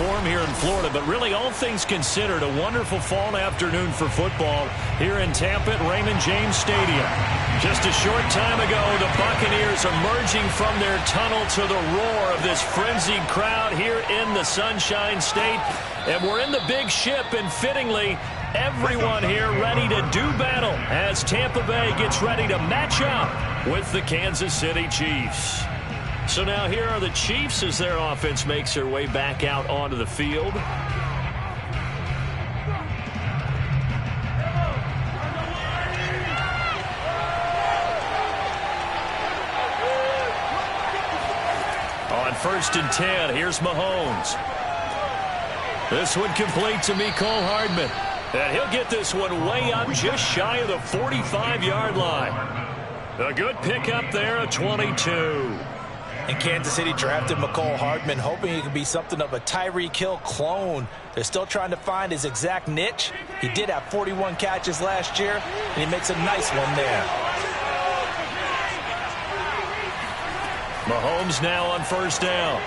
warm here in Florida, but really all things considered, a wonderful fall afternoon for football here in Tampa at Raymond James Stadium. Just a short time ago, the Buccaneers emerging from their tunnel to the roar of this frenzied crowd here in the Sunshine State. And we're in the big ship, and fittingly, everyone here ready to do battle as Tampa Bay gets ready to match up with the Kansas City Chiefs. So now here are the Chiefs as their offense makes their way back out onto the field. On 1st and 10, here's Mahomes. This one complete to Mecole Hardman. And he'll get this one way up just shy of the 45-yard line. A good pickup there, a 22. And Kansas City drafted Mecole Hardman, hoping he could be something of a Tyreek Hill clone. They're still trying to find his exact niche. He did have 41 catches last year, and he makes a nice one there. Mahomes now on 1st down.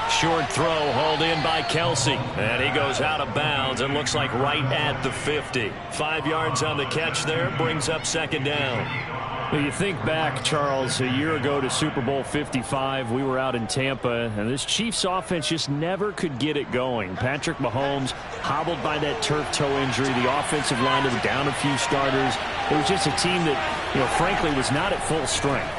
Short throw hauled in by Kelsey. And he goes out of bounds and looks like right at the 50. 5 yards on the catch there, brings up 2nd down. Well, you think back, Charles, a year ago to Super Bowl 55, we were out in Tampa, and this Chiefs offense just never could get it going. Patrick Mahomes hobbled by that turf toe injury. The offensive line was down a few starters. It was just a team that, frankly, was not at full strength.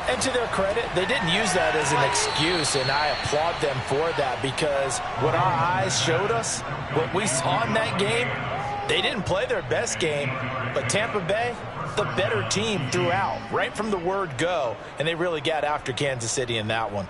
And to their credit, they didn't use that as an excuse, and I applaud them for that, because what our eyes showed us, what we saw in that game, they didn't play their best game, but Tampa Bay, the better team throughout, right from the word go, and they really got after Kansas City in that one.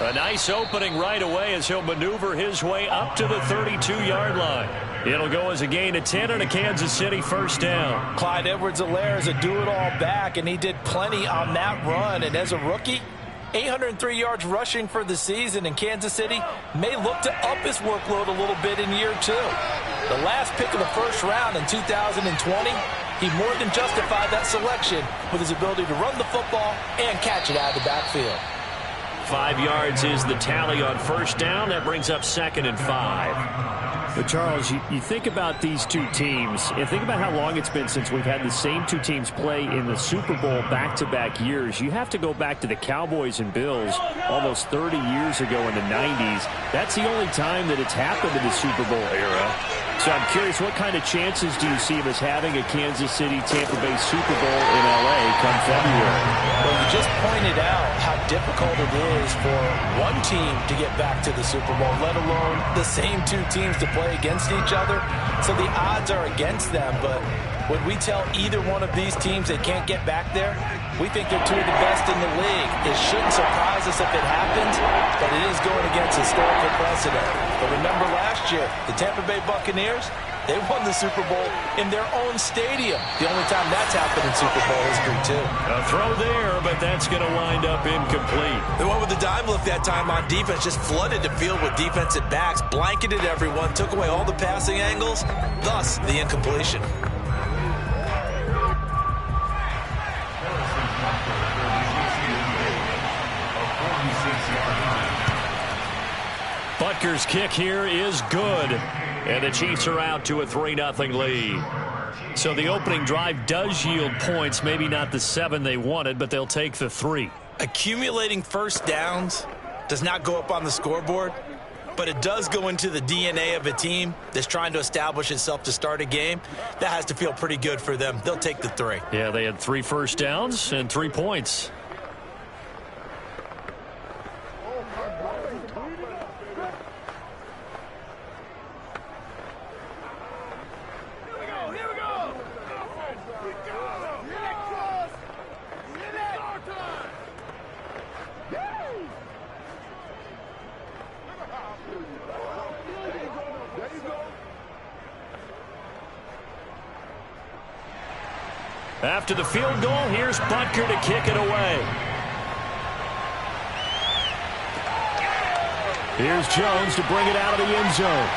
A nice opening right away as he'll maneuver his way up to the 32-yard line. It'll go as a gain of 10 and a Kansas City 1st down. Clyde Edwards-Helaire is a do-it-all back, and he did plenty on that run. And as a rookie, 803 yards rushing for the season, and Kansas City may look to up his workload a little bit in year 2. The last pick of the 1st round in 2020, he more than justified that selection with his ability to run the football and catch it out of the backfield. 5 yards is the tally on 1st down. That brings up 2nd and 5. But, Charles, you think about these two teams, and think about how long it's been since we've had the same two teams play in the Super Bowl back-to-back years. You have to go back to the Cowboys and Bills almost 30 years ago in the 90s. That's the only time that it's happened in the Super Bowl era. So I'm curious, what kind of chances do you see of us having a Kansas City-Tampa Bay Super Bowl in L.A. come February? Well, you just pointed out how difficult it is for one team to get back to the Super Bowl, let alone the same two teams to play against each other. So the odds are against them, but when we tell either one of these teams they can't get back there, we think they're two of the best in the league. It shouldn't surprise us if it happens, but it is going against historical precedent. But remember last year, the Tampa Bay Buccaneers, they won the Super Bowl in their own stadium. The only time that's happened in Super Bowl history, too. A throw there, but that's going to wind up incomplete. They went with the dime look that time on defense, just flooded the field with defensive backs, blanketed everyone, took away all the passing angles, thus the incompletion. Butker's kick here is good. And the Chiefs are out to a 3-0 lead. So the opening drive does yield points, maybe not the 7 they wanted, but they'll take the 3. Accumulating 1st downs does not go up on the scoreboard, but it does go into the DNA of a team that's trying to establish itself to start a game. That has to feel pretty good for them. They'll take the 3. Yeah, they had 3 1st downs and 3 points. After the field goal, here's Butker to kick it away. Here's Jones to bring it out of the end zone.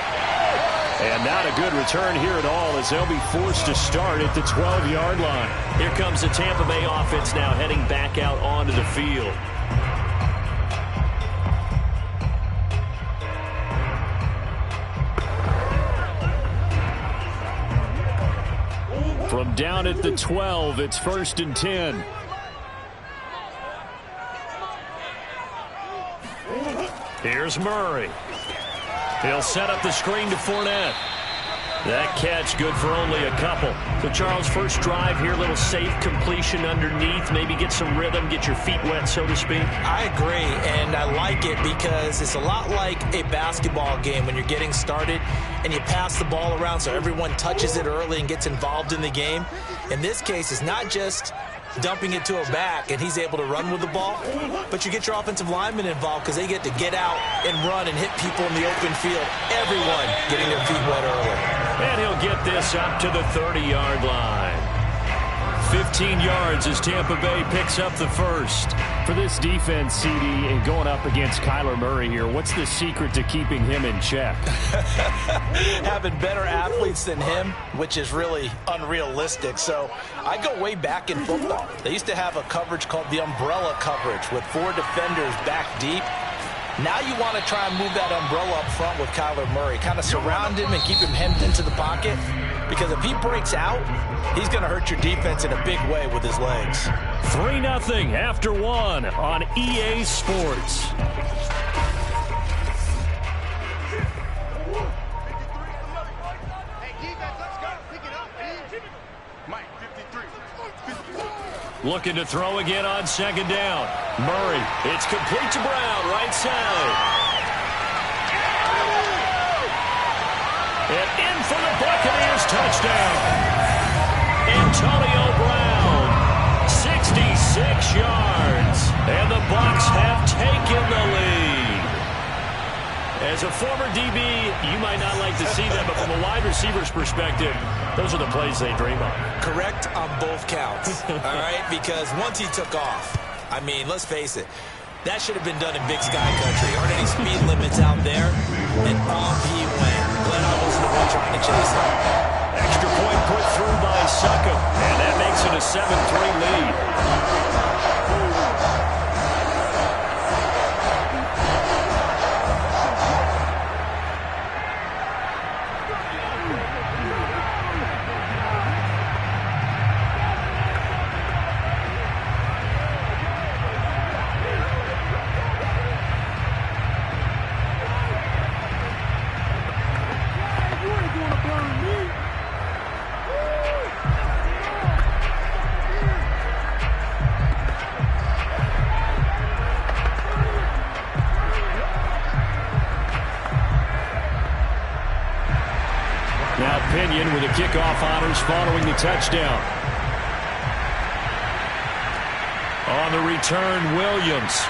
And not a good return here at all as they'll be forced to start at the 12-yard line. Here comes the Tampa Bay offense now heading back out onto the field. From down at the 12, it's 1st and 10. Here's Murray. He'll set up the screen to Fournette. That catch good for only a couple. So, Charles, first drive here, little safe completion underneath. Maybe get some rhythm, get your feet wet, so to speak. I agree, and I like it because it's a lot like a basketball game when you're getting started and you pass the ball around so everyone touches it early and gets involved in the game. In this case, it's not just dumping it to a back and he's able to run with the ball, but you get your offensive linemen involved because they get to get out and run and hit people in the open field. Everyone getting their feet wet early. And he'll get this up to the 30-yard line. 15 yards as Tampa Bay picks up the first. For this defense, CD, and going up against Kyler Murray here, what's the secret to keeping him in check? Having better athletes than him, which is really unrealistic. So I go way back in football. They used to have a coverage called the umbrella coverage with 4 defenders back deep. Now you want to try and move that umbrella up front with Kyler Murray. Kind of surround him and keep him hemmed into the pocket. Because if he breaks out, he's going to hurt your defense in a big way with his legs. 3-0 after 1 on EA Sports. Looking to throw again on 2nd down. Murray, it's complete to Brown, right side. And in for the Buccaneers touchdown. Antonio Brown, 66 yards. And the Bucs have taken the lead. As a former DB, you might not like to see that, but from a wide receiver's perspective, those are the plays they dream of. Correct on both counts, all right? Because once he took off, I mean, let's face it, that should have been done in Big Sky Country. Aren't any speed limits out there? And off he went. Glenn wasn't the one trying to chase him. Extra point put through by Succop, and that makes it a 7-3 lead. Now Pinion with the kickoff honors following the touchdown. On the return, Williams.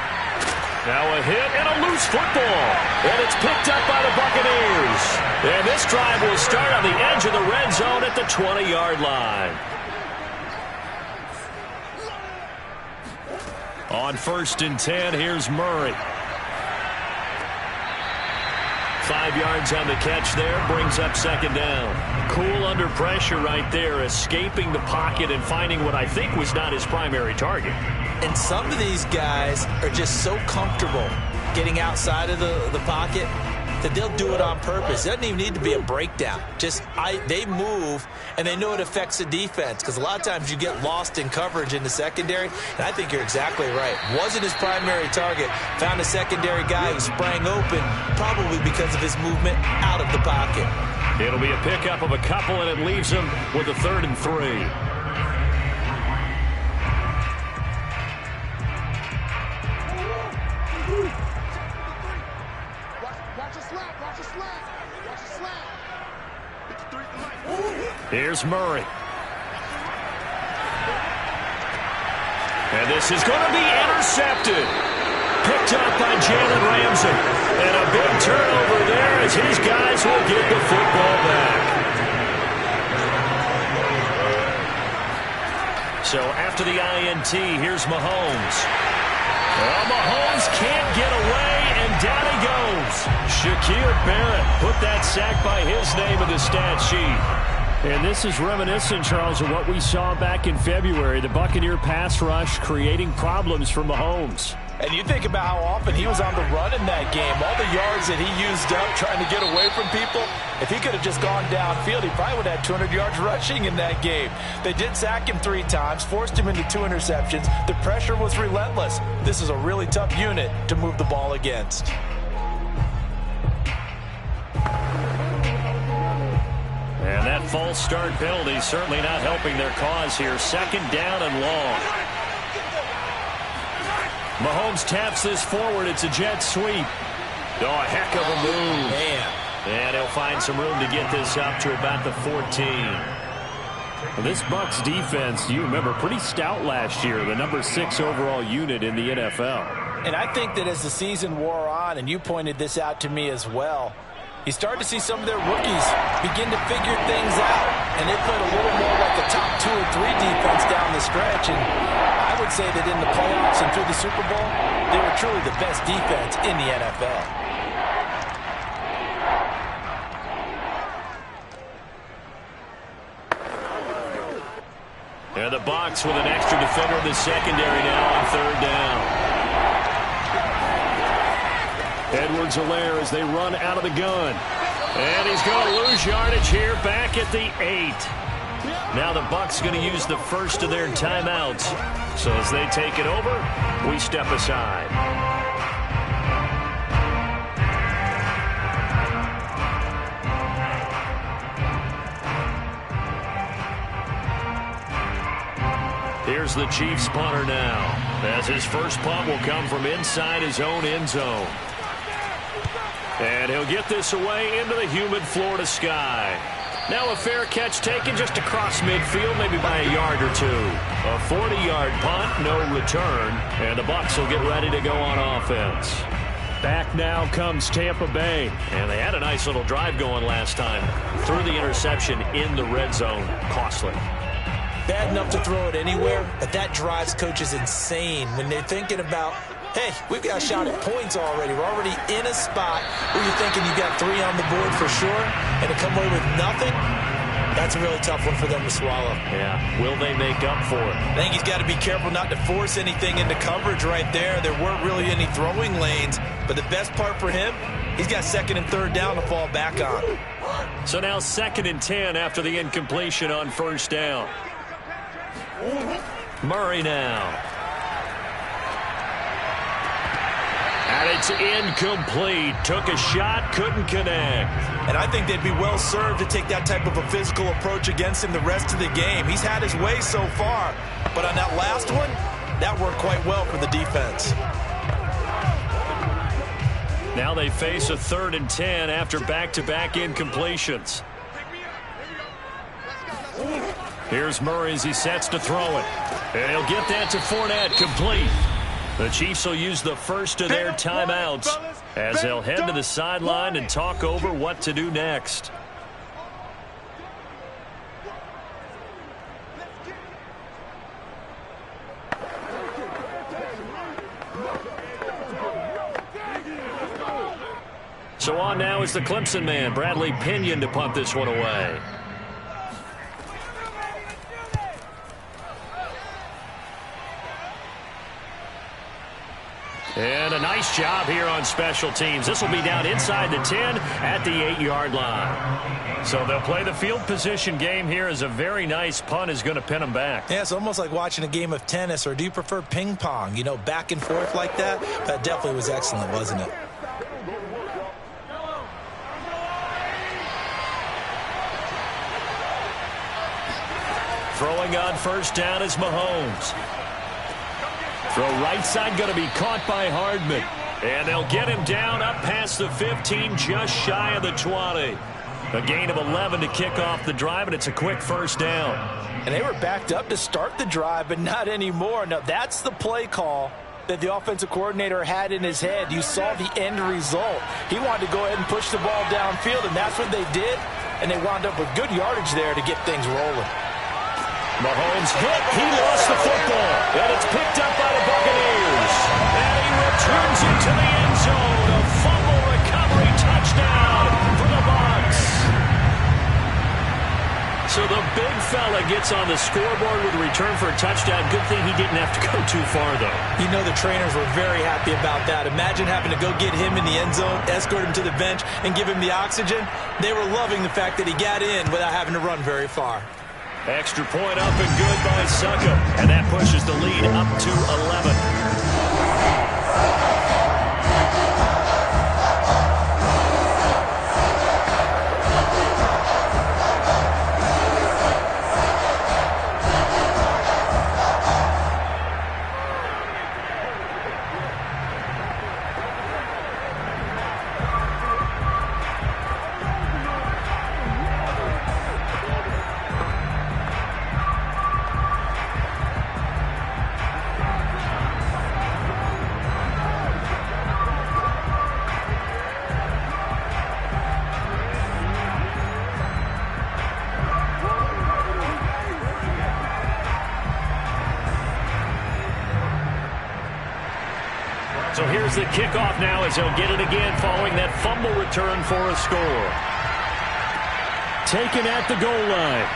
Now a hit and a loose football. And it's picked up by the Buccaneers. And this drive will start on the edge of the red zone at the 20-yard line. On 1st and 10, here's Murray. 5 yards on the catch there, brings up 2nd down. Cool under pressure right there, escaping the pocket and finding what I think was not his primary target. And some of these guys are just so comfortable getting outside of the pocket that they'll do it on purpose. It doesn't even need to be a breakdown. They move, and they know it affects the defense because a lot of times you get lost in coverage in the secondary, and I think you're exactly right. Wasn't his primary target. Found a secondary guy who sprang open, probably because of his movement out of the pocket. It'll be a pickup of a couple, and it leaves him with a 3rd and 3. Here's Murray. And this is going to be intercepted. Picked up by Jalen Ramsey. And a big turnover there as his guys will get the football back. So after the INT, here's Mahomes. Well, Mahomes can't get away, and down he goes. Shaquille Barrett put that sack by his name in the stat sheet. And this is reminiscent, Charles, of what we saw back in February. The Buccaneer pass rush creating problems for Mahomes. And you think about how often he was on the run in that game. All the yards that he used up trying to get away from people. If he could have just gone downfield, he probably would have had 200 yards rushing in that game. They did sack him 3 times, forced him into 2 interceptions. The pressure was relentless. This is a really tough unit to move the ball against. And that false start penalty certainly not helping their cause here. 2nd down and long. Mahomes taps this forward. It's a jet sweep. Oh, a heck of a move. Man. And he'll find some room to get this up to about the 14. Well, this Bucs defense, you remember, pretty stout last year. The number 6 overall unit in the NFL. And I think that as the season wore on, and you pointed this out to me as well, you started to see some of their rookies begin to figure things out. And they played a little more like the top 2 or 3 defense down the stretch. And I would say that in the playoffs and through the Super Bowl, they were truly the best defense in the NFL. And the Bucs with an extra defender in the secondary now on 3rd down. Edwards-Helaire as they run out of the gun. And he's going to lose yardage here back at the 8. Now the Bucs going to use the first of their timeouts. So as they take it over, we step aside. Here's the Chiefs punter now, as his first punt will come from inside his own end zone. And he'll get this away into the humid Florida sky. Now a fair catch taken just across midfield, maybe by a yard or 2. A 40-yard punt, no return, and the Bucs will get ready to go on offense. Back now comes Tampa Bay. And they had a nice little drive going last time. Threw the interception in the red zone. Costly. Bad enough to throw it anywhere, but that drives coaches insane when they're thinking about, hey, we've got a shot at points already. We're already in a spot where you're thinking you got 3 on the board for sure, and to come away with nothing, that's a really tough one for them to swallow. Yeah, will they make up for it? I think he's got to be careful not to force anything into coverage right there. There weren't really any throwing lanes, but the best part for him, he's got 2nd and 3rd down to fall back on. So now 2nd and 10 after the incompletion on 1st down. Murray now. And it's incomplete. Took a shot, couldn't connect. And I think they'd be well served to take that type of a physical approach against him the rest of the game. He's had his way so far. But on that last one, that worked quite well for the defense. Now they face a 3rd and 10 after back-to-back incompletions. Here's Murray as he sets to throw it. And he'll get that to Fournette, complete. The Chiefs will use the first of their timeouts as they'll head to the sideline and talk over what to do next. So on now is the Clemson man, Bradley Pinion, to punt this one away. And a nice job here on special teams. This will be down inside the 10 at the 8-yard line. So they'll play the field position game here as a very nice punt is going to pin them back. Yeah, it's almost like watching a game of tennis, or do you prefer ping pong? You know, back and forth like that? That definitely was excellent, wasn't it? Throwing on 1st down is Mahomes. Throw right side going to be caught by Hardman. And they'll get him down up past the 15, just shy of the 20. A gain of 11 to kick off the drive, and it's a quick 1st down. And they were backed up to start the drive, but not anymore. Now, that's the play call that the offensive coordinator had in his head. You saw the end result. He wanted to go ahead and push the ball downfield, and that's what they did. And they wound up with good yardage there to get things rolling. Mahomes hit. He lost the football. And it's picked up by the Buccaneers. turns into the end zone. A fumble recovery touchdown for the Bucs. So the big fella gets on the scoreboard with a return for a touchdown. Good thing he didn't have to go too far, though. You know the trainers were very happy about that. Imagine having to go get him in the end zone, escort him to the bench, and give him the oxygen. They were loving the fact that he got in without having to run very far. Extra point up and good by Succop. And that pushes the lead up to 11. So here's the kickoff now as they'll get it again following that fumble return for a score. Taken at the goal line.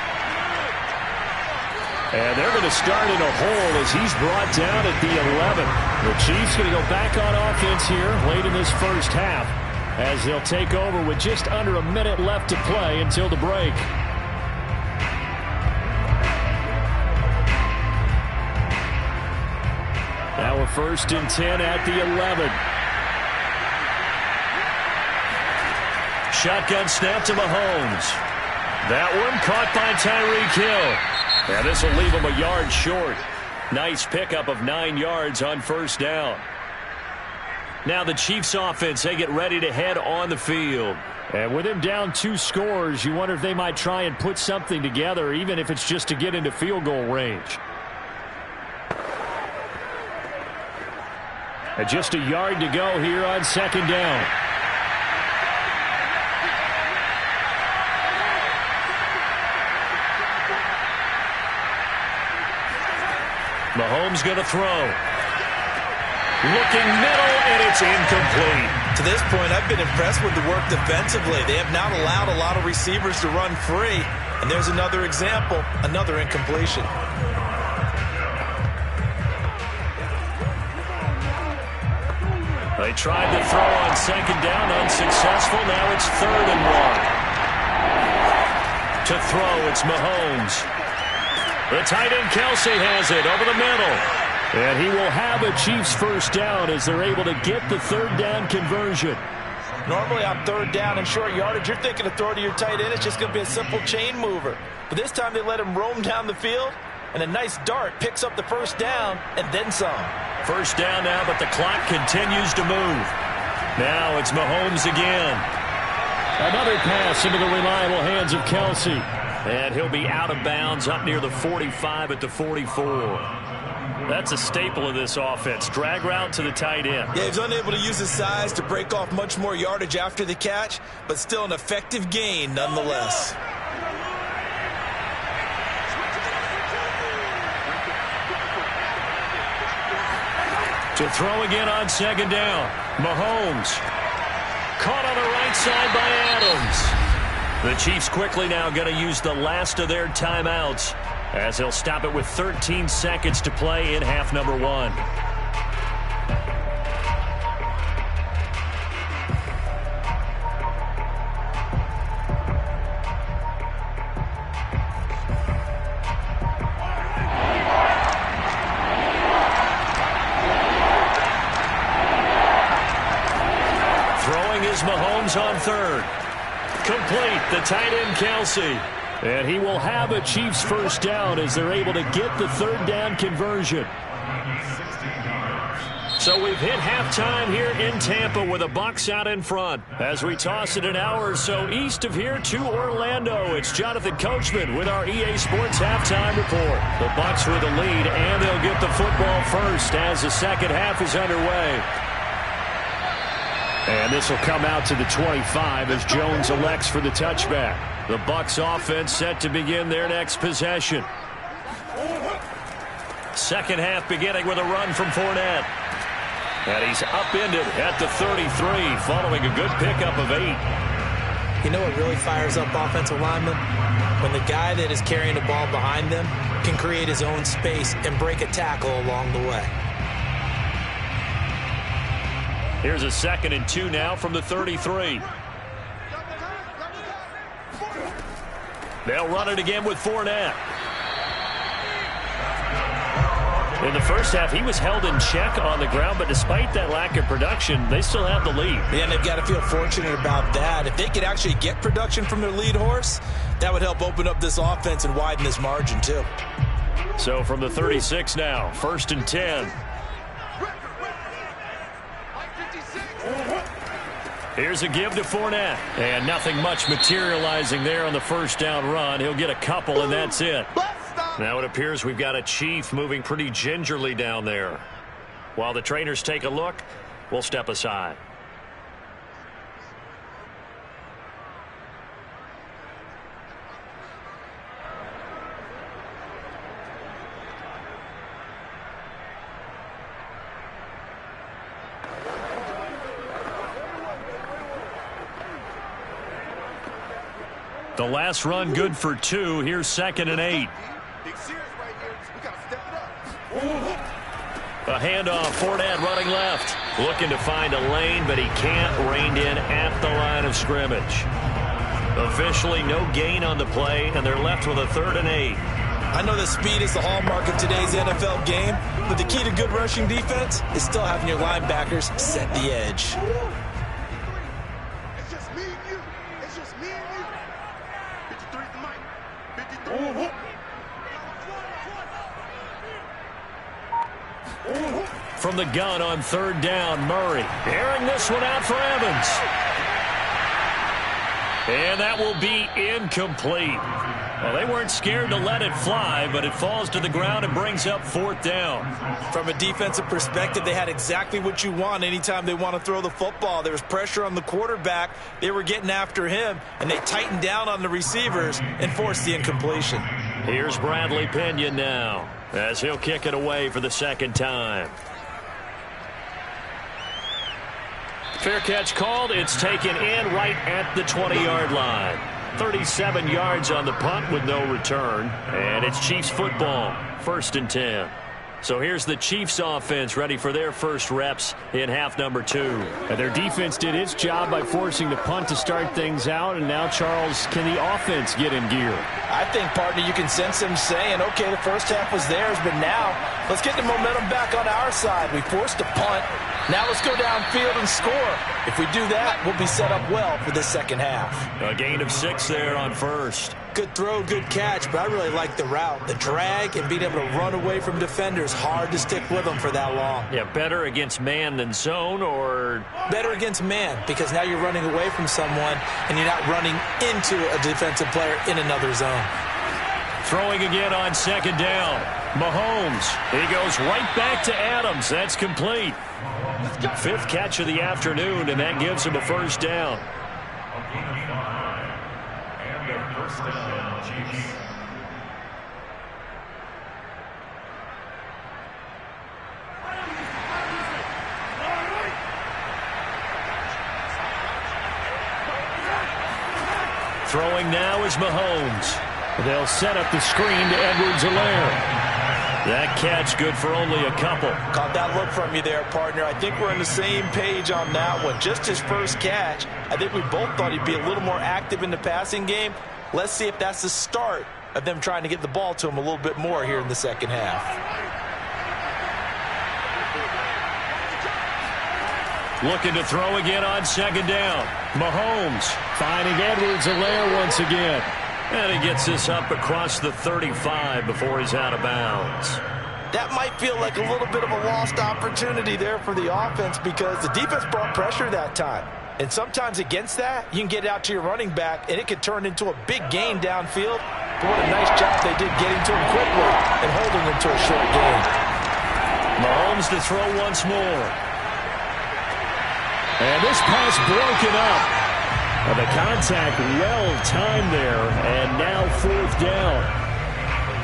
And they're going to start in a hole as he's brought down at the 11. The Chiefs going to go back on offense here late in this first half as they'll take over with just under a minute left to play until the break. Now a 1st and 10 at the 11. Shotgun snap to Mahomes. That one caught by Tyreek Hill. And this will leave him a yard short. Nice pickup of 9 yards on 1st down. Now the Chiefs offense, they get ready to head on the field. And with him down 2 scores, you wonder if they might try and put something together, even if it's just to get into field goal range. And just a yard to go here on 2nd down. Mahomes going to throw. Looking middle, and it's incomplete. To this point, I've been impressed with the work defensively. They have not allowed a lot of receivers to run free. And there's another example, another incompletion. They tried to throw on 2nd down, unsuccessful. Now it's 3rd and 1. To throw, it's Mahomes. The tight end Kelce has it over the middle. And he will have a Chiefs 1st down as they're able to get the 3rd down conversion. Normally on 3rd down and short yardage, you're thinking to throw to your tight end. It's just going to be a simple chain mover. But this time they let him roam down the field, and a nice dart picks up the 1st down and then some. 1st down now, but the clock continues to move. Now it's Mahomes again. Another pass into the reliable hands of Kelce. And he'll be out of bounds up near the 45 at the 44. That's a staple of this offense. Drag route to the tight end. Yeah, he's unable to use his size to break off much more yardage after the catch, but still an effective gain nonetheless. To throw again on 2nd down. Mahomes. Caught on the right side by Adams. The Chiefs quickly now going to use the last of their timeouts as they'll stop it with 13 seconds to play in half number 1. Mahomes on 3rd. Complete, the tight end Kelce. And he will have a Chiefs 1st down as they're able to get the 3rd down conversion. So we've hit halftime here in Tampa with the Bucs out in front. As we toss it an hour or so east of here to Orlando, it's Jonathan Coachman with our EA Sports Halftime Report. The Bucs with the lead, and they'll get the football first as the second half is underway. And this will come out to the 25 as Jones elects for the touchback. The Bucs offense set to begin their next possession. Second half beginning with a run from Fournette. And he's upended at the 33 following a good pickup of 8. You know what really fires up offensive linemen? When the guy that is carrying the ball behind them can create his own space and break a tackle along the way. Here's a 2nd and 2 now from the 33. They'll run it again with Fournette. In the first half, he was held in check on the ground, but despite that lack of production, they still have the lead. Yeah, and they've got to feel fortunate about that. If they could actually get production from their lead horse, that would help open up this offense and widen this margin, too. So from the 36 now, 1st and 10. Here's a give to Fournette. And nothing much materializing there on the first down run. He'll get a couple, and that's it. Now it appears we've got a Chief moving pretty gingerly down there. While the trainers take a look, we'll step aside. The last run good for 2. Here's 2nd and 8. A handoff, Fournette running left. Looking to find a lane, but he can't. Reined in at the line of scrimmage. Officially no gain on the play, and they're left with a 3rd and 8. I know that speed is the hallmark of today's NFL game, but the key to good rushing defense is still having your linebackers set the edge. It's just me and you. It's just me and you. 53's the mic. 53. From the gun on 3rd down, Murray. Airing this one out for Evans. And that will be incomplete. Well, they weren't scared to let it fly, but it falls to the ground and brings up 4th down. From a defensive perspective, they had exactly what you want anytime they want to throw the football. There was pressure on the quarterback. They were getting after him, and they tightened down on the receivers and forced the incompletion. Here's Bradley Pinion now, as he'll kick it away for the 2nd time. Fair catch called. It's taken in right at the 20-yard line. 37 yards on the punt with no return. And it's Chiefs football. 1st and 10. So here's the Chiefs offense ready for their first reps in half number 2. And their defense did its job by forcing the punt to start things out. And now, Charles, can the offense get in gear? I think, partner, you can sense them saying, okay, the first half was theirs, but now let's get the momentum back on our side. We forced a punt. Now let's go downfield and score. If we do that, we'll be set up well for this second half. A gain of 6 there on 1st. Good throw, good catch, but I really like the route. The drag and being able to run away from defenders. Hard to stick with them for that long. Yeah, better against man than zone, or? Better against man, because now you're running away from someone and you're not running into a defensive player in another zone. Throwing again on 2nd down. Mahomes. He goes right back to Adams. That's complete. 5th catch of the afternoon, and that gives him a 1st down. Throwing now is Mahomes. They'll set up the screen to Edwards-Helaire. That catch good for only a couple. Caught that look from you there, partner. I think we're on the same page on that one. Just his first catch. I think we both thought he'd be a little more active in the passing game. Let's see if that's the start of them trying to get the ball to him a little bit more here in the second half. Looking to throw again on 2nd down. Mahomes finding Edwards-Helaire once again. And he gets this up across the 35 before he's out of bounds. That might feel like a little bit of a lost opportunity there for the offense because the defense brought pressure that time. And sometimes against that, you can get out to your running back, and it could turn into a big gain downfield. But what a nice job they did getting to him quickly and holding him to a short gain. Mahomes to throw once more. And this pass broken up. The contact well-timed there, and now 4th down.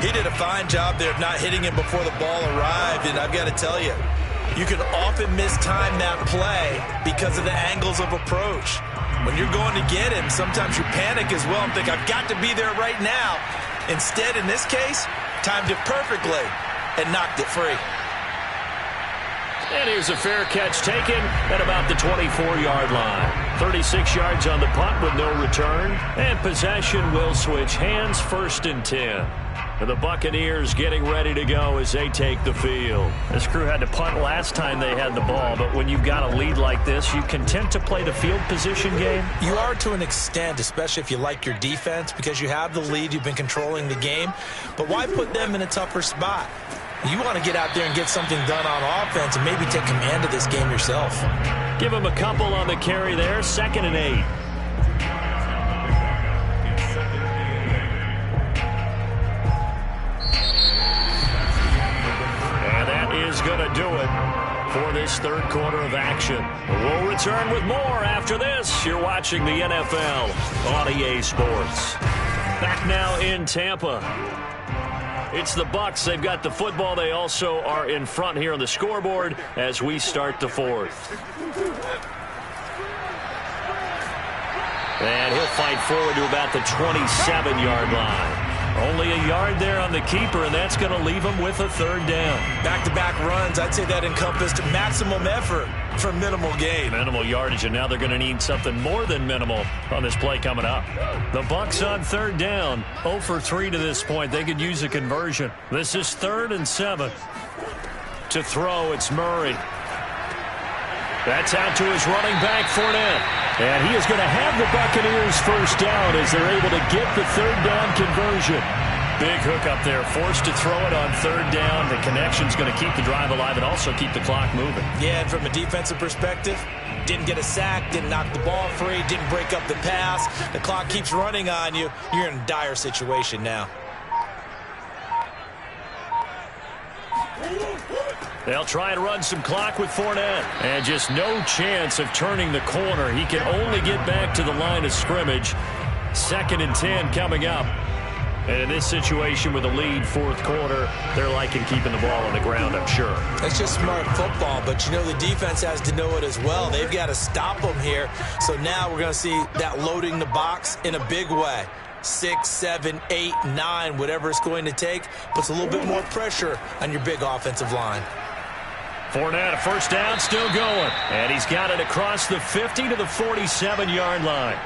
He did a fine job there of not hitting him before the ball arrived, and I've got to tell you, You can often mistime that play because of the angles of approach. When you're going to get him, sometimes you panic as well and think, I've got to be there right now. Instead, in this case, timed it perfectly and knocked it free. And here's a fair catch taken at about the 24-yard line. 36 yards on the punt with no return. And possession will switch hands, 1st and 10. And the Buccaneers getting ready to go as they take the field. This crew had to punt last time they had the ball, but when you've got a lead like this, you content to play the field position game? You are to an extent, especially if you like your defense, because you have the lead, you've been controlling the game. But why put them in a tougher spot? You want to get out there and get something done on offense and maybe take command of this game yourself. Give him a couple on the carry there, 2nd and 8. And that is going to do it for this 3rd quarter of action. We'll return with more after this. You're watching the NFL on EA Sports. Back now in Tampa. It's the Bucs. They've got the football. They also are in front here on the scoreboard as we start the 4th. And he'll fight forward to about the 27-yard line. Only a yard there on the keeper, and that's going to leave him with a 3rd down. Back-to-back runs, I'd say that encompassed maximum effort for minimal gain. Minimal yardage, and now they're going to need something more than minimal on this play coming up. The Bucs on 3rd down, 0 for 3 to this point. They could use a conversion. This is 3rd and 7. To throw, it's Murray. That's out to his running back, Fournette. And he is going to have the Buccaneers 1st down as they're able to get the 3rd down conversion. Big hook up there, forced to throw it on 3rd down. The connection's going to keep the drive alive and also keep the clock moving. Yeah, and from a defensive perspective, didn't get a sack, didn't knock the ball free, didn't break up the pass. The clock keeps running on you. You're in a dire situation now. They'll try and run some clock with Fournette. And just no chance of turning the corner. He can only get back to the line of scrimmage. 2nd and 10 coming up. And in this situation with a lead, 4th quarter, they're liking keeping the ball on the ground, I'm sure. That's just smart football, but you know the defense has to know it as well. They've got to stop them here. So now we're going to see that loading the box in a big way. 6, 7, 8, 9, whatever it's going to take, puts a little bit more pressure on your big offensive line. Fournette, a 1st down, still going. And he's got it across the 50 to the 47-yard line.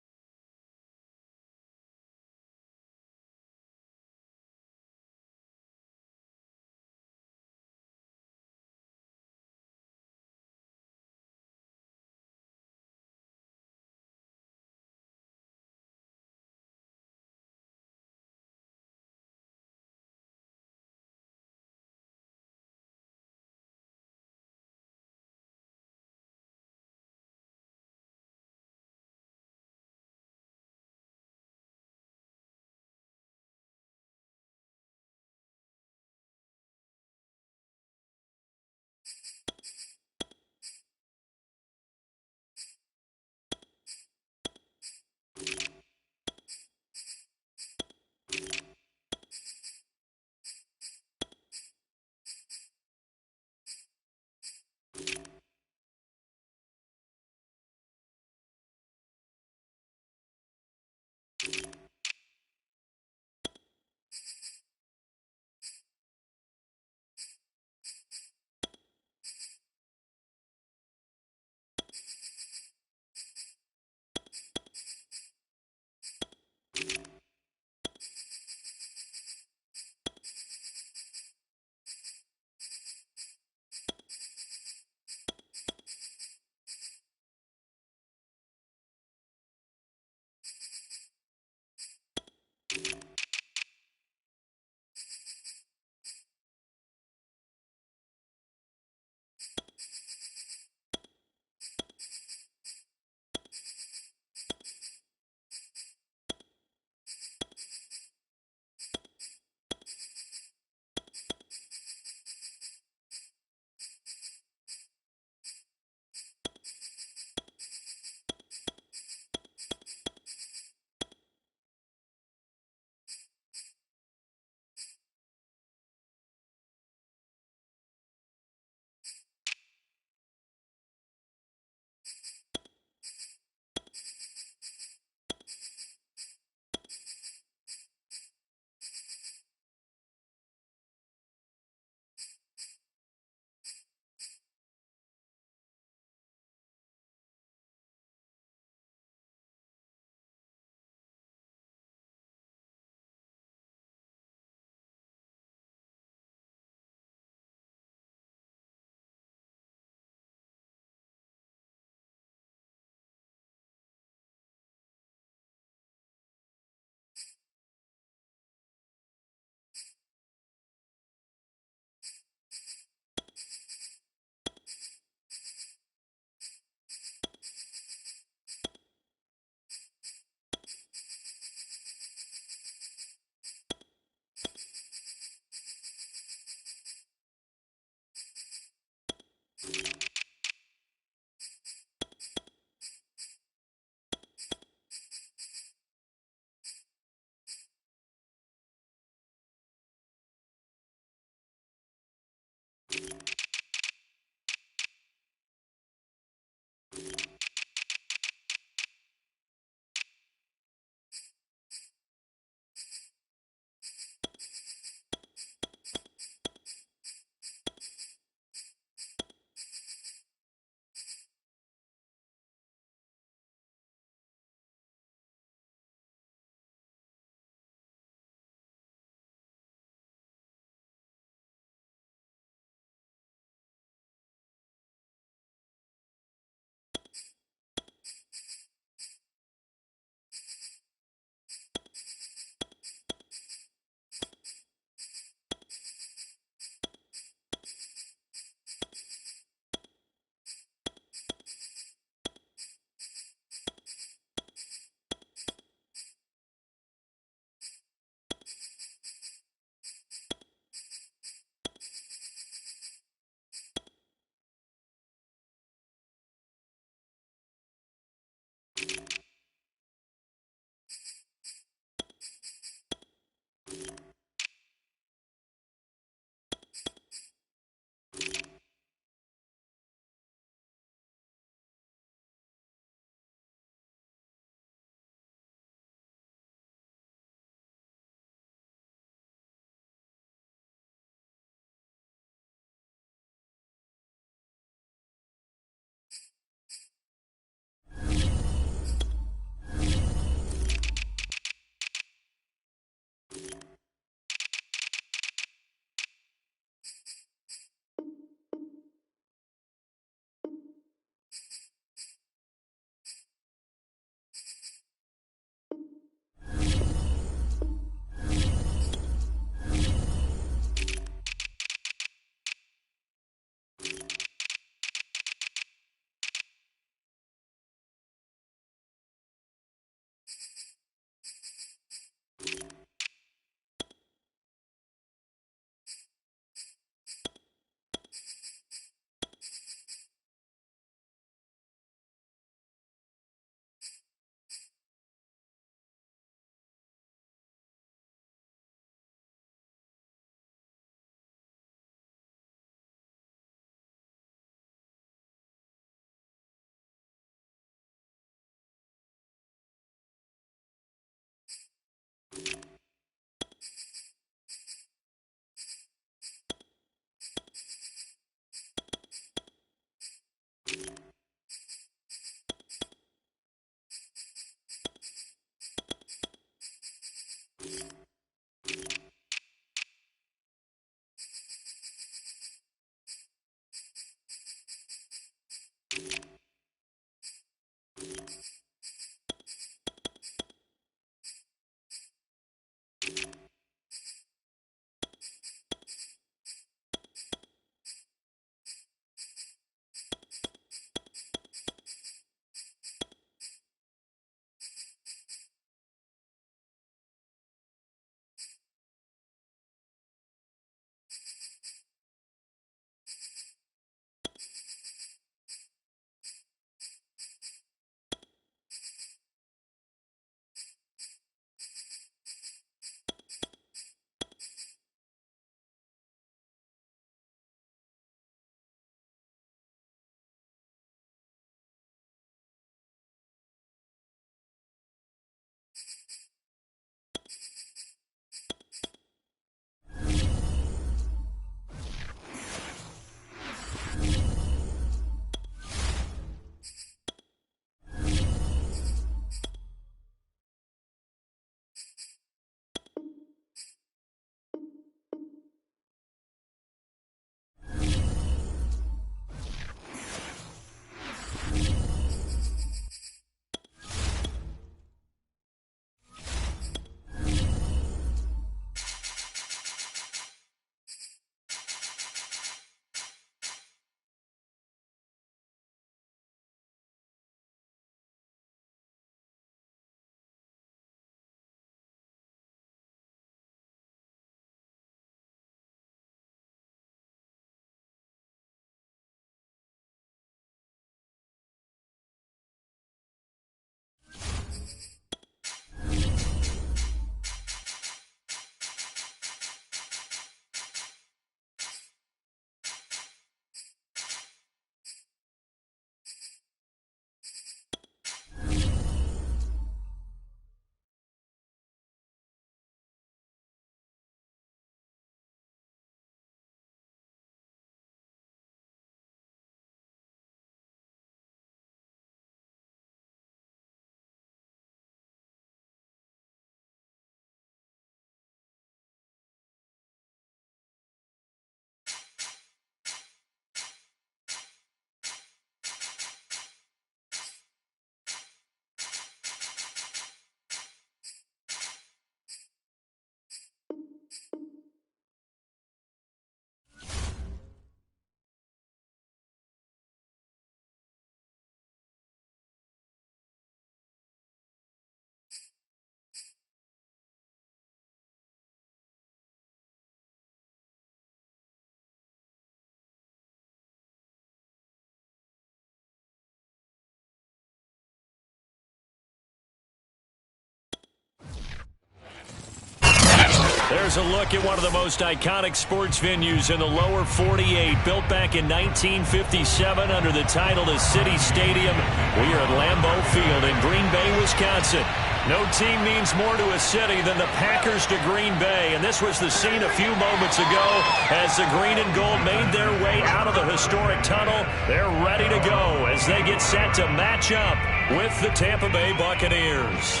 There's a look at one of the most iconic sports venues in the lower 48, built back in 1957 under the title of City Stadium. We are at Lambeau Field in Green Bay, Wisconsin. No team means more to a city than the Packers to Green Bay, and this was the scene a few moments ago as the green and gold made their way out of the historic tunnel. They're ready to go as they get set to match up with the Tampa Bay Buccaneers.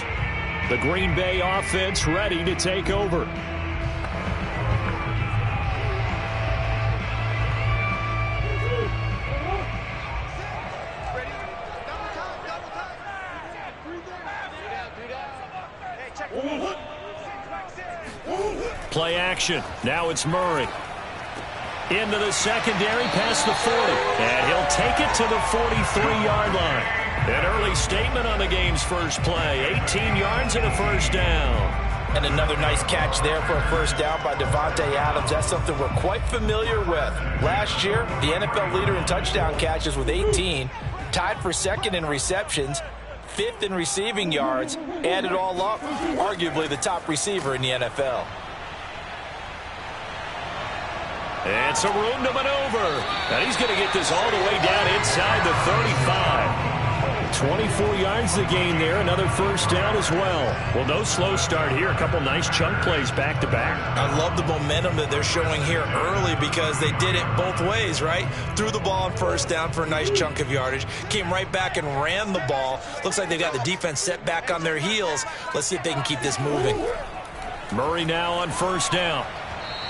The Green Bay offense ready to take over. Play action. Now it's Murray. Into the secondary past the 40. And he'll take it to the 43-yard line. An early statement on the game's first play. 18 yards and a first down. And another nice catch there for a first down by Davante Adams. That's something we're quite familiar with. Last year, the NFL leader in touchdown catches with 18. Tied for second in receptions. Fifth in receiving yards. Add it all up, arguably the top receiver in the NFL. It's a room to maneuver. And he's going to get this all the way down inside the 35. 24 yards the gain there. Another first down as well. Well, no slow start here. A couple nice chunk plays back to back. I love the momentum that they're showing here early because they did it both ways, right? Threw the ball on first down for a nice chunk of yardage. Came right back and ran the ball. Looks like they've got the defense set back on their heels. Let's see if they can keep this moving. Murray now on first down.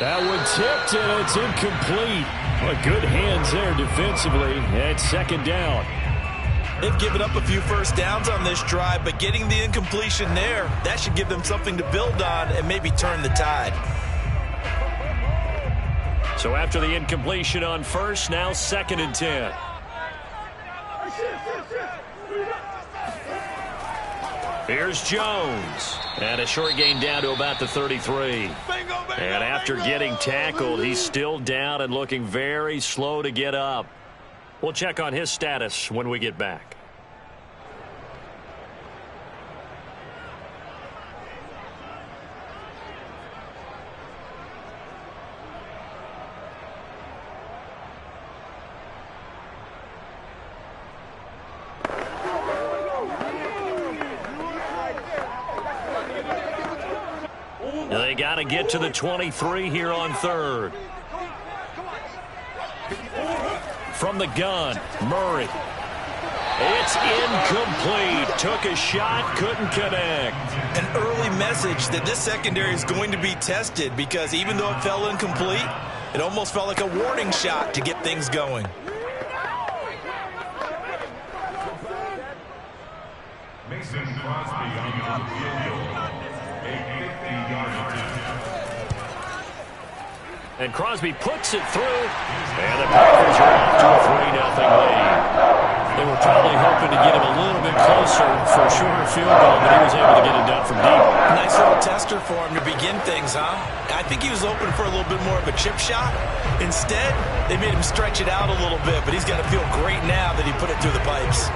That one tipped, and it's incomplete. Well, good hands there defensively. And second down. They've given up a few first downs on this drive, but getting the incompletion there, that should give them something to build on and maybe turn the tide. So after the incompletion on first, now 2nd and 10. Here's Jones. And a short gain down to about the 33. And after getting tackled, he's still down and looking very slow to get up. We'll check on his status when we get back. They got to get to the 23 here on 3rd. From the gun, Murray. It's incomplete. Took a shot, couldn't connect. An early message that this secondary is going to be tested because even though it fell incomplete, it almost felt like a warning shot to get things going. Mason Crosby on the field. And Crosby puts it through. And the Packers are off to a 3-0 lead. They were probably hoping to get him a little bit closer for a shorter field goal, but he was able to get it done from deep. Nice little tester for him to begin things, huh? I think he was open for a little bit more of a chip shot. Instead, they made him stretch it out a little bit, but he's got to feel great now that he put it through the pipes.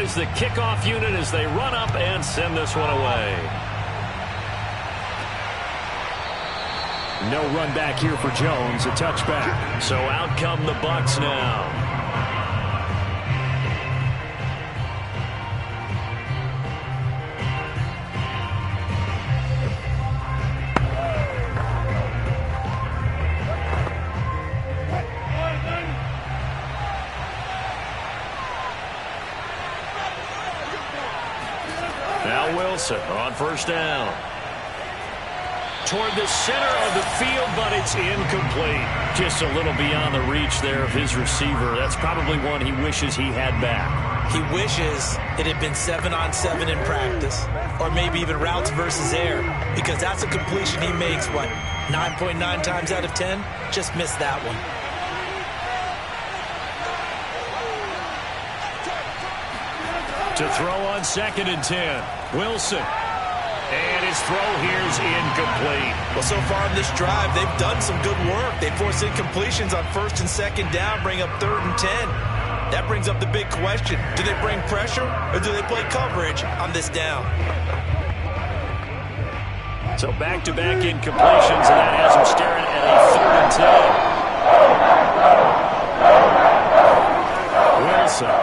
Is the kickoff unit as they run up and send this one away. No run back here for Jones, a touchback. So out come the Bucs now. Wilson on first down. toward the center of the field, but it's incomplete. Just a little beyond the reach there of his receiver. That's probably one he wishes he had back. He wishes it had been 7-on-7 in practice, or maybe even routes versus air, because that's a completion he makes, 9.9 times out of 10? Just missed that one. To throw on 2nd and 10, Wilson. And his throw here is incomplete. Well, so far in this drive, they've done some good work. They force incompletions on 1st and 2nd down, bring up 3rd and 10. That brings up the big question. Do they bring pressure or do they play coverage on this down? So back-to-back incompletions, and that has him staring at a 3rd and 10. Wilson.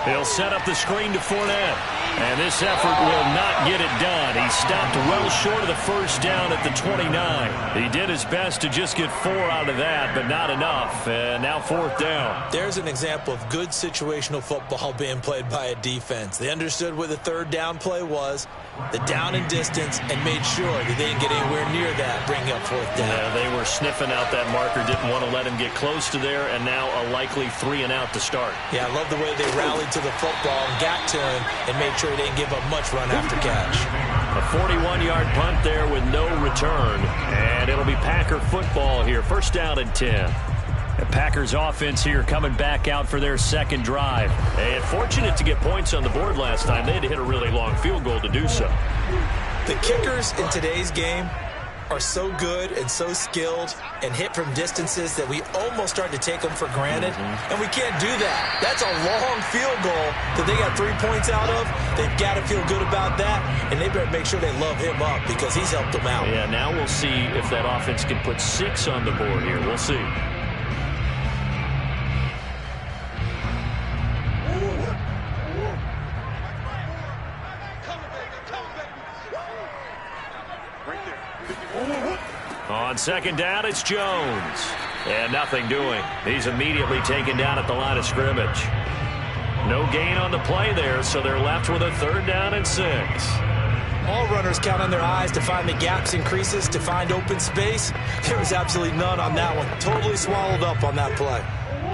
He'll set up the screen to Fournette. And this effort will not get it done. He stopped well short of the first down at the 29. He did his best to just get 4 out of that, but not enough. And now 4th down. There's an example of good situational football being played by a defense. They understood where the 3rd down play was, the down and distance, and made sure that they didn't get anywhere near that, bringing up 4th down. Yeah, they were sniffing out that marker, didn't want to let him get close to there, and now a likely 3 and out to start. Yeah, I love the way they rallied to the football and got to him and made sure he didn't give up much run after catch. A 41-yard punt there with no return, and it'll be Packer football here. 1st down and 10. The Packers offense here coming back out for their 2nd drive. And fortunate to get points on the board last time. They had to hit a really long field goal to do so. The kickers in today's game are so good and so skilled and hit from distances that we almost start to take them for granted. And we can't do that. That's a long field goal that they got 3 points out of. They've got to feel good about that, and they better make sure they love him up because he's helped them out. Yeah, now we'll see if that offense can put 6 on the board here. We'll see. On 2nd down, it's Jones. And nothing doing. He's immediately taken down at the line of scrimmage. No gain on the play there, so they're left with a 3rd down and 6. All runners count on their eyes to find the gaps and creases, to find open space. There was absolutely none on that one. Totally swallowed up on that play.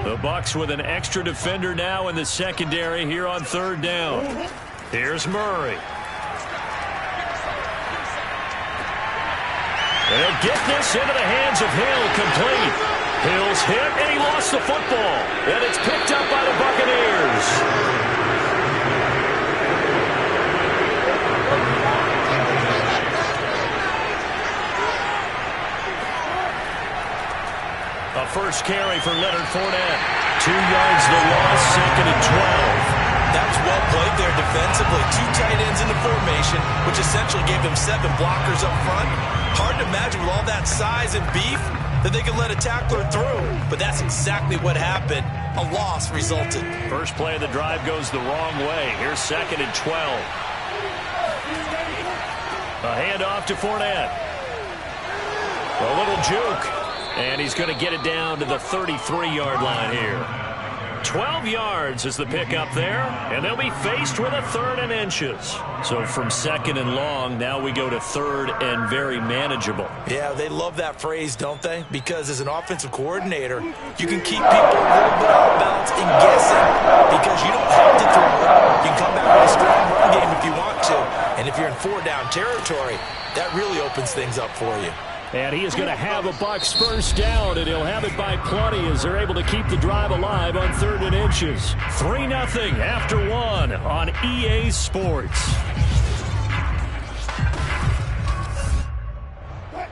The Bucs with an extra defender now in the secondary here on 3rd down. Here's Murray. They'll get this into the hands of Hill, complete. Hill's hit, and he lost the football. And it's picked up by the Buccaneers. A first carry for Leonard Fournette. 2 yards the loss, 2nd and 12. That was well played there defensively. 2 tight ends in the formation, which essentially gave them 7 blockers up front. Hard to imagine with all that size and beef that they could let a tackler through. But that's exactly what happened. A loss resulted. First play of the drive goes the wrong way. Here's 2nd and 12. A handoff to Fournette. A little juke. And he's going to get it down to the 33-yard line here. 12 yards is the pickup there, and they'll be faced with a 3rd and inches. So from 2nd and long, now we go to 3rd and very manageable. Yeah, they love that phrase, don't they? Because as an offensive coordinator, you can keep people a little bit off balance and guessing because you don't have to throw it. You can come back with a strong run game if you want to. And if you're in 4-down territory, that really opens things up for you. And he is going to have a Bucs first down, and he'll have it by plenty as they're able to keep the drive alive on 3rd and inches. 3-0 after 1 on EA Sports.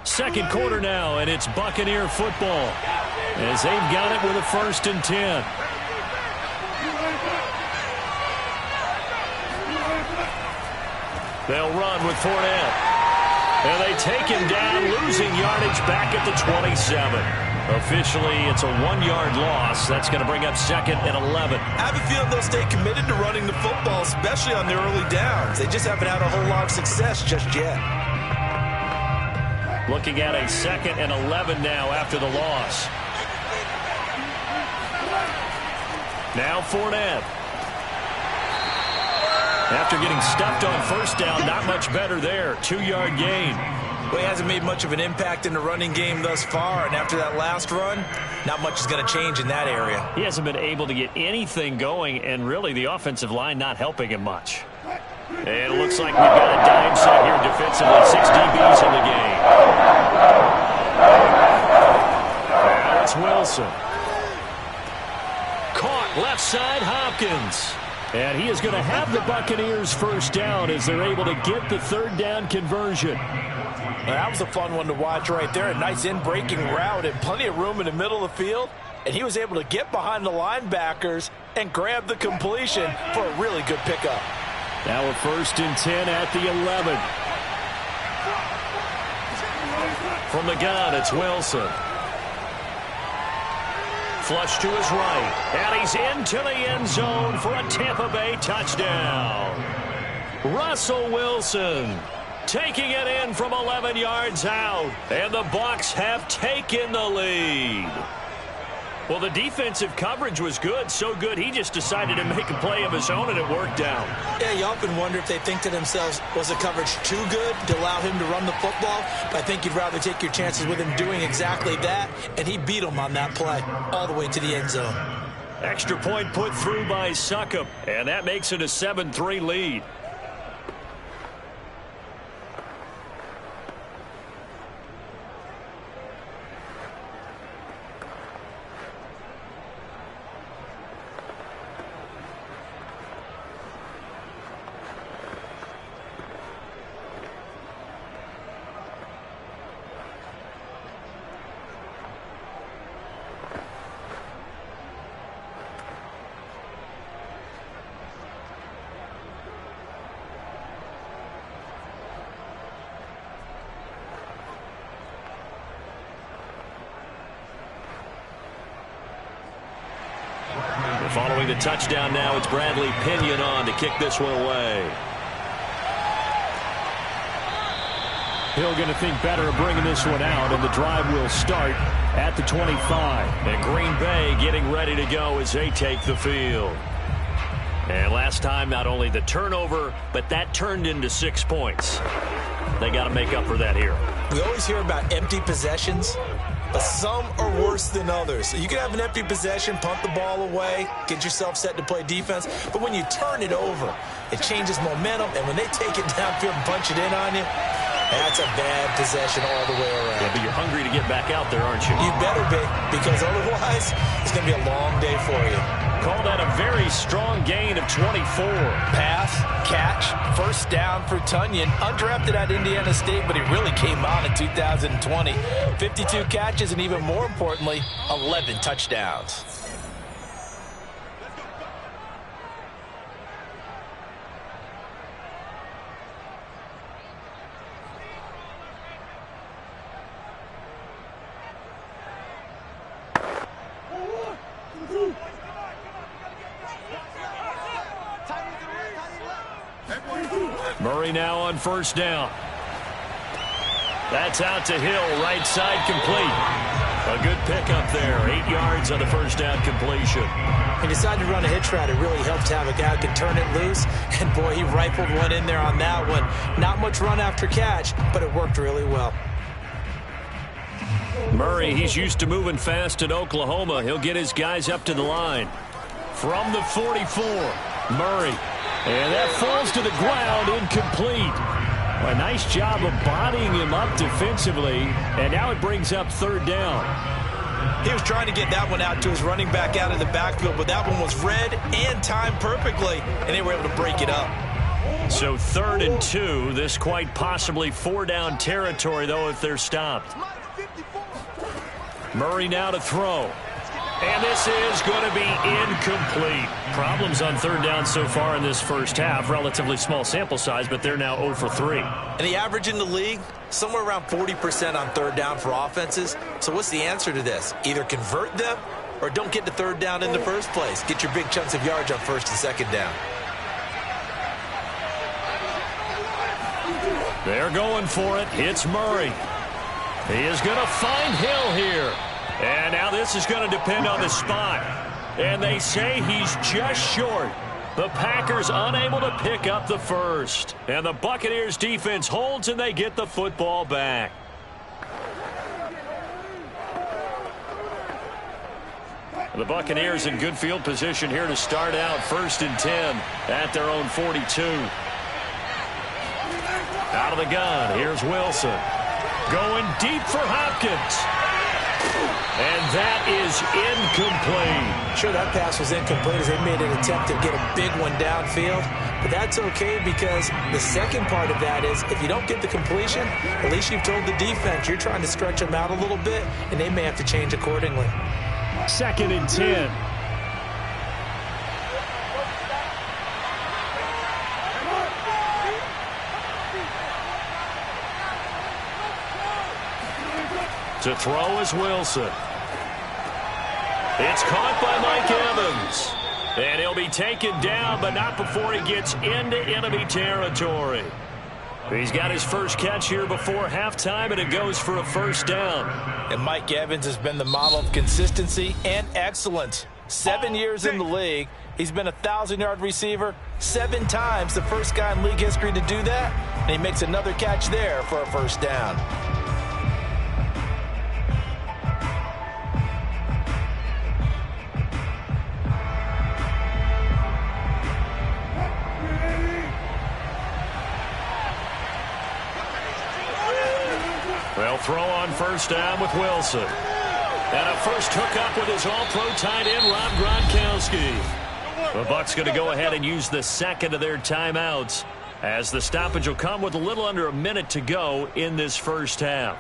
Second quarter now, and it's Buccaneer football as they've got it with a 1st and 10. They'll run with Fournette. And they take him down, losing yardage back at the 27. Officially, it's a 1-yard loss. That's going to bring up 2nd and 11. I have a feeling they'll stay committed to running the football, especially on their early downs. They just haven't had a whole lot of success just yet. Looking at a 2nd and 11 now after the loss. Now Fournette. After getting stuffed on 1st down, not much better there. 2-yard gain. Well, he hasn't made much of an impact in the running game thus far, and after that last run, not much is going to change in that area. He hasn't been able to get anything going, and really the offensive line not helping him much. And it looks like we've got a dime set here defensively. 6 DBs in the game. Now it's Wilson. Caught left side, Hopkins. And he is going to have the Buccaneers first down as they're able to get the third down conversion. Well, that was a fun one to watch right there. A nice in-breaking route and plenty of room in the middle of the field. And he was able to get behind the linebackers and grab the completion for a really good pickup. Now a 1st and 10 at the 11. From the gun, it's Wilson. Flush to his right. And he's into the end zone for a Tampa Bay touchdown. Russell Wilson taking it in from 11 yards out. And the Bucs have taken the lead. Well, the defensive coverage was good, so good he just decided to make a play of his own, and it worked out. Yeah, you often wonder if they think to themselves, was the coverage too good to allow him to run the football? But I think you'd rather take your chances with him doing exactly that, and he beat him on that play all the way to the end zone. Extra point put through by Succop, and that makes it a 7-3 lead. Following the touchdown now, it's Bradley Pinion on to kick this one away. Hill going to think better of bringing this one out, and the drive will start at the 25. And Green Bay getting ready to go as they take the field. And last time, not only the turnover, but that turned into 6 points. They got to make up for that here. We always hear about empty possessions, but some are worse than others. So you can have an empty possession, punt the ball away, get yourself set to play defense. But when you turn it over, it changes momentum. And when they take it downfield and punch it in on you, that's a bad possession all the way around. Yeah, but you're hungry to get back out there, aren't you? You better be, because otherwise it's going to be a long day for you. Call that a very strong gain of 24. Pass, catch, first down for Tonyan. Undrafted at Indiana State, but he really came on in 2020. 52 catches, and even more importantly, 11 touchdowns. Murray now on first down. That's out to Hill, right side complete. A good pickup there, 8 yards on the first down completion. He decided to run a hitch route. It really helped to have a guy who can turn it loose. And boy, he rifled one in there on that one. Not much run after catch, but it worked really well. Murray, he's used to moving fast in Oklahoma. He'll get his guys up to the line. From the 44, Murray. And that falls to the ground, incomplete. A nice job of bodying him up defensively, and now it brings up third down. He was trying to get that one out to his running back out of the backfield, but that one was read and timed perfectly, and they were able to break it up. So 3rd and 2, this quite possibly 4-down territory, though, if they're stopped. Murray now to throw. And this is going to be incomplete. Problems on third down so far in this first half. Relatively small sample size, but they're now 0 for 3. And the average in the league, somewhere around 40% on third down for offenses. So what's the answer to this? Either convert them or don't get to third down in the first place. Get your big chunks of yards on first and second down. They're going for it. It's Murray. He is going to find Hill here. And now this is going to depend on the spot. And they say he's just short. The Packers unable to pick up the first. And the Buccaneers defense holds and they get the football back. The Buccaneers in good field position here to start out 1st and 10 at their own 42. Out of the gun, here's Wilson. Going deep for Hopkins. And that is incomplete. Sure, that pass was incomplete as they made an attempt to get a big one downfield. But that's okay because the second part of that is if you don't get the completion, at least you've told the defense you're trying to stretch them out a little bit, and they may have to change accordingly. 2nd and 10. To throw is Wilson. It's caught by Mike Evans. And he'll be taken down, but not before he gets into enemy territory. He's got his first catch here before halftime, and it goes for a 1st down. And Mike Evans has been the model of consistency and excellence. 7 years in the league. He's been a 1,000-yard receiver 7 times, the first guy in league history to do that. And he makes another catch there for a 1st down. They'll throw on 1st down with Wilson. And a first hookup with his all-pro tight end, Rob Gronkowski. The Bucs going to go ahead and use the 2nd of their timeouts as the stoppage will come with a little under a minute to go in this 1st half.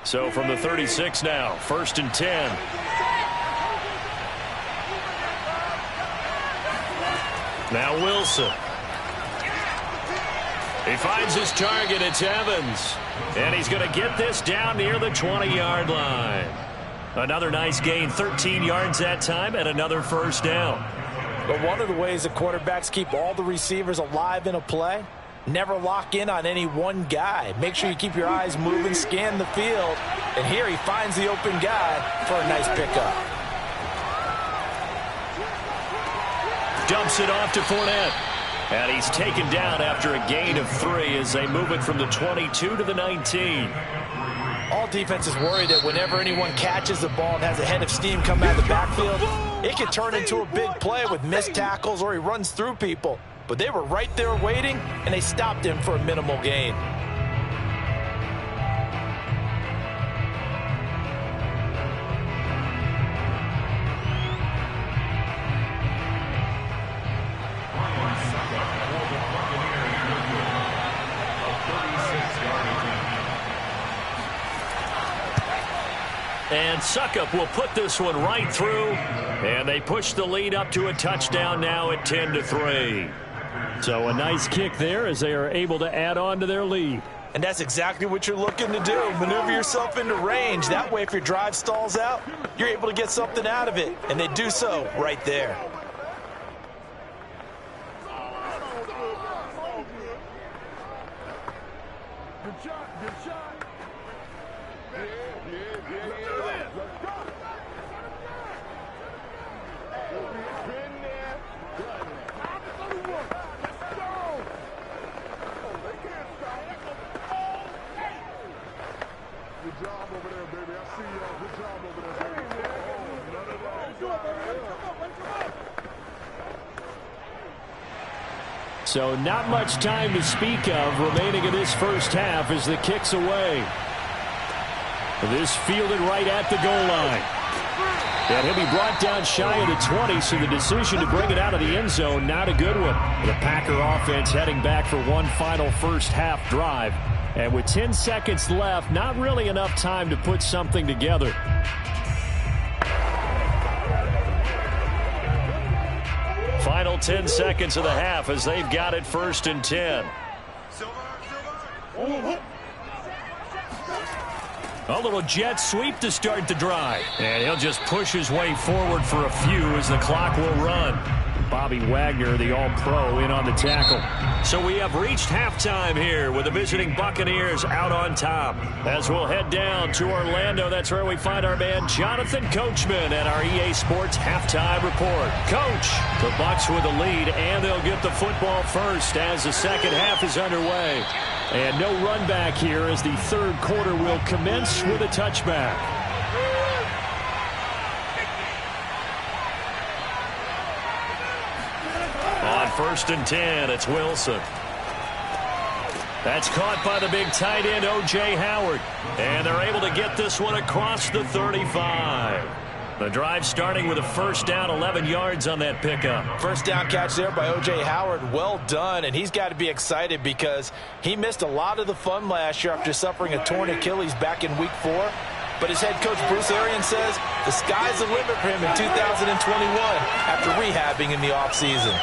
So from the 36 now, 1st and 10. Now Wilson. He finds his target. It's Evans. And he's going to get this down near the 20-yard line. Another nice gain, 13 yards that time, and another 1st down. But one of the ways the quarterbacks keep all the receivers alive in a play, never lock in on any one guy. Make sure you keep your eyes moving, scan the field. And here he finds the open guy for a nice pickup. Dumps it off to Fournette. And he's taken down after a gain of 3 as they move it from the 22 to the 19. All defenses worry that whenever anyone catches the ball and has a head of steam come out of the backfield, it can turn into a big play with missed tackles or he runs through people. But they were right there waiting, and they stopped him for a minimal gain. And Succop will put this one right through, and they push the lead up to a touchdown now at 10-3. So a nice kick there as they are able to add on to their lead. And that's exactly what you're looking to do. Maneuver yourself into range. That way, if your drive stalls out, you're able to get something out of it. And they do so right there. Good shot, good shot. Good job over there, baby. I see y'all. Good job over there, baby. So not much time to speak of remaining in this 1st half as the kick's away. This fielded right at the goal line. And he'll be brought down shy of the 20, so the decision to bring it out of the end zone, not a good one. The Packer offense heading back for one final 1st half drive. And with 10 seconds left, not really enough time to put something together. Final 10 seconds of the half as they've got it 1st and 10. A little jet sweep to start the drive. And he'll just push his way forward for a few as the clock will run. Bobby Wagner, the All-Pro, in on the tackle. So we have reached halftime here with the visiting Buccaneers out on top. As we'll head down to Orlando, that's where we find our man Jonathan Coachman at our EA Sports Halftime Report. Coach, the Bucs with the lead, and they'll get the football first as the second half is underway. And no run back here as the third quarter will commence with a touchback. On 1st and 10, it's Wilson. That's caught by the big tight end, O.J. Howard. And they're able to get this one across the 35. The drive starting with a first down, 11 yards on that pickup. First down catch there by O.J. Howard. Well done, and he's got to be excited because he missed a lot of the fun last year after suffering a torn Achilles back in Week 4. But his head coach, Bruce Arians, says the sky's the limit for him in 2021 after rehabbing in the offseason.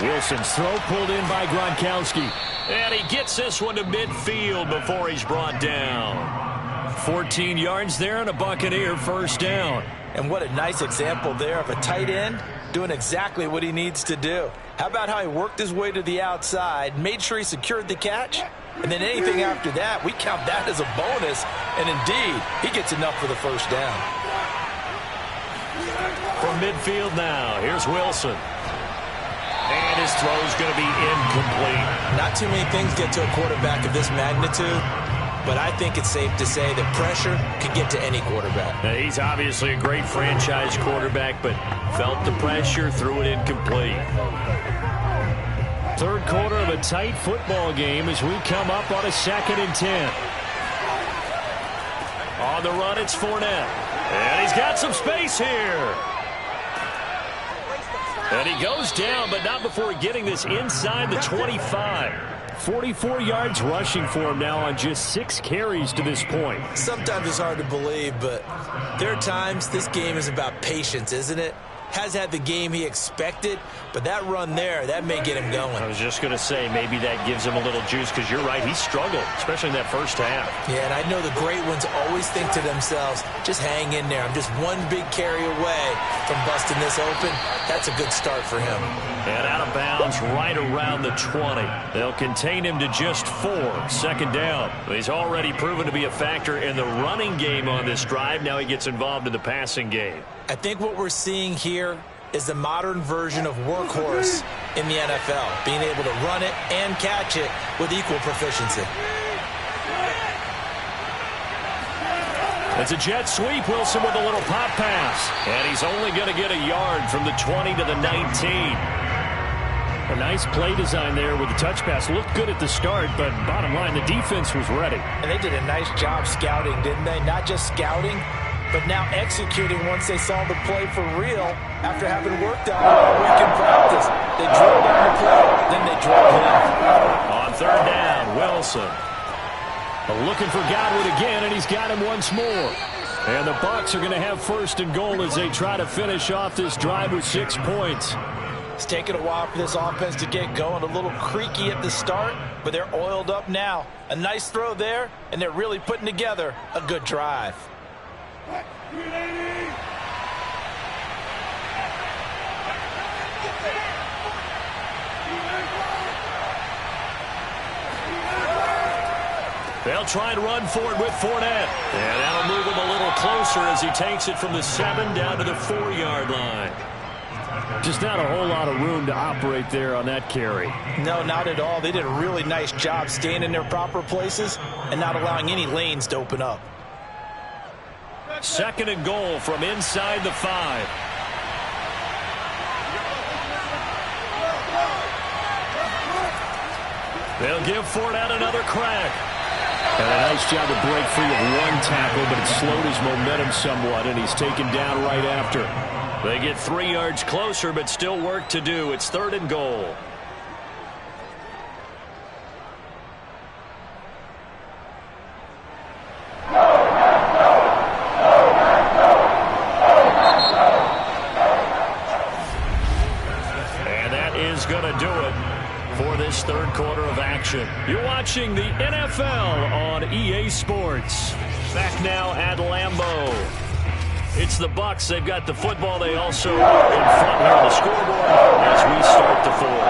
Wilson's throw pulled in by Gronkowski. And he gets this one to midfield before he's brought down. 14 yards there and a Buccaneer first down. And what a nice example there of a tight end doing exactly what he needs to do. How about how he worked his way to the outside, made sure he secured the catch, and then anything after that, we count that as a bonus. And indeed, he gets enough for the first down. From midfield now, here's Wilson. And his throw's going to be incomplete. Not too many things get to a quarterback of this magnitude, but I think it's safe to say that pressure can get to any quarterback. Now, he's obviously a great franchise quarterback, but felt the pressure, threw it incomplete. Third quarter of a tight football game as we come up on a 2nd and 10. On the run, it's Fournette. And he's got some space here. And he goes down, but not before getting this inside the 25. 44 yards rushing for him now on just 6 carries to this point. Sometimes it's hard to believe, but there are times this game is about patience, isn't it? Has had the game he expected, but that run there, that may get him going. I was just going to say, maybe that gives him a little juice, because you're right, he struggled, especially in that first half. Yeah, and I know the great ones always think to themselves, just hang in there. I'm just one big carry away from busting this open. That's a good start for him. And out of bounds right around the 20. They'll contain him to just 4. Second down. He's already proven to be a factor in the running game on this drive. Now he gets involved in the passing game. I think what we're seeing here is the modern version of workhorse in the NFL, being able to run it and catch it with equal proficiency. It's a jet sweep. Wilson with a little pop pass. And he's only going to get a yard from the 20 to the 19. A nice play design there with the touch pass. Looked good at the start, but bottom line, the defense was ready. And they did a nice job scouting, didn't they? Not just scouting, but now executing once they saw the play for real after having worked on it all week in practice. They drilled down the play, then they drilled him. On 3rd down, Wilson. Looking for Godwin again, and he's got him once more. And the Bucs are going to have 1st and goal as they try to finish off this drive with 6 points. It's taken a while for this offense to get going. A little creaky at the start, but they're oiled up now. A nice throw there, and they're really putting together a good drive. They'll try and run for it with Fournette. And that'll move him a little closer as he takes it from the 7 down to the 4-yard line. Just not a whole lot of room to operate there on that carry. No, not at all. They did a really nice job staying in their proper places and not allowing any lanes to open up. 2nd and goal from inside the 5. They'll give Fournette another crack. And a nice job to break free of one tackle, but it slowed his momentum somewhat, and he's taken down right after. They get 3 yards closer, but still work to do. It's 3rd and goal. And that is going to do it for this 3rd quarter of action. You're watching the NFL on EA Sports. Back now at Lambeau. It's the Bucs. They've got the football. They also are in front here on the scoreboard as we start the fourth.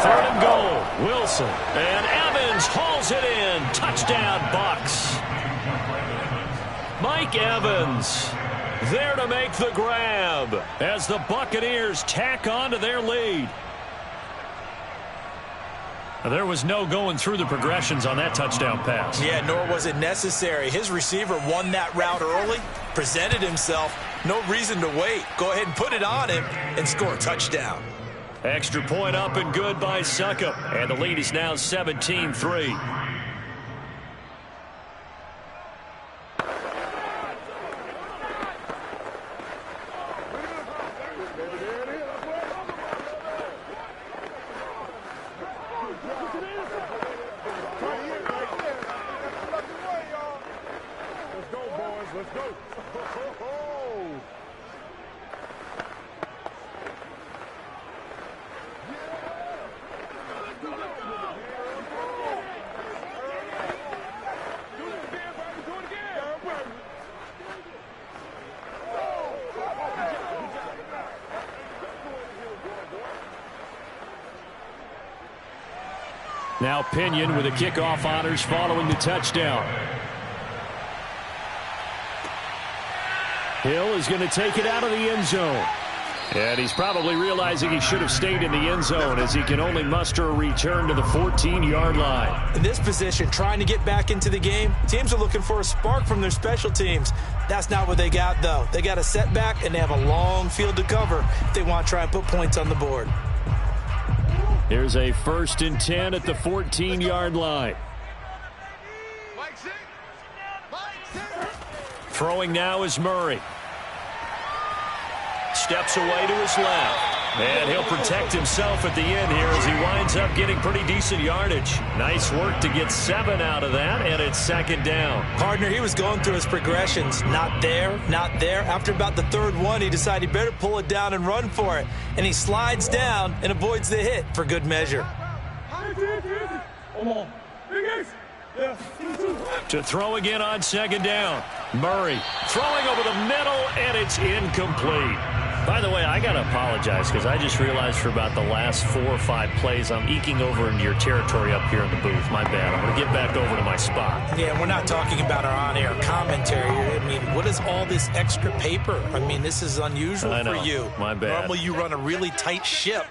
Third and goal. Wilson. And Evans hauls it in. Touchdown, Bucs. Mike Evans there to make the grab as the Buccaneers tack on to their lead. There was no going through the progressions on that touchdown pass. Yeah, nor was it necessary. His receiver won that route early, presented himself. No reason to wait. Go ahead and put it on him and score a touchdown. Extra point up and good by Succop. And the lead is now 17-3. Now Pinion with the kickoff honors following the touchdown. Hill is going to take it out of the end zone. And he's probably realizing he should have stayed in the end zone as he can only muster a return to the 14-yard line. In this position, trying to get back into the game, teams are looking for a spark from their special teams. That's not what they got, though. They got a setback, and they have a long field to cover if they want to try and put points on the board. Here's a 1st and 10 at the 14-yard line. Throwing now is Murray. Steps away to his left. And he'll protect himself at the end here as he winds up getting pretty decent yardage. Nice work to get 7 out of that, and it's 2nd down. Partner, he was going through his progressions. Not there, not there. After about the 3rd one, he decided he better pull it down and run for it. And he slides down and avoids the hit for good measure. To throw again on 2nd down. Murray throwing over the middle, and it's incomplete. By the way, I got to apologize because I just realized for about the last 4 or 5 plays I'm eking over into your territory up here in the booth. My bad. I'm going to get back over to my spot. Yeah, we're not talking about our on-air commentary. I mean, what is all this extra paper? I mean, this is unusual for you. My bad. Normally you run a really tight ship.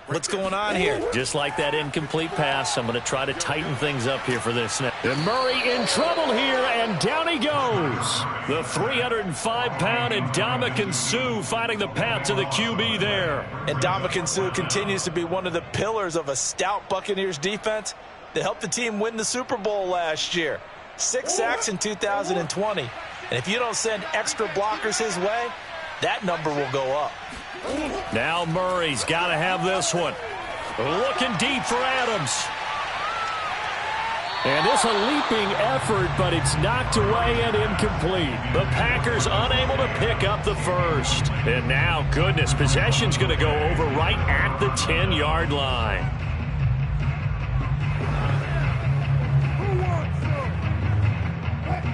What's going on here? Just like that incomplete pass, I'm going to try to tighten things up here for this now. And Murray in trouble here, and down he goes. The 305-pound Ndamukong Suh finding the path to the QB there. And Ndamukong Suh continues to be one of the pillars of a stout Buccaneers defense that helped the team win the Super Bowl last year. 6 sacks in 2020. And if you don't send extra blockers his way, that number will go up. Now Murray's got to have this one. Looking deep for Adams. And it's a leaping effort, but it's knocked away and incomplete. The Packers unable to pick up the first. And now, goodness, possession's going to go over right at the 10-yard line.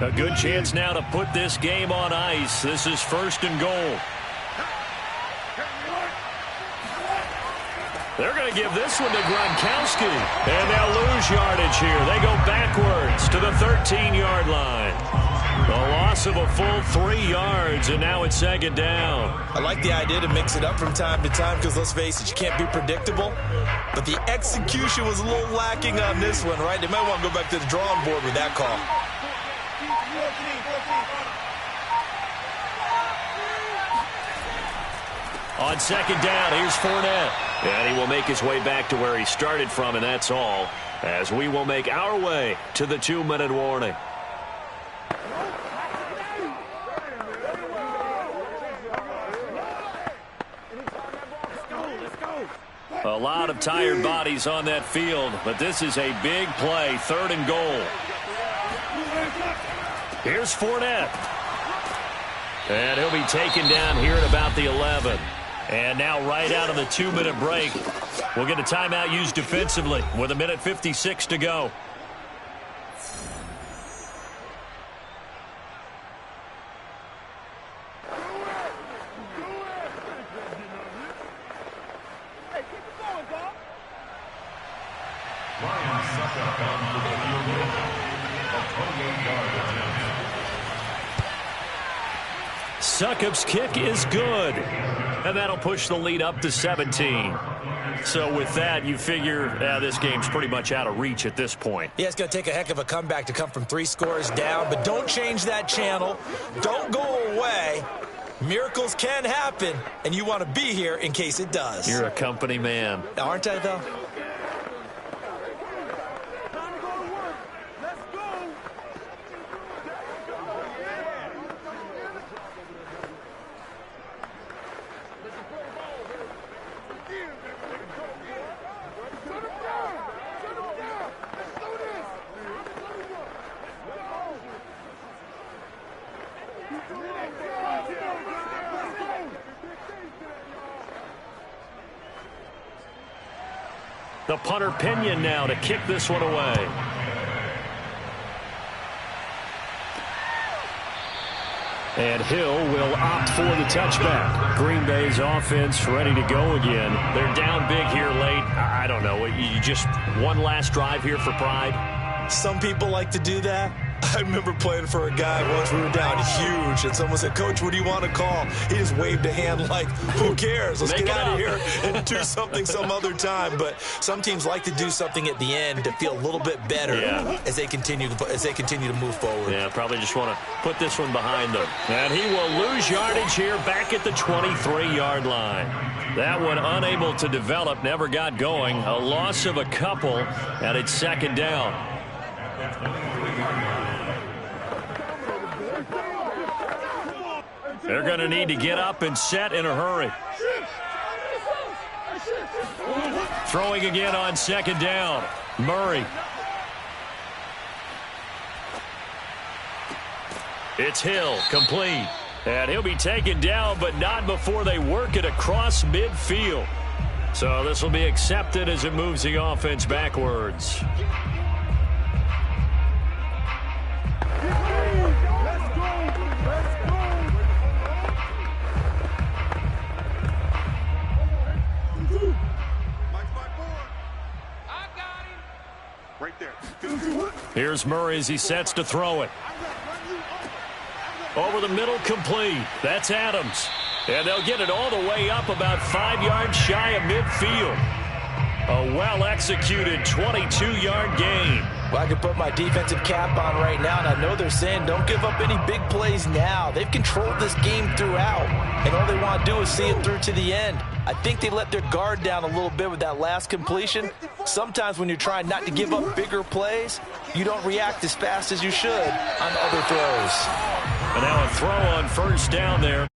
A good chance now to put this game on ice. This is 1st and goal. They're going to give this one to Gronkowski. And they'll lose yardage here. They go backwards to the 13-yard line. A loss of a full 3 yards, and now it's 2nd down. I like the idea to mix it up from time to time because, let's face it, you can't be predictable. But the execution was a little lacking on this one, right? They might want to go back to the drawing board with that call. On 2nd down, here's Fournette. And he will make his way back to where he started from, and that's all, as we will make our way to the 2-minute warning. A lot of tired bodies on that field, but this is a big play, 3rd and goal. Here's Fournette. And he'll be taken down here at about the 11. And now right out of the 2-minute break, we'll get a timeout used defensively with 1:56 to go. Ryan Suckup down for the field goal. A 28-yard attempt. Succop's kick is good. And that'll push the lead up to 17. So with that, you figure this game's pretty much out of reach at this point. Yeah, it's going to take a heck of a comeback to come from 3 scores down, but don't change that channel. Don't go away. Miracles can happen, and you want to be here in case it does. You're a company man. Aren't I, though? The punter Pinion now to kick this one away. And Hill will opt for the touchback. Green Bay's offense ready to go again. They're down big here late. I don't know. You just one last drive here for pride? Some people like to do that. I remember playing for a guy once. We were down huge, and someone said, "Coach, what do you want to call?" He just waved a hand like, "Who cares? Let's get out of here and do something some other time." But some teams like to do something at the end to feel a little bit better as they continue to move forward. Yeah, probably just want to put this one behind them. And he will lose yardage here back at the 23-yard line. That one unable to develop, never got going. A loss of a couple, and it's second down. They're going to need to get up and set in a hurry. Throwing again on second down. Murray. It's Hill, complete. And he'll be taken down, but not before they work it across midfield. So this will be accepted as it moves the offense backwards. Here's Murray as he sets to throw it. Over the middle, complete. That's Adams. And they'll get it all the way up about 5 yards shy of midfield. A well-executed 22-yard gain. Well, I can put my defensive cap on right now, and I know they're saying don't give up any big plays now. They've controlled this game throughout, and all they want to do is see it through to the end. I think they let their guard down a little bit with that last completion. Sometimes when you're trying not to give up bigger plays, you don't react as fast as you should on other throws. And now a throw on first down there.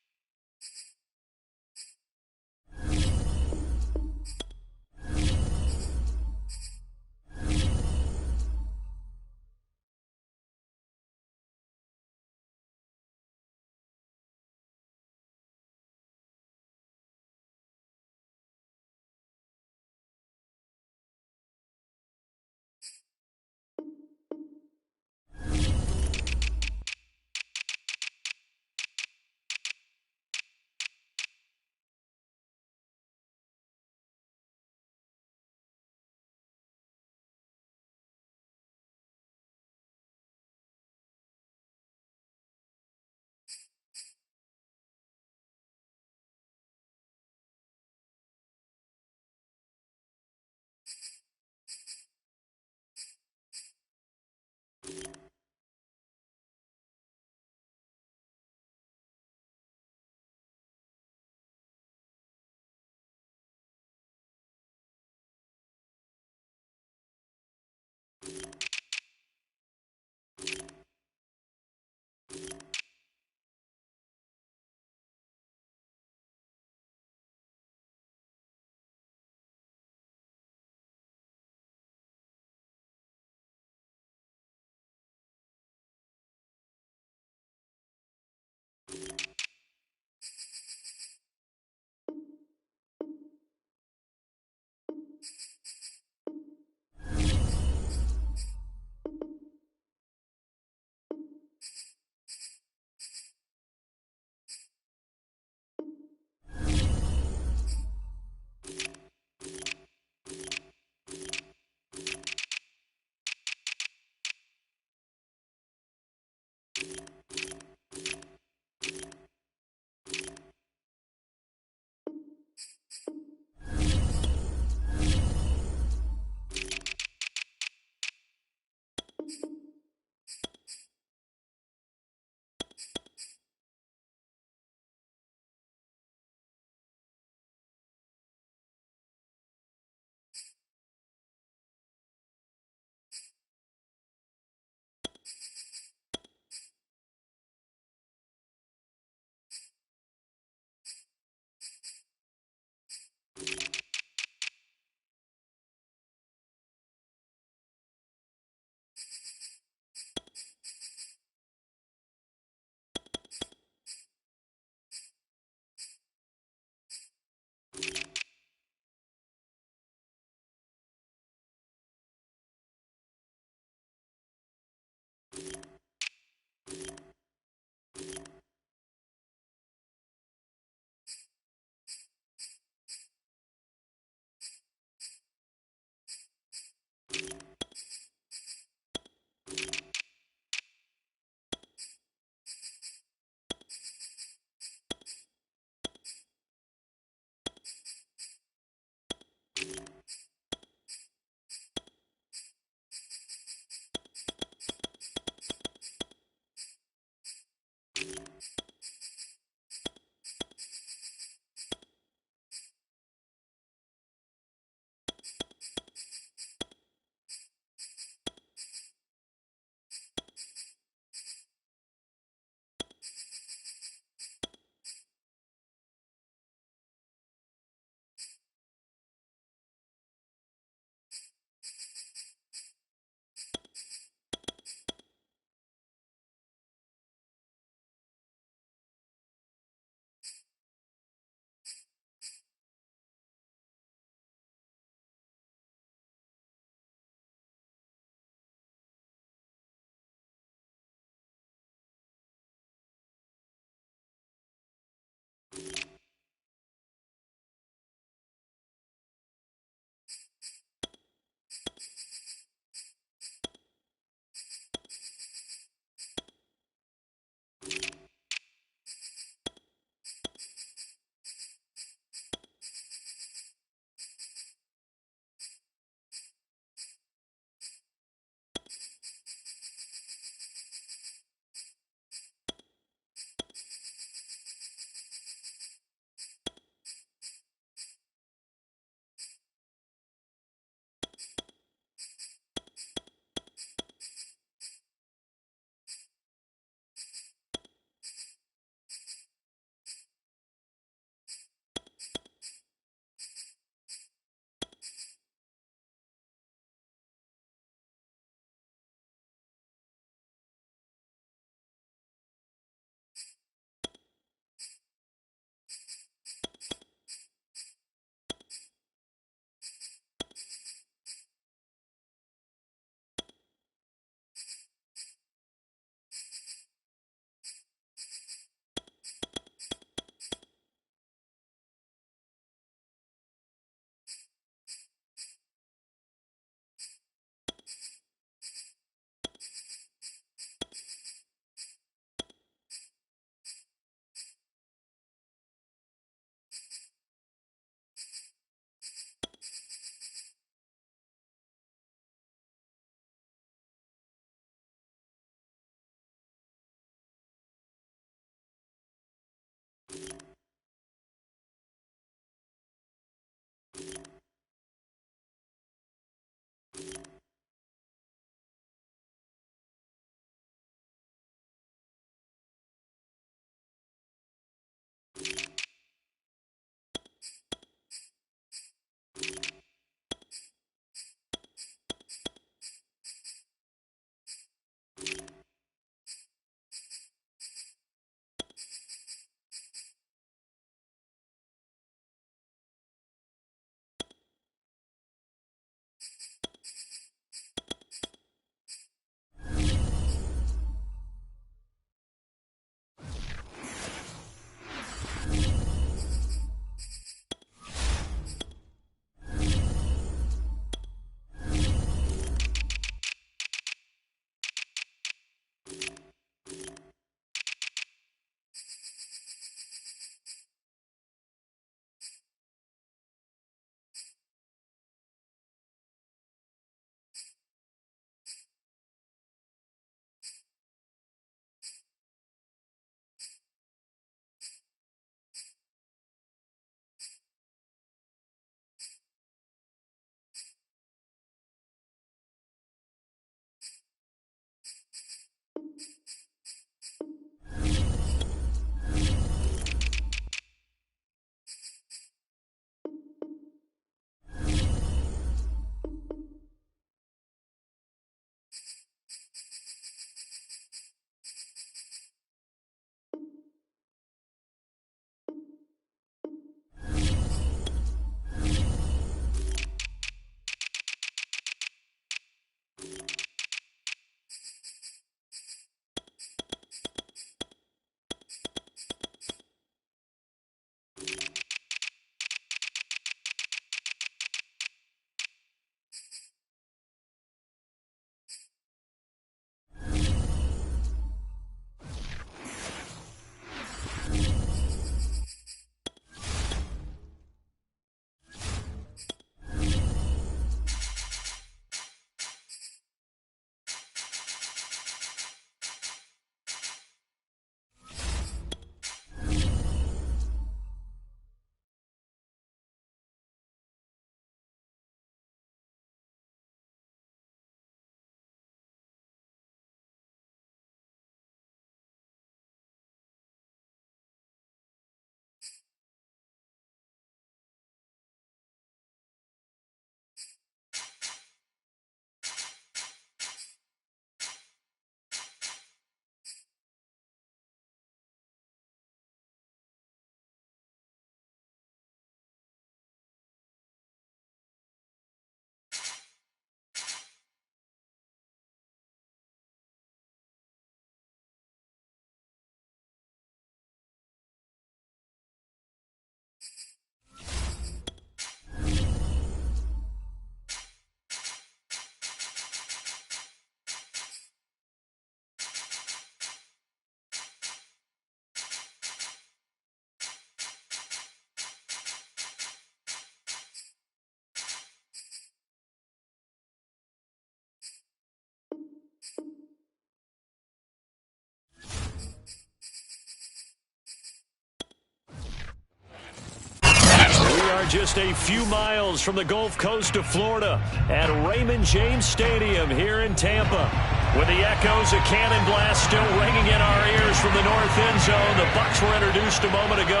just a few miles from the Gulf Coast of Florida at Raymond James Stadium here in Tampa. With the echoes of cannon blast still ringing in our ears from the north end zone, the Bucs were introduced a moment ago,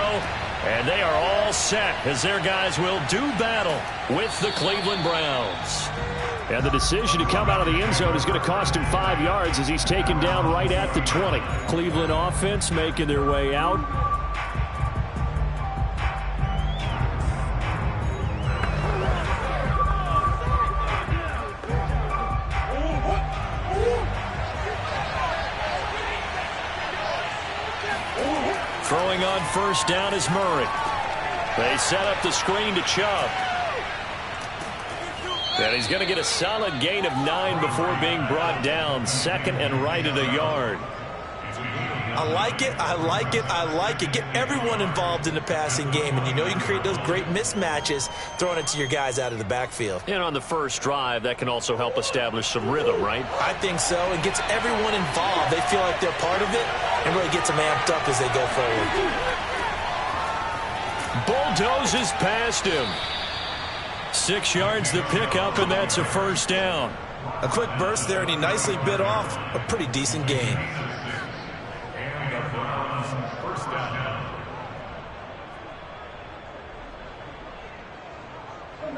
and they are all set as their guys will do battle with the Cleveland Browns. And the decision to come out of the end zone is going to cost him 5 yards as he's taken down right at the 20. Cleveland offense making their way out. Throwing on first down is Murray. They set up the screen to Chubb. And he's going to get a solid gain of 9 before being brought down. Second and right at a yard. I like it. I like it. I like it. Get everyone involved in the passing game. And you know you can create those great mismatches throwing it to your guys out of the backfield. And on the first drive, that can also help establish some rhythm, right? I think so. It gets everyone involved. They feel like they're part of it and really gets them amped up as they go forward. Bulldozes past him. 6 yards the pickup, and that's a first down. A quick burst there, and he nicely bit off a pretty decent gain.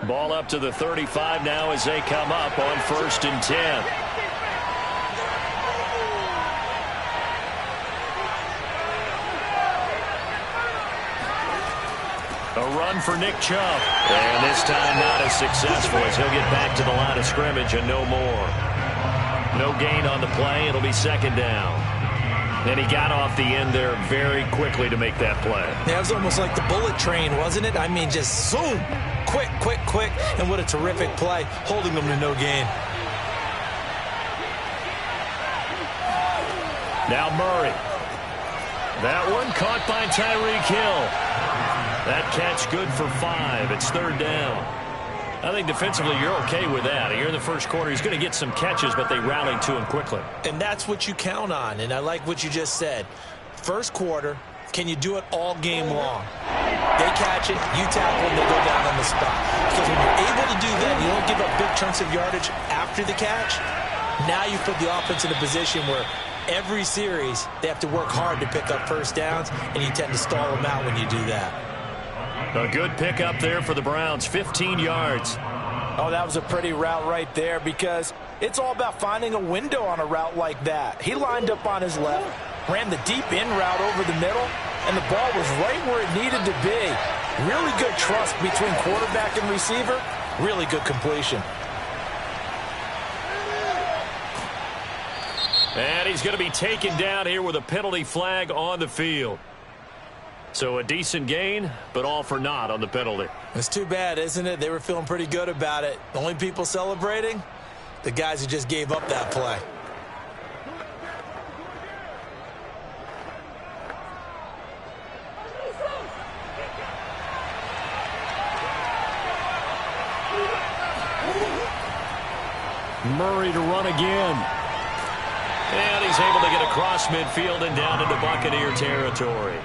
Ball up to the 35 now as they come up on 1st and 10. A run for Nick Chubb. And this time not as successful as he'll get back to the line of scrimmage and no more. No gain on the play. It'll be second down. And he got off the end there very quickly to make that play. Yeah, it was almost like the bullet train, wasn't it? I mean, just zoom. Quick, quick, quick. And what a terrific play, holding them to no gain. Now Murray. That one caught by Tyreek Hill. That catch good for 5. It's 3rd down. I think defensively you're okay with that. Here in the first quarter, he's going to get some catches, but they rallied to him quickly. And that's what you count on, and I like what you just said. First quarter, can you do it all game long? They catch it, you tackle them, they go down on the spot. Because when you're able to do that, you don't give up big chunks of yardage after the catch. Now you put the offense in a position where every series they have to work hard to pick up first downs, and you tend to stall them out when you do that. A good pickup there for the Browns, 15 yards. Oh, that was a pretty route right there because it's all about finding a window on a route like that. He lined up on his left, ran the deep in route over the middle, and the ball was right where it needed to be. Really good trust between quarterback and receiver. Really good completion. And he's going to be taken down here with a penalty flag on the field. So a decent gain, but all for naught on the penalty. It's too bad, isn't it? They were feeling pretty good about it. The only people celebrating, the guys who just gave up that play. Murray to run again. And he's able to get across midfield and down into Buccaneer territory.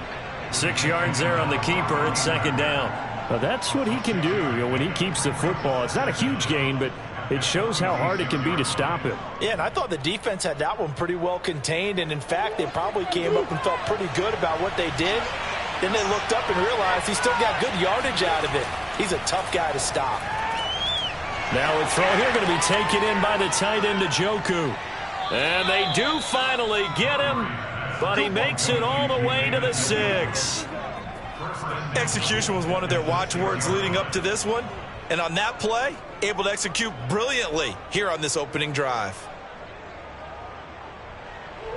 6 yards there on the keeper. It's second down. Well, that's what he can do, when he keeps the football. It's not a huge gain, but it shows how hard it can be to stop him. Yeah, and I thought the defense had that one pretty well contained, and in fact, they probably came up and felt pretty good about what they did. Then they looked up and realized he still got good yardage out of it. He's a tough guy to stop. Now a throw here going to be taken in by the tight end Njoku. And they do finally get him, but he makes it all the way to the 6. Execution was one of their watchwords leading up to this one. And on that play, able to execute brilliantly here on this opening drive.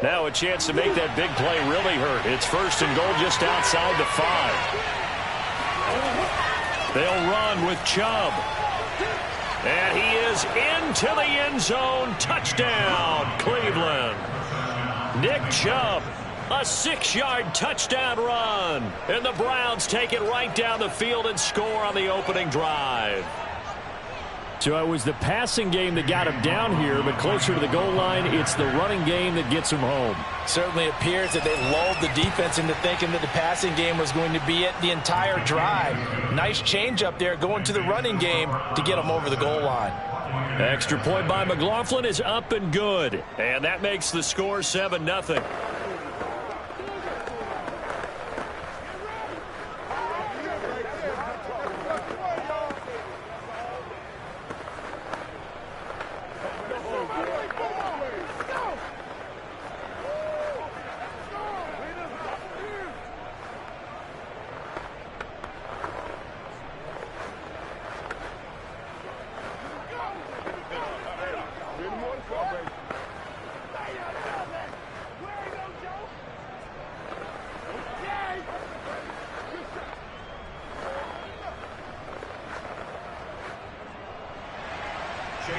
Now a chance to make that big play really hurt. It's 1st and goal just outside the 5. They'll run with Chubb. And he is into the end zone. Touchdown, Cleveland. Nick Chubb, a 6-yard touchdown run. And the Browns take it right down the field and score on the opening drive. So it was the passing game that got him down here, but closer to the goal line, it's the running game that gets him home. Certainly appears that they lulled the defense into thinking that the passing game was going to be it the entire drive. Nice change up there going to the running game to get him over the goal line. Extra point by McLaughlin is up and good. And that makes the score 7-0.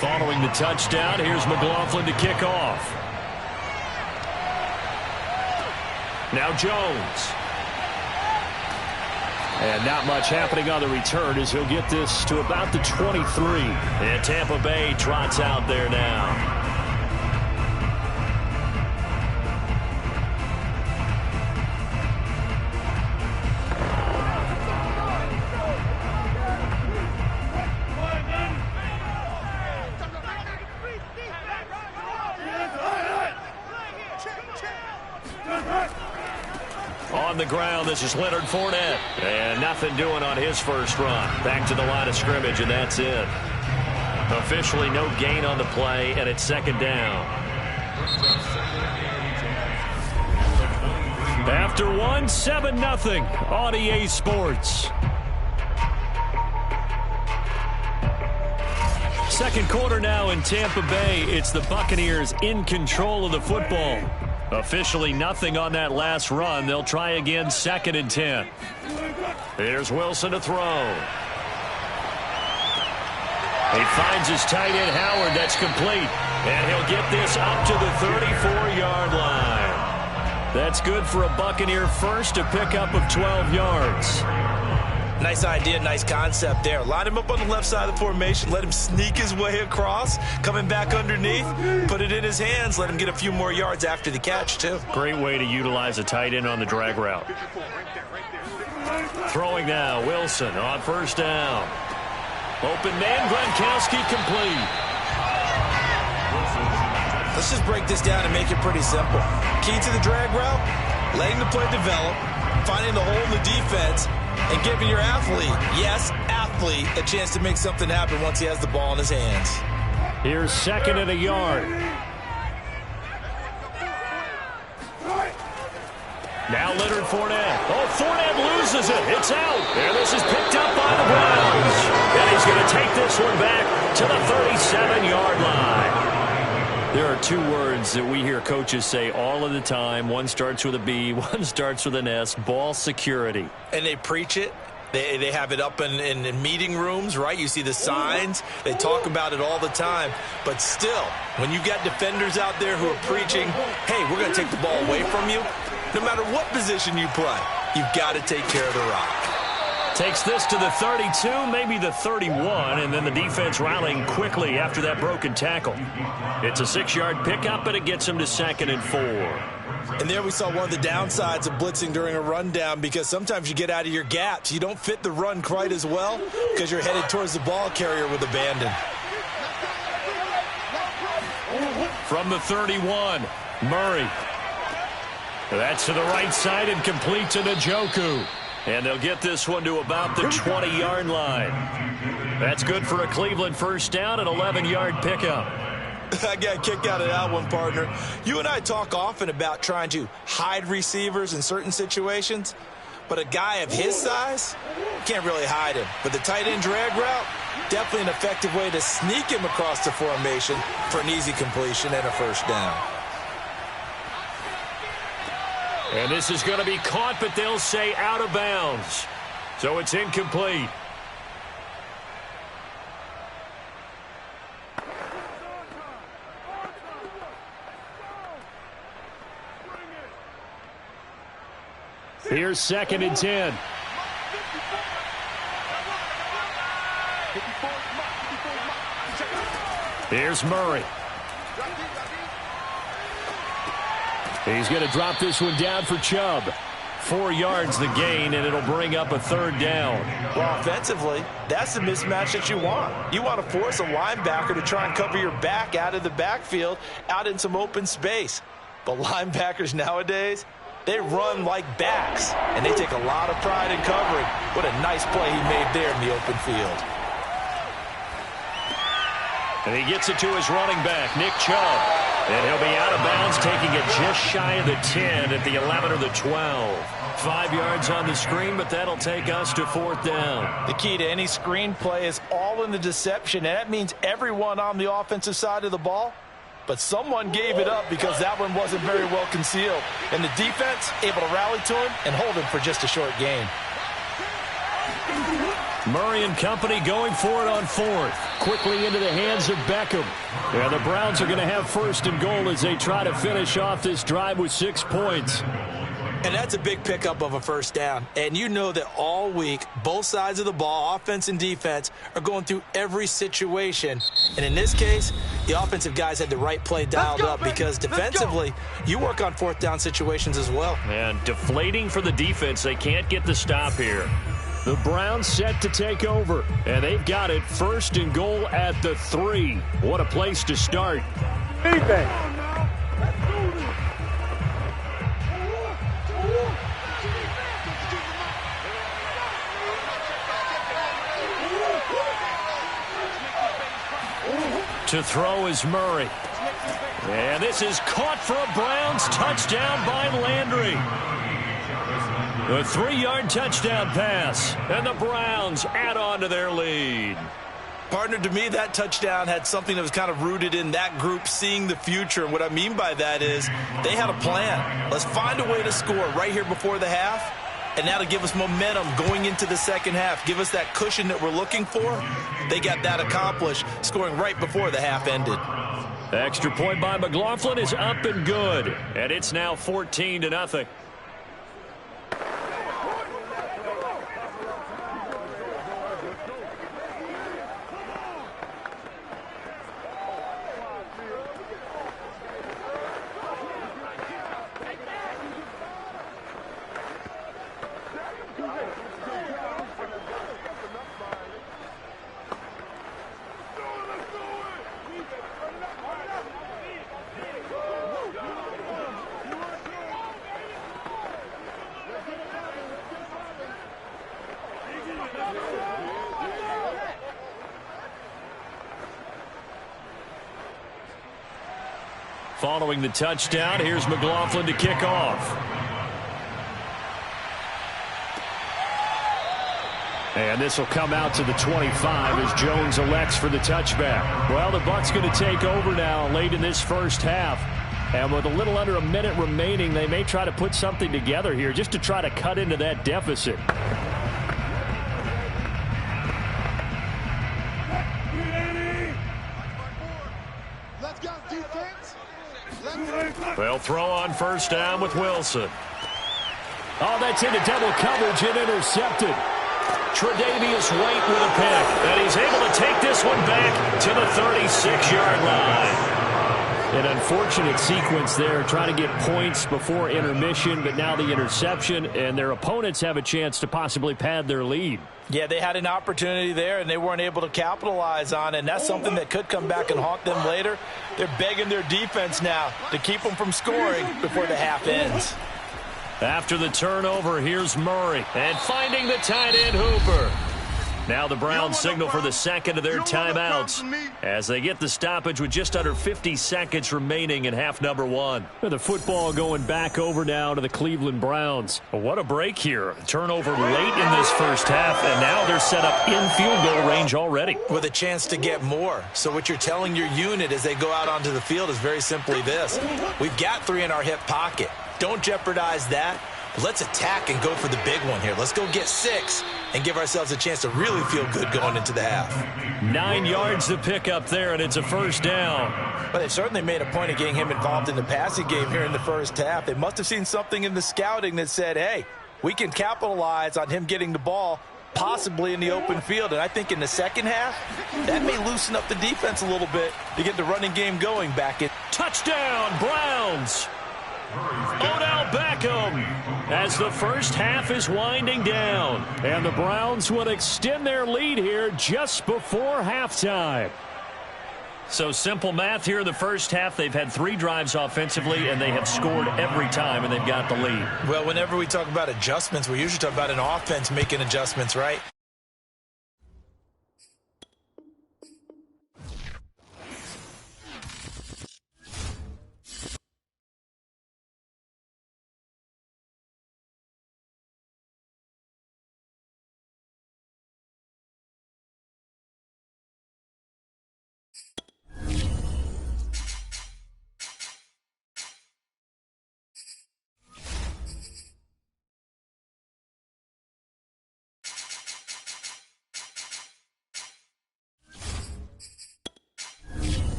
Following the touchdown, here's McLaughlin to kick off. Now Jones. And not much happening on the return as he'll get this to about the 23. And Tampa Bay trots out there now. On the ground, this is Leonard Fournette. And nothing doing on his first run. Back to the line of scrimmage, and that's it. Officially no gain on the play, and it's second down. After one, 7-0 on EA Sports. Second quarter now in Tampa Bay. It's the Buccaneers in control of the football. Officially nothing on that last run. They'll try again, 2nd and 10. Here's Wilson to throw. He finds his tight end, Howard. That's complete. And he'll get this up to the 34-yard line. That's good for a Buccaneer first, a pickup of 12 yards. Nice idea, nice concept there. Line him up on the left side of the formation. Let him sneak his way across. Coming back underneath. Put it in his hands. Let him get a few more yards after the catch, too. Great way to utilize a tight end on the drag route. Throwing now, Wilson on first down. Open man, Gronkowski complete. Let's just break this down and make it pretty simple. Key to the drag route, letting the play develop, finding the hole in the defense, and giving your athlete, yes, athlete, a chance to make something happen once he has the ball in his hands. Here's 2nd and a yard. Now Leonard Fournette. Oh, Fournette loses it. It's out. And this is picked up by the Browns. And he's going to take this one back to the 37-yard line. There are two words that we hear coaches say all of the time. One starts with a B, one starts with an S, ball security. And they preach it. They have it up in meeting rooms, right? You see the signs. They talk about it all the time. But still, when you got defenders out there who are preaching, hey, we're going to take the ball away from you, no matter what position you play, you've got to take care of the rock. Takes this to the 32, maybe the 31, and then the defense rallying quickly after that broken tackle. It's a 6-yard pickup, and it gets him to 2nd and 4. And there we saw one of the downsides of blitzing during a rundown, because sometimes you get out of your gaps. You don't fit the run quite as well because you're headed towards the ball carrier with abandon. From the 31, Murray. That's to the right side and complete to Njoku. And they'll get this one to about the 20-yard line. That's good for a Cleveland first down, an 11-yard pickup. I got a kick out of that one, partner. You and I talk often about trying to hide receivers in certain situations, but a guy of his size can't really hide him. But the tight end drag route, definitely an effective way to sneak him across the formation for an easy completion and a first down. And this is going to be caught, but they'll say out of bounds. So it's incomplete. Here's 2nd and 10. Here's Murray. He's going to drop this one down for Chubb. 4 yards the gain, and it'll bring up a 3rd down. Well, offensively, that's the mismatch that you want. You want to force a linebacker to try and cover your back out of the backfield, out in some open space. But linebackers nowadays, they run like backs, and they take a lot of pride in covering. What a nice play he made there in the open field. And he gets it to his running back, Nick Chubb. And he'll be out of bounds, taking it just shy of the 10 at the 11 or the 12. 5 yards on the screen, but that'll take us to 4th down. The key to any screen play is all in the deception, and that means everyone on the offensive side of the ball. But someone gave it up because that one wasn't very well concealed. And the defense able to rally to him and hold him for just a short gain. Murray and company going for it on 4th. Quickly into the hands of Beckham. Yeah, the Browns are going to have 1st and goal as they try to finish off this drive with 6 points. And that's a big pickup of a 1st down. And you know that all week, both sides of the ball, offense and defense, are going through every situation. And in this case, the offensive guys had the right play dialed up because defensively, you work on 4th down situations as well. And deflating for the defense. They can't get the stop here. The Browns set to take over, and they've got it 1st and goal at the 3. What a place to start. To throw is Murray. And this is caught for a Browns touchdown by Landry. A 3-yard touchdown pass, and the Browns add on to their lead. Partner, to me, that touchdown had something that was kind of rooted in that group seeing the future. And what I mean by that is they had a plan. Let's find a way to score right here before the half, and that'll give us momentum going into the second half. Give us that cushion that we're looking for. They got that accomplished, scoring right before the half ended. The extra point by McLaughlin is up and good, and it's now 14-0. Following the touchdown, here's McLaughlin to kick off. And this will come out to the 25 as Jones elects for the touchback. Well, the Bucs going to take over now late in this first half. And with a little under a minute remaining, they may try to put something together here just to try to cut into that deficit. They'll throw on first down with Wilson. Oh, that's into double coverage and intercepted. Tre'Davious White with a pick, and he's able to take this one back to the 36-yard line. An unfortunate sequence there, trying to get points before intermission, but now the interception, and their opponents have a chance to possibly pad their lead. Yeah, they had an opportunity there, and they weren't able to capitalize on it, and that's something that could come back and haunt them later. They're begging their defense now to keep them from scoring before the half ends. After the turnover, here's Murray, and finding the tight end Hooper. Now the Browns signal for the second of their timeouts as they get the stoppage with just under 50 seconds remaining in half number one. The football going back over now to the Cleveland Browns. What a break here. Turnover late in this first half, and now they're set up in field goal range already. With a chance to get more. So what you're telling your unit as they go out onto the field is very simply this. We've got 3 in our hip pocket. Don't jeopardize that. Let's attack and go for the big one here. Let's go get 6 and give ourselves a chance to really feel good going into the half. 9 yards to pick up there, and it's a first down. But they've certainly made a point of getting him involved in the passing game here in the first half. They must have seen something in the scouting that said, hey, we can capitalize on him getting the ball possibly in the open field. And I think in the second half, that may loosen up the defense a little bit to get the running game going back in. Touchdown, Browns! Odell Beckham as the first half is winding down. And the Browns would extend their lead here just before halftime. So simple math here in the first half. They've had 3 drives offensively, and they have scored every time, and they've got the lead. Well, whenever we talk about adjustments, we usually talk about an offense making adjustments, right?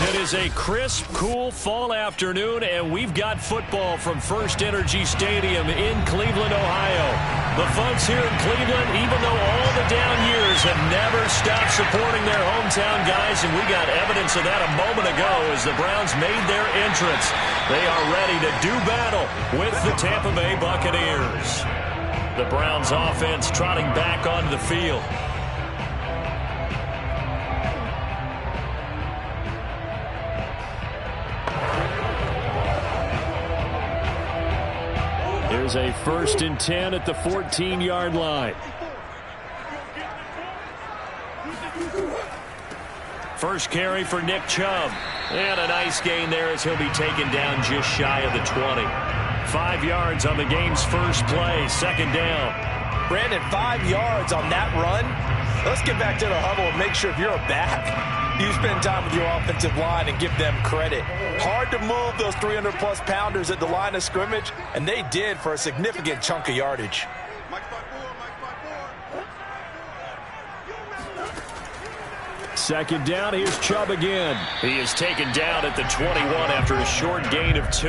It is a crisp, cool fall afternoon, and we've got football from First Energy Stadium in Cleveland, Ohio. The folks here in Cleveland, even though all the down years, have never stopped supporting their hometown guys, and we got evidence of that a moment ago as the Browns made their entrance. They are ready to do battle with the Tampa Bay Buccaneers. The Browns offense trotting back onto the field. Here's a 1st and 10 at the 14-yard line. First carry for Nick Chubb. And a nice gain there as he'll be taken down just shy of the 20. 5 yards on the game's first play. 2nd down. Brandon, 5 yards on that run. Let's get back to the huddle and make sure if you're a back, you spend time with your offensive line and give them credit. Hard to move those 300-plus pounders at the line of scrimmage, and they did for a significant chunk of yardage. Second down, here's Chubb again. He is taken down at the 21 after a short gain of 2.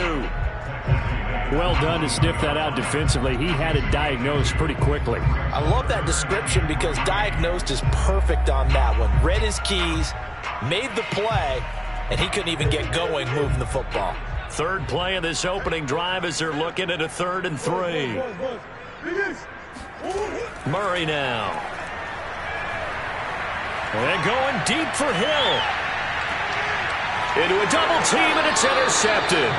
Well done to sniff that out defensively. He had it diagnosed pretty quickly. I love that description because diagnosed is perfect on that one. Read his keys, made the play, and he couldn't even get going moving the football. 3rd play of this opening drive as they're looking at a 3rd and 3. Murray now. And going deep for Hill. Into a double team, and it's intercepted.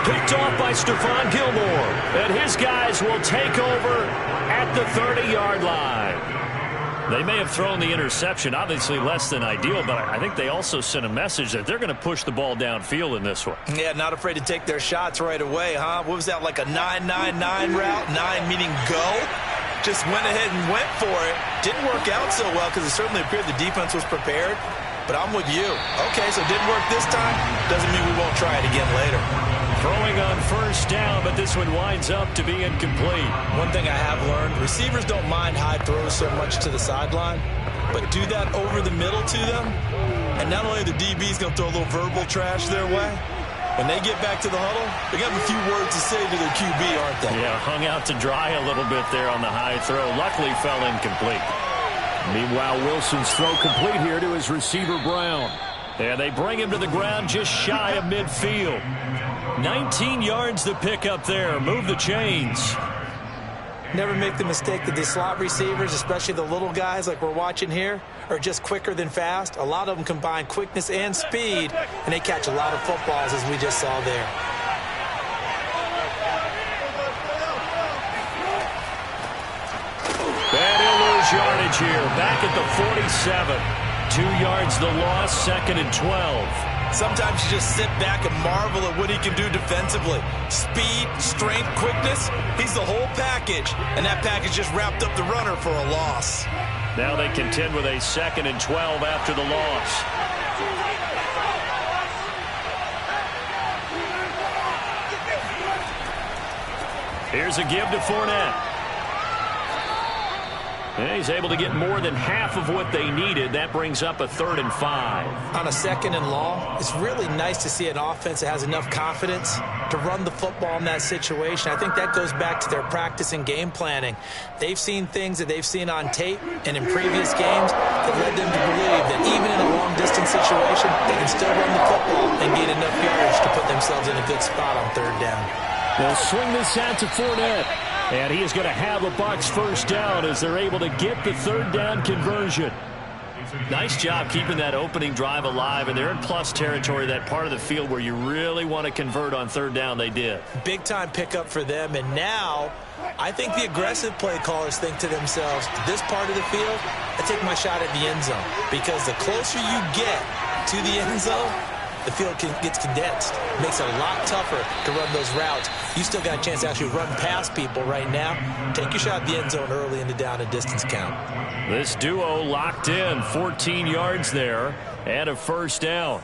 Picked off by Stephon Gilmore. And his guys will take over at the 30-yard line. They may have thrown the interception, obviously less than ideal, but I think they also sent a message that they're going to push the ball downfield in this one. Yeah, not afraid to take their shots right away, huh? What was that, like a 9-9-9 route? 9 meaning go? Just went ahead and went for it. Didn't work out so well because it certainly appeared the defense was prepared. But I'm with you. Okay, so it didn't work this time. Doesn't mean we won't try it again later. Throwing on 1st down, but this one winds up to be incomplete. One thing I have learned, receivers don't mind high throws so much to the sideline, but do that over the middle to them, and not only are the DBs going to throw a little verbal trash their way, when they get back to the huddle, they got a few words to say to their QB, aren't they? Yeah, hung out to dry a little bit there on the high throw. Luckily fell incomplete. Meanwhile, Wilson's throw complete here to his receiver, Brown. And they bring him to the ground just shy of midfield. 19 yards to pick up there. Move the chains. Never make the mistake that the slot receivers, especially the little guys like we're watching here, are just quicker than fast. A lot of them combine quickness and speed, and they catch a lot of footballs, as we just saw there. And he'll lose yardage here. Back at the 47. 2 yards the loss, 2nd and 12. Sometimes you just sit back and marvel at what he can do defensively. Speed, strength, quickness, he's the whole package. And that package just wrapped up the runner for a loss. Now they contend with a 2nd and 12 after the loss. Here's a give to Fournette. And he's able to get more than half of what they needed. That brings up a 3rd and 5. On a 2nd and long, it's really nice to see an offense that has enough confidence to run the football in that situation. I think that goes back to their practice and game planning. They've seen things that they've seen on tape and in previous games that led them to believe that even in a long-distance situation, they can still run the football and gain enough yardage to put themselves in a good spot on 3rd down. They'll swing this out to Fournette. And he is going to have a Bucs 1st down as they're able to get the 3rd down conversion. Nice job keeping that opening drive alive, and they're in plus territory, that part of the field where you really want to convert on 3rd down. They did. Big-time pickup for them, and now I think the aggressive play callers think to themselves, this part of the field, I take my shot at the end zone, because the closer you get to the end zone, the field gets condensed. It makes it a lot tougher to run those routes. You still got a chance to actually run past people right now. Take your shot at the end zone early in the down and distance count. This duo locked in, 14 yards there, and a 1st down.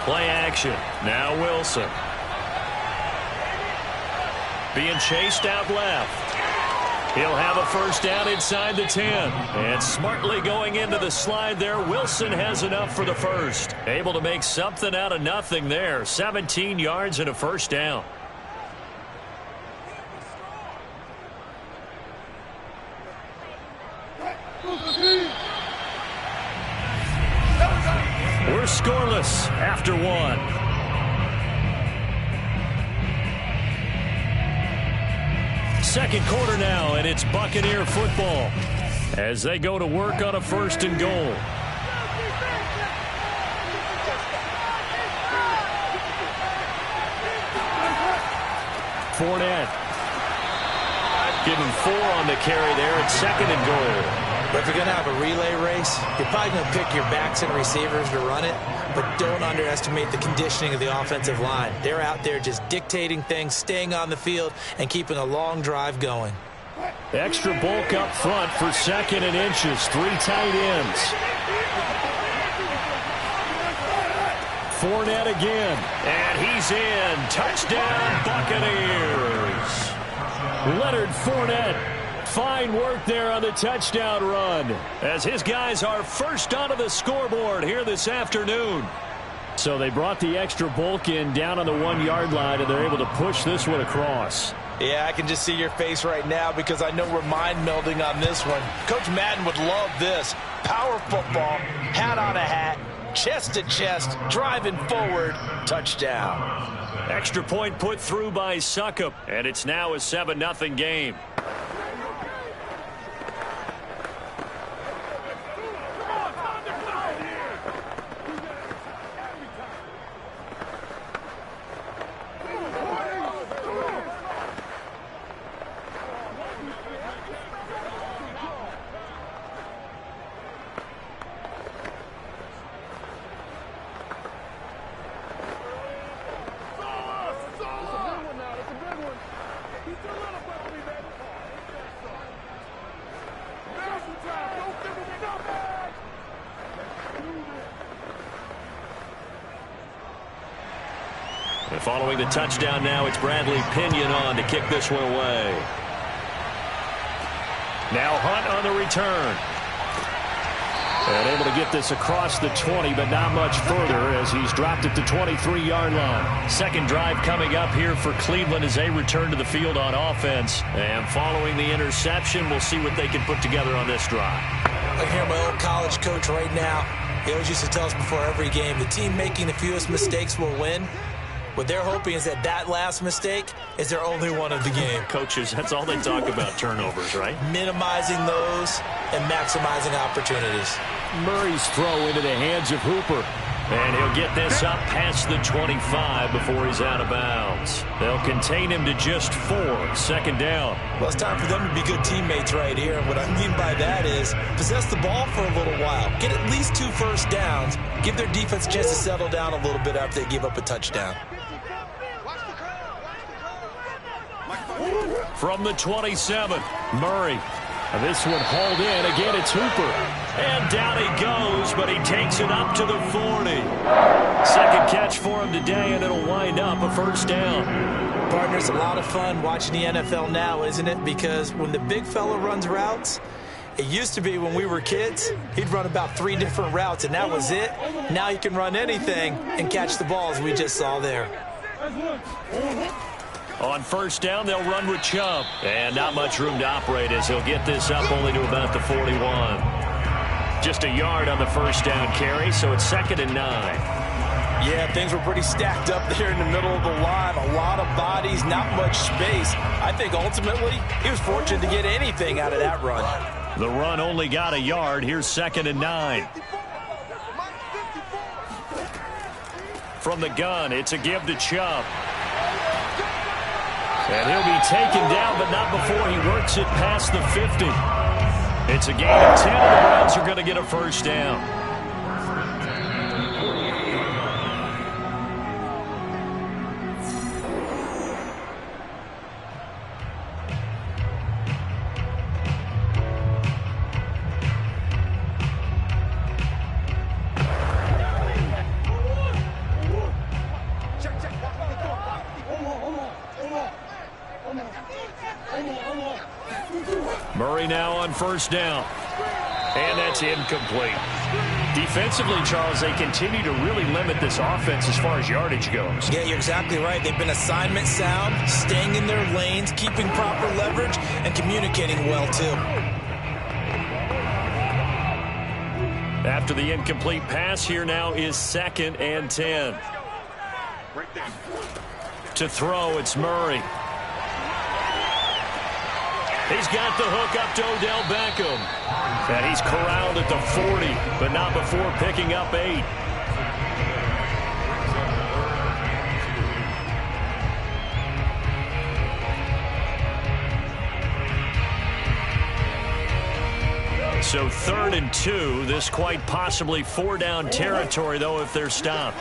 Play action. Now Wilson. Being chased out left. He'll have a 1st down inside the 10. And smartly going into the slide there, Wilson has enough for the 1st. Able to make something out of nothing there. 17 yards and a 1st down. We're scoreless after 1. Second quarter now, and it's Buccaneer football as they go to work on a 1st and goal. Fournette. Give him 4 on the carry there. It's 2nd and goal. But if you're going to have a relay race, you're probably going to pick your backs and receivers to run it, but don't underestimate the conditioning of the offensive line. They're out there just dictating things, staying on the field, and keeping a long drive going. Extra bulk up front for 2nd and inches. 3 tight ends. Fournette again. And he's in. Touchdown, Buccaneers. Leonard Fournette. Fine work there on the touchdown run, as his guys are first onto the scoreboard here this afternoon. So they brought the extra bulk in down on the 1-yard line, and they're able to push this one across. Yeah, I can just see your face right now because I know we're mind melding on this one. Coach Madden would love this. Power football, hat on a hat, chest to chest, driving forward, touchdown. Extra point put through by Succop, and it's now a 7-0 game. And following the touchdown now, it's Bradley Pinion on to kick this one away. Now Hunt on the return. And able to get this across the 20, but not much further as he's dropped at the 23-yard line. Second drive coming up here for Cleveland as they return to the field on offense. And following the interception, we'll see what they can put together on this drive. I hear my old college coach right now. He always used to tell us before every game, the team making the fewest mistakes will win. What they're hoping is that that last mistake is their only one of the game. Coaches, that's all they talk about, turnovers, right? Minimizing those and maximizing opportunities. Murray's throw into the hands of Hooper. And he'll get this up past the 25 before he's out of bounds. They'll contain him to just 4. Second down. Well, it's time for them to be good teammates right here. And what I mean by that is possess the ball for a little while. Get at least 2 first downs. Give their defense a chance to settle down a little bit after they give up a touchdown. From the 27, Murray. This one hauled in. Again, it's Hooper. And down he goes, but he takes it up to the 40. Second catch for him today, and it'll wind up a first down. Partner, it's a lot of fun watching the NFL now, isn't it? Because when the big fella runs routes, it used to be when we were kids, he'd run about 3 different routes, and that was it. Now he can run anything and catch the balls we just saw there. On first down, they'll run with Chubb. And not much room to operate as he'll get this up only to about the 41. Just a yard on the first down carry, so it's 2nd and 9. Yeah, things were pretty stacked up there in the middle of the line. A lot of bodies, not much space. I think ultimately he was fortunate to get anything out of that run. The run only got a yard. Here's 2nd and 9. From the gun, it's a give to Chubb. And he'll be taken down, but not before he works it past the 50. It's a gain of 10, and the Browns are going to get a first down. Murray now on first down. And that's incomplete. Defensively, Charles, they continue to really limit this offense as far as yardage goes. Yeah, you're exactly right. They've been assignment sound, staying in their lanes, keeping proper leverage, and communicating well, too. After the incomplete pass, here now is 2nd and 10. To throw, it's Murray. He's got the hook up to Odell Beckham. And he's corralled at the 40, but not before picking up 8. So 3rd and 2. This quite possibly 4-down territory, though, if they're stopped.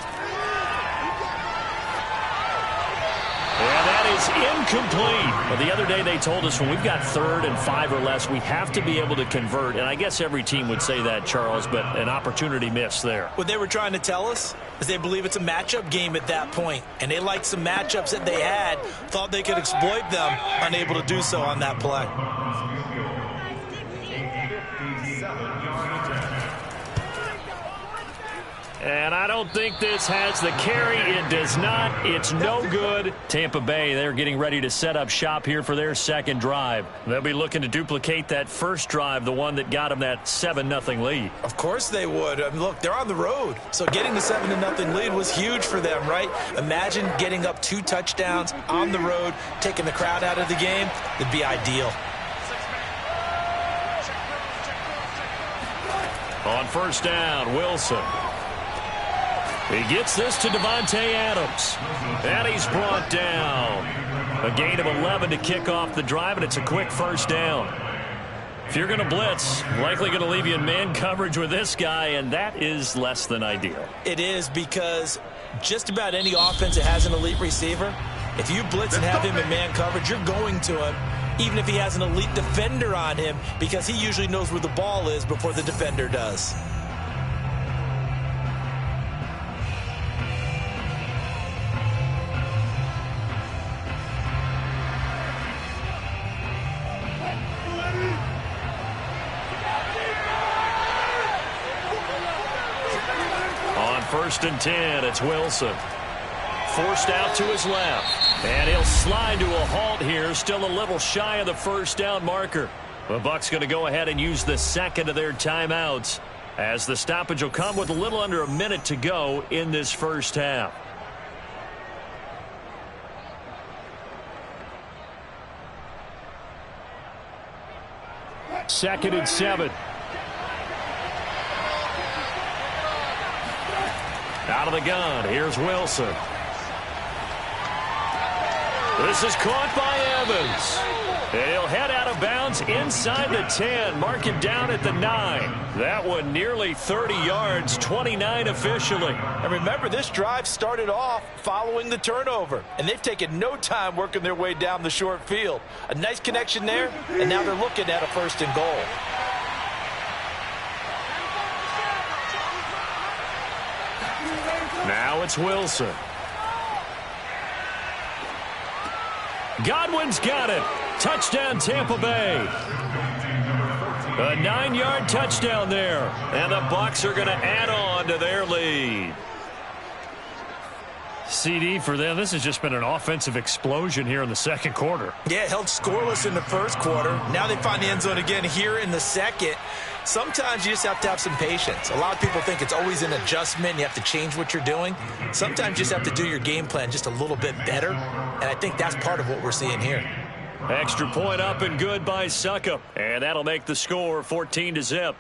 And that is incomplete. Well, the other day they told us when we've got 3rd and 5 or less, we have to be able to convert. And I guess every team would say that, Charles, but an opportunity missed there. What they were trying to tell us is they believe it's a matchup game at that point. And they liked some matchups that they had, thought they could exploit them, unable to do so on that play. And I don't think this has the carry. It does not. It's no good. Tampa Bay, they're getting ready to set up shop here for their second drive. They'll be looking to duplicate that first drive, the one that got them that 7-0 lead. Of course they would. I mean, look, they're on the road. So getting the 7-0 lead was huge for them, right? Imagine getting up 2 touchdowns on the road, taking the crowd out of the game. It'd be ideal. On first down, Wilson. He gets this to Davante Adams. And he's brought down. A gain of 11 to kick off the drive, and it's a quick first down. If you're going to blitz, likely going to leave you in man coverage with this guy, and that is less than ideal. It is, because just about any offense that has an elite receiver, if you blitz and have him in man coverage, you're going to him, even if he has an elite defender on him, because he usually knows where the ball is before the defender does. First and 10, it's Wilson. Forced out to his left. And he'll slide to a halt here, still a little shy of the first down marker. The Bucs going to go ahead and use the second of their timeouts, as the stoppage will come with a little under a minute to go in this first half. Second and 7. Out of the gun, here's Wilson. This is caught by Evans. And he'll head out of bounds Browns inside the 10. Mark it down at the 9. That one nearly 30 yards, 29 officially. And remember, this drive started off following the turnover, and they've taken no time working their way down the short field. A nice connection there, and now they're looking at a 1st and goal. Now it's Wilson. Godwin's got it. Touchdown, Tampa Bay. A 9-yard touchdown there. And the Bucs are going to add on to their lead. CD for them. This has just been an offensive explosion here in the second quarter. Yeah, held scoreless in the first quarter. Now they find the end zone again here in the second. Sometimes you just have to have some patience. A lot of people think it's always an adjustment. You have to change what you're doing. Sometimes you just have to do your game plan just a little bit better. And I think that's part of what we're seeing here. Extra point up and good by Succop. And that'll make the score 14-0.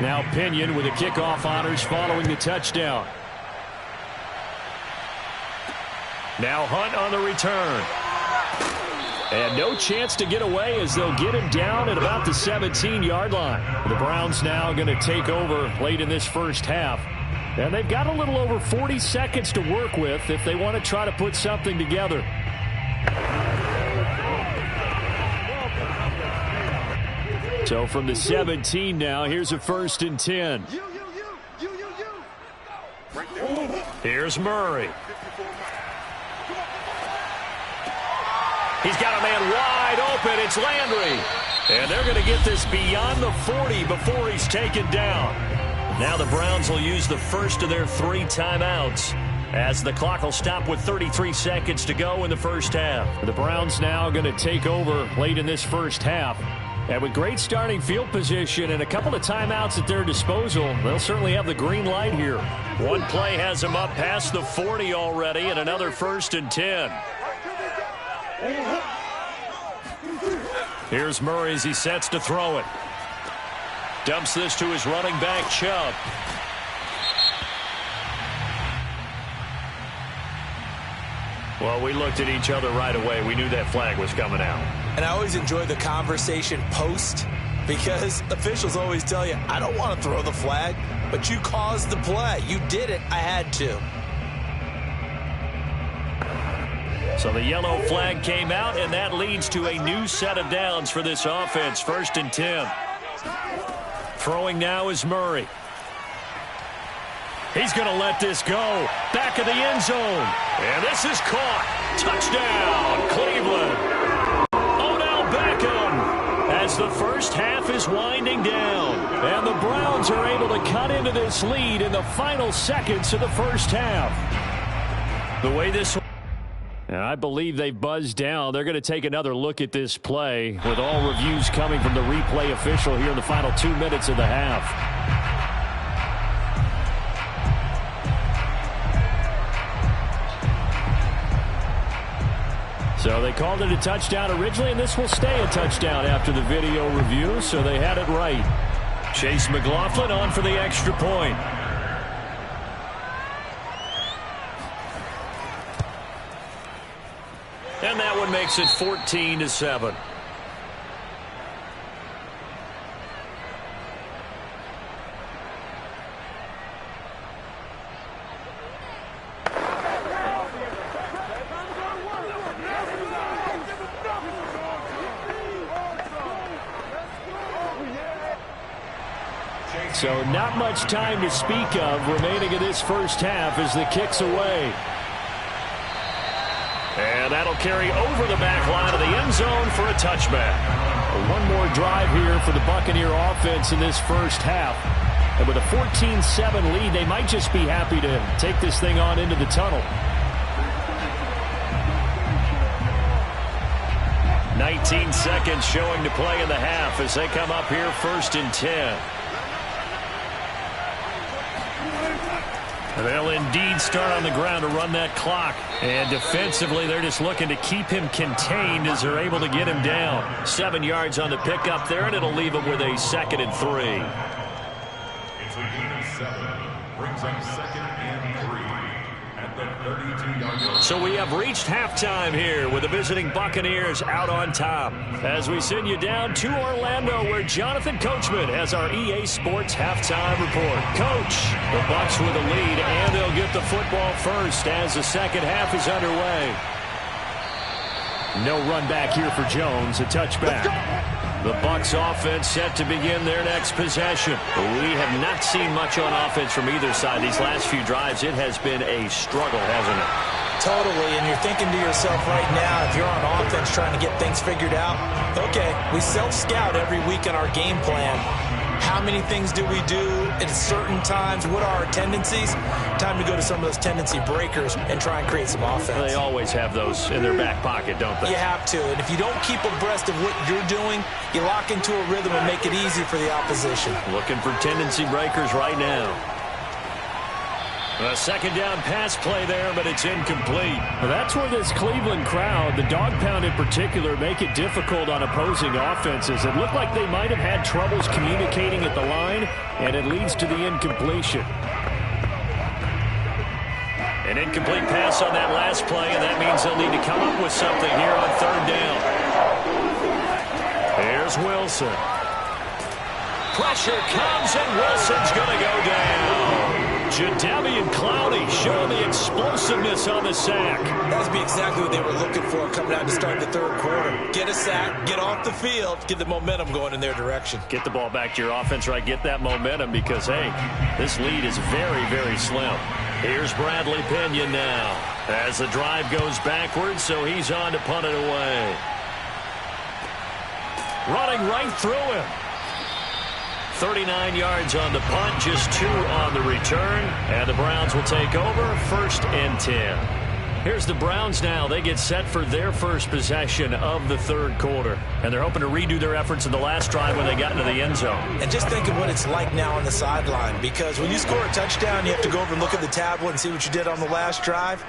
Now Pinion with the kickoff honors following the touchdown. Now Hunt on the return. And no chance to get away as they'll get him down at about the 17-yard line. The Browns now going to take over late in this first half. And they've got a little over 40 seconds to work with if they want to try to put something together. So from the 17 now, here's a 1st and 10. Here's Murray. He's got a man wide open. It's Landry. And they're going to get this beyond the 40 before he's taken down. Now the Browns will use the first of their 3 timeouts as the clock will stop with 33 seconds to go in the first half. The Browns now going to take over late in this first half. And with great starting field position and a couple of timeouts at their disposal, they'll certainly have the green light here. One play has them up past the 40 already, and another 1st and 10. Here's Murray as he sets to throw it. Dumps this to his running back, Chubb. Well, we looked at each other right away. We knew that flag was coming out. And I always enjoy the conversation post because officials always tell you, I don't want to throw the flag, but you caused the play. You did it. I had to. So the yellow flag came out, and that leads to a new set of downs for this offense. 1st and 10. Throwing now is Murray. He's going to let this go. Back of the end zone. And this is caught. Touchdown, Cleveland. Odell Beckham as the first half is winding down. And the Browns are able to cut into this lead in the final seconds of the first half. The way this... And I believe they've buzzed down. They're going to take another look at this play with all reviews coming from the replay official here in the final 2 minutes of the half. So they called it a touchdown originally, and this will stay a touchdown after the video review, so they had it right. Chase McLaughlin on for the extra point. And that one makes it 14-7. So not much time to speak of remaining in this first half as the kick's away. And that'll carry over the back line of the end zone for a touchback. One more drive here for the Buccaneer offense in this first half. And with a 14-7 lead, they might just be happy to take this thing on into the tunnel. 19 seconds showing to play in the half as they come up here 1st and 10. They'll indeed start on the ground to run that clock. And defensively, they're just looking to keep him contained as they're able to get him down. 7 yards on the pickup there, and it'll leave him with a 2nd and 3. It's a gain of 7. Brings up 2nd and 3 at the 32-yard line. So we have reached halftime here with the visiting Buccaneers out on top. As we send you down to Orlando, where Jonathan Coachman has our EA Sports halftime report. Coach, the Bucs with the lead, and they'll get the football first as the second half is underway. No run back here for Jones, a touchback. The Bucs offense set to begin their next possession. We have not seen much on offense from either side these last few drives. It has been a struggle, hasn't it? Totally, and you're thinking to yourself right now, if you're on offense trying to get things figured out, okay, we self-scout every week in our game plan. How many things do we do at certain times? What are our tendencies? Time to go to some of those tendency breakers and try and create some offense. They always have those in their back pocket, don't they? You have to, and if you don't keep abreast of what you're doing, you lock into a rhythm and make it easy for the opposition. Looking for tendency breakers right now. A second down pass play there, but it's incomplete. Well, that's where this Cleveland crowd, the dog pound in particular, make it difficult on opposing offenses. It looked like they might have had troubles communicating at the line, and it leads to the incompletion. An incomplete pass on that last play, and that means they'll need to come up with something here on 3rd down. Here's Wilson. Pressure comes, and Wilson's going to go down. Jadeveon Clowney showing the explosiveness on the sack. That would be exactly what they were looking for coming out to start the 3rd quarter. Get a sack, get off the field, get the momentum going in their direction. Get the ball back to your offense, right? Get that momentum because, hey, this lead is very, very slim. Here's Bradley Pinion now as the drive goes backwards, so he's on to punt it away. Running right through him. 39 yards on the punt, just 2 on the return, and the Browns will take over 1st and 10. Here's the Browns now. They get set for their first possession of the 3rd quarter, and they're hoping to redo their efforts in the last drive when they got into the end zone. And just think of what it's like now on the sideline, because when you score a touchdown, you have to go over and look at the tablet and see what you did on the last drive.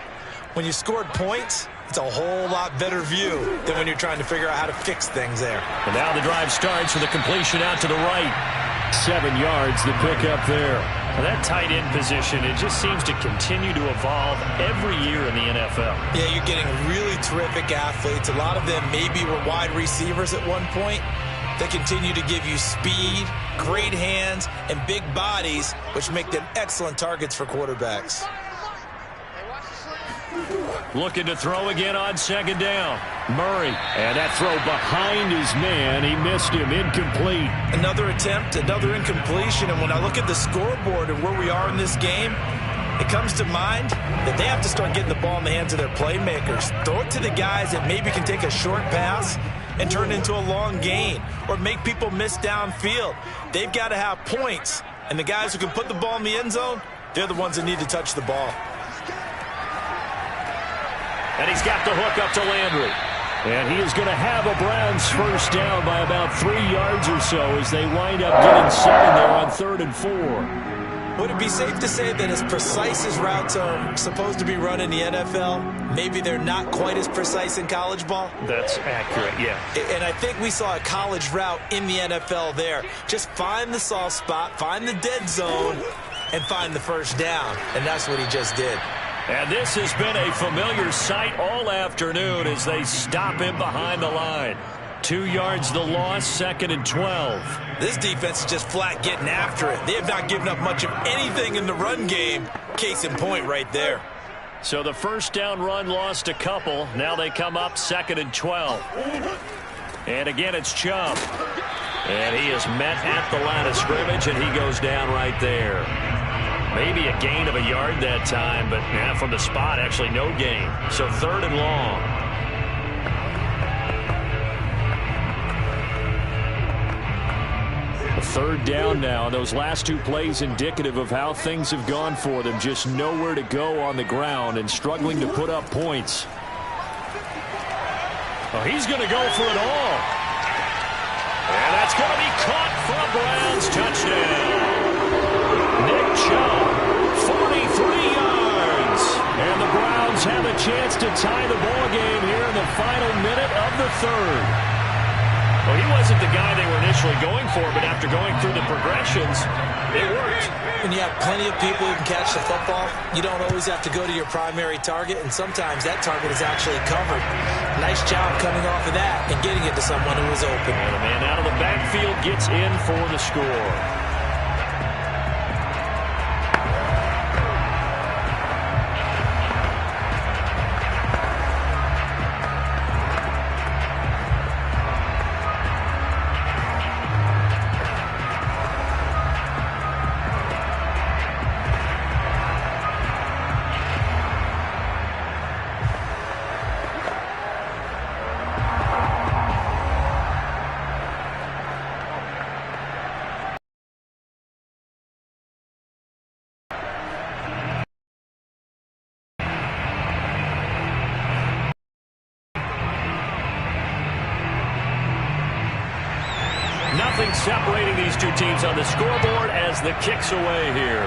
When you scored points, it's a whole lot better view than when you're trying to figure out how to fix things there. And now the drive starts with a completion out to the right. 7 yards the pick up there. Well, that tight end position, it just seems to continue to evolve every year in the NFL. Yeah, you're getting really terrific athletes. A lot of them maybe were wide receivers at one point. They continue to give you speed, great hands, and big bodies, which make them excellent targets for quarterbacks. Looking to throw again on 2nd down. Murray. And that throw behind his man. He missed him. Incomplete. Another attempt, another incompletion. And when I look at the scoreboard and where we are in this game, it comes to mind that they have to start getting the ball in the hands of their playmakers. Throw it to the guys that maybe can take a short pass and turn it into a long gain or make people miss downfield. They've got to have points. And the guys who can put the ball in the end zone, they're the ones that need to touch the ball. And he's got the hook up to Landry. And he is going to have a Browns first down by about 3 yards or so as they wind up getting 7 there on 3rd and 4. Would it be safe to say that as precise as routes are supposed to be run in the NFL, maybe they're not quite as precise in college ball? That's accurate, yeah. And I think we saw a college route in the NFL there. Just find the soft spot, find the dead zone, and find the first down. And that's what he just did. And this has been a familiar sight all afternoon as they stop him behind the line. 2 yards the loss, 2nd and 12. This defense is just flat getting after it. They have not given up much of anything in the run game. Case in point right there. So the first down run lost a couple. Now they come up 2nd and 12. And again, it's Chubb. And he is met at the line of scrimmage, and he goes down right there. Maybe a gain of a yard that time, but yeah, from the spot, actually no gain. So 3rd and long. 3rd down now. And those last 2 plays indicative of how things have gone for them. Just nowhere to go on the ground and struggling to put up points. Oh, he's going to go for it all. And that's going to be caught for a Browns touchdown. Nick Chubb, 43 yards. And the Browns have a chance to tie the ball game here in the final minute of the 3rd. Well, he wasn't the guy they were initially going for, but after going through the progressions, it worked. When you have plenty of people who can catch the football, you don't always have to go to your primary target, and sometimes that target is actually covered. Nice job coming off of that and getting it to someone who was open. And a man out of the backfield gets in for the score. Nothing separating these two teams on the scoreboard as the kick's away here.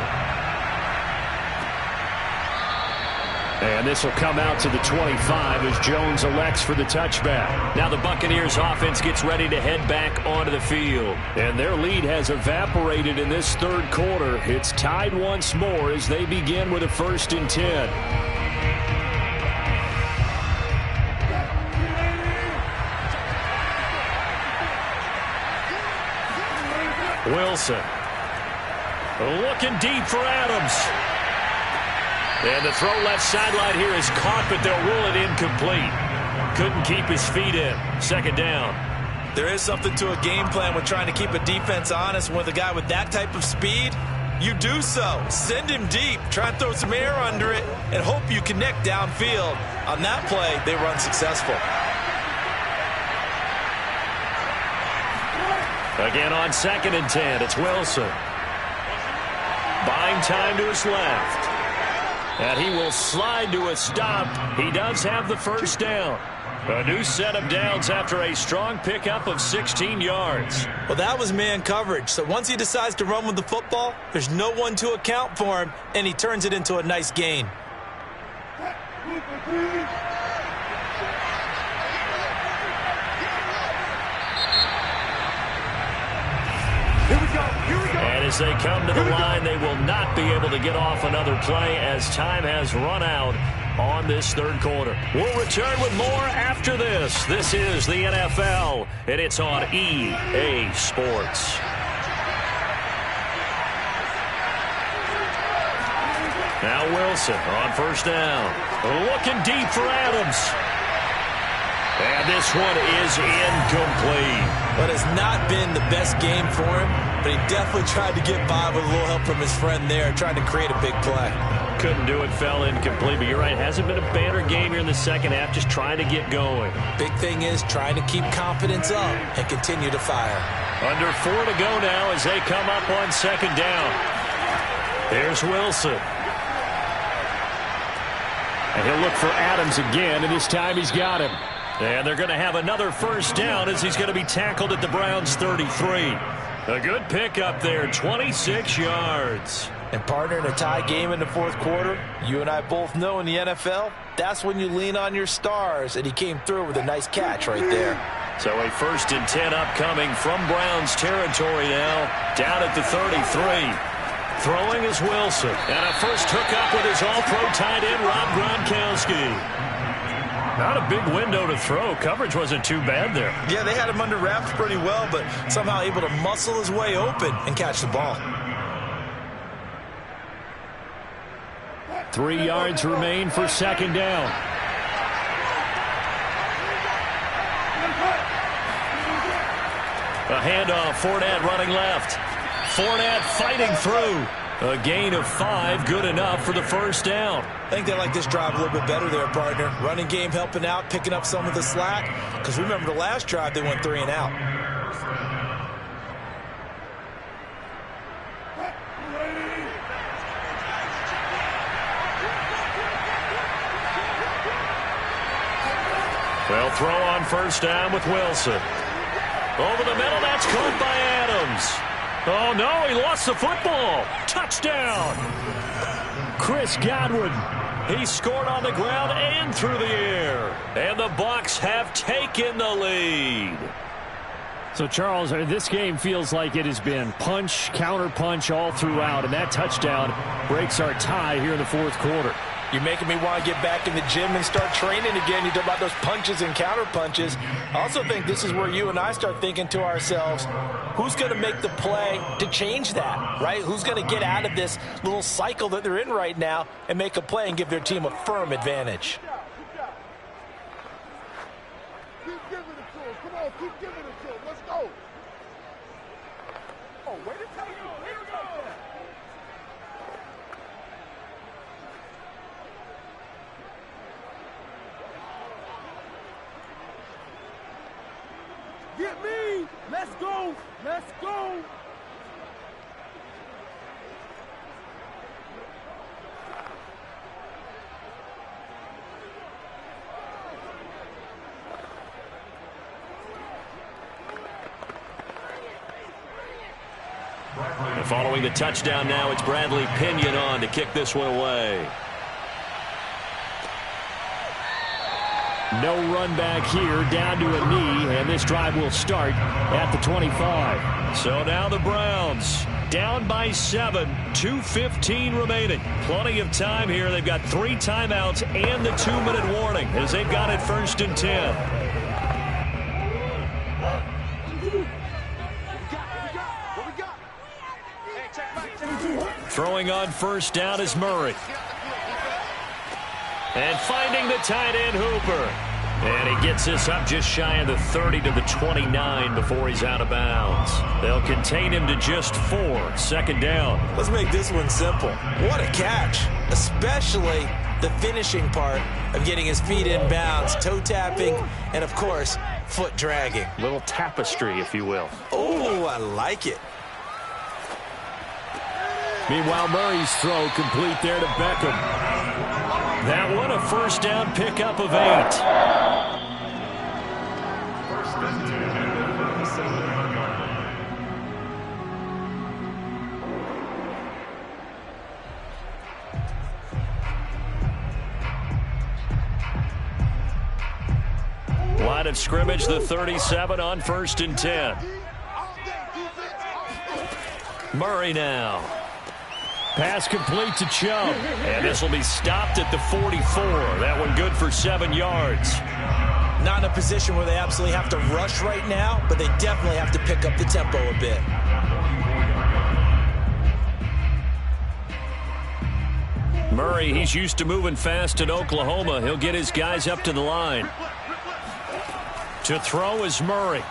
And this will come out to the 25 as Jones elects for the touchback. Now the Buccaneers offense gets ready to head back onto the field. And their lead has evaporated in this 3rd quarter. It's tied once more as they begin with a 1st and 10. Wilson looking deep for Adams. And the throw left sideline here is caught, but they'll rule it incomplete. Couldn't keep his feet in. 2nd down. There is something to a game plan with trying to keep a defense honest. With a guy with that type of speed, you do so. Send him deep. Try and throw some air under it and hope you connect downfield. On that play, they were unsuccessful. Again on 2nd and 10, it's Wilson. Buying time to his left. And he will slide to a stop. He does have the 1st down. A new set of downs after a strong pickup of 16 yards. Well, that was man coverage. So once he decides to run with the football, there's no one to account for him, and he turns it into a nice gain. And as they come to the line, they will not be able to get off another play as time has run out on this 3rd quarter. We'll return with more after this. This is the NFL, and it's on EA Sports. Now Wilson on 1st down. Looking deep for Adams. And this one is incomplete. But it's not been the best game for him, but he definitely tried to get by with a little help from his friend there, trying to create a big play. Couldn't do it, fell incomplete, but you're right, hasn't been a banner game here in the 2nd half, just trying to get going. Big thing is trying to keep confidence up and continue to fire. Under 4 to go now as they come up on 2nd down. Here's Wilson. And he'll look for Adams again, and this time he's got him. And they're going to have another 1st down as he's going to be tackled at the Browns' 33. A good pickup there, 26 yards. And partner, in a tie game in the 4th quarter, you and I both know in the NFL, that's when you lean on your stars, and he came through with a nice catch right there. So a 1st and 10 upcoming from Browns territory now, down at the 33. Throwing is Wilson. And a first hookup with his all-pro tight end, Rob Gronkowski. Not a big window to throw. Coverage wasn't too bad there. Yeah, they had him under wraps pretty well, but somehow able to muscle his way open and catch the ball. 3 yards remain for 2nd down. A handoff, Fournette running left. Fournette fighting through. A gain of 5, good enough for the 1st down. I think they like this drive a little bit better there, partner. Running game helping out, picking up some of the slack. Because remember the last drive, they went 3 and out. They'll throw on first down with Wilson. Over the middle, that's caught by Adams. Oh, no, he lost the football. Touchdown. Chris Godwin. He scored on the ground and through the air. And the Bucs have taken the lead. So, Charles, this game feels like it has been punch, counter-punch all throughout, and that touchdown breaks our tie here in the fourth quarter. You're making me want to get back in the gym and start training again. You talk about those punches and counter punches. I also think this is where you and I start thinking to ourselves, who's going to make the play to change that, right? Who's going to get out of this little cycle that they're in right now and make a play and give their team a firm advantage? Keep giving it to him. Come on, keep giving it to him. Let's go. Oh, wait a second. Get me! Let's go! Let's go! And following the touchdown now, it's Bradley Pinion on to kick this one away. No run back here, down to a knee, and this drive will start at the 25. So now the Browns down by 7, 2:15 remaining. Plenty of time here. They've got 3 timeouts and the 2-minute warning as they've got it 1st and 10. Throwing on first down is Murray. And finding the tight end, Hooper. And he gets this up just shy of the 30 to the 29 before he's out of bounds. They'll contain him to just 4. 2nd down. Let's make this one simple. What a catch, especially the finishing part of getting his feet in bounds, toe tapping, and, of course, foot dragging. Little tapestry, if you will. Oh, I like it. Meanwhile, Murray's throw complete there to Beckham. That one a first down pickup of 8. First and 10 at the 7-yard line. Line of scrimmage, the 37 on 1st and 10. Murray now. Pass complete to Chubb. And this will be stopped at the 44. That one good for 7 yards. Not in a position where they absolutely have to rush right now, but they definitely have to pick up the tempo a bit. Murray, he's used to moving fast in Oklahoma. He'll get his guys up to the line. To throw is Murray.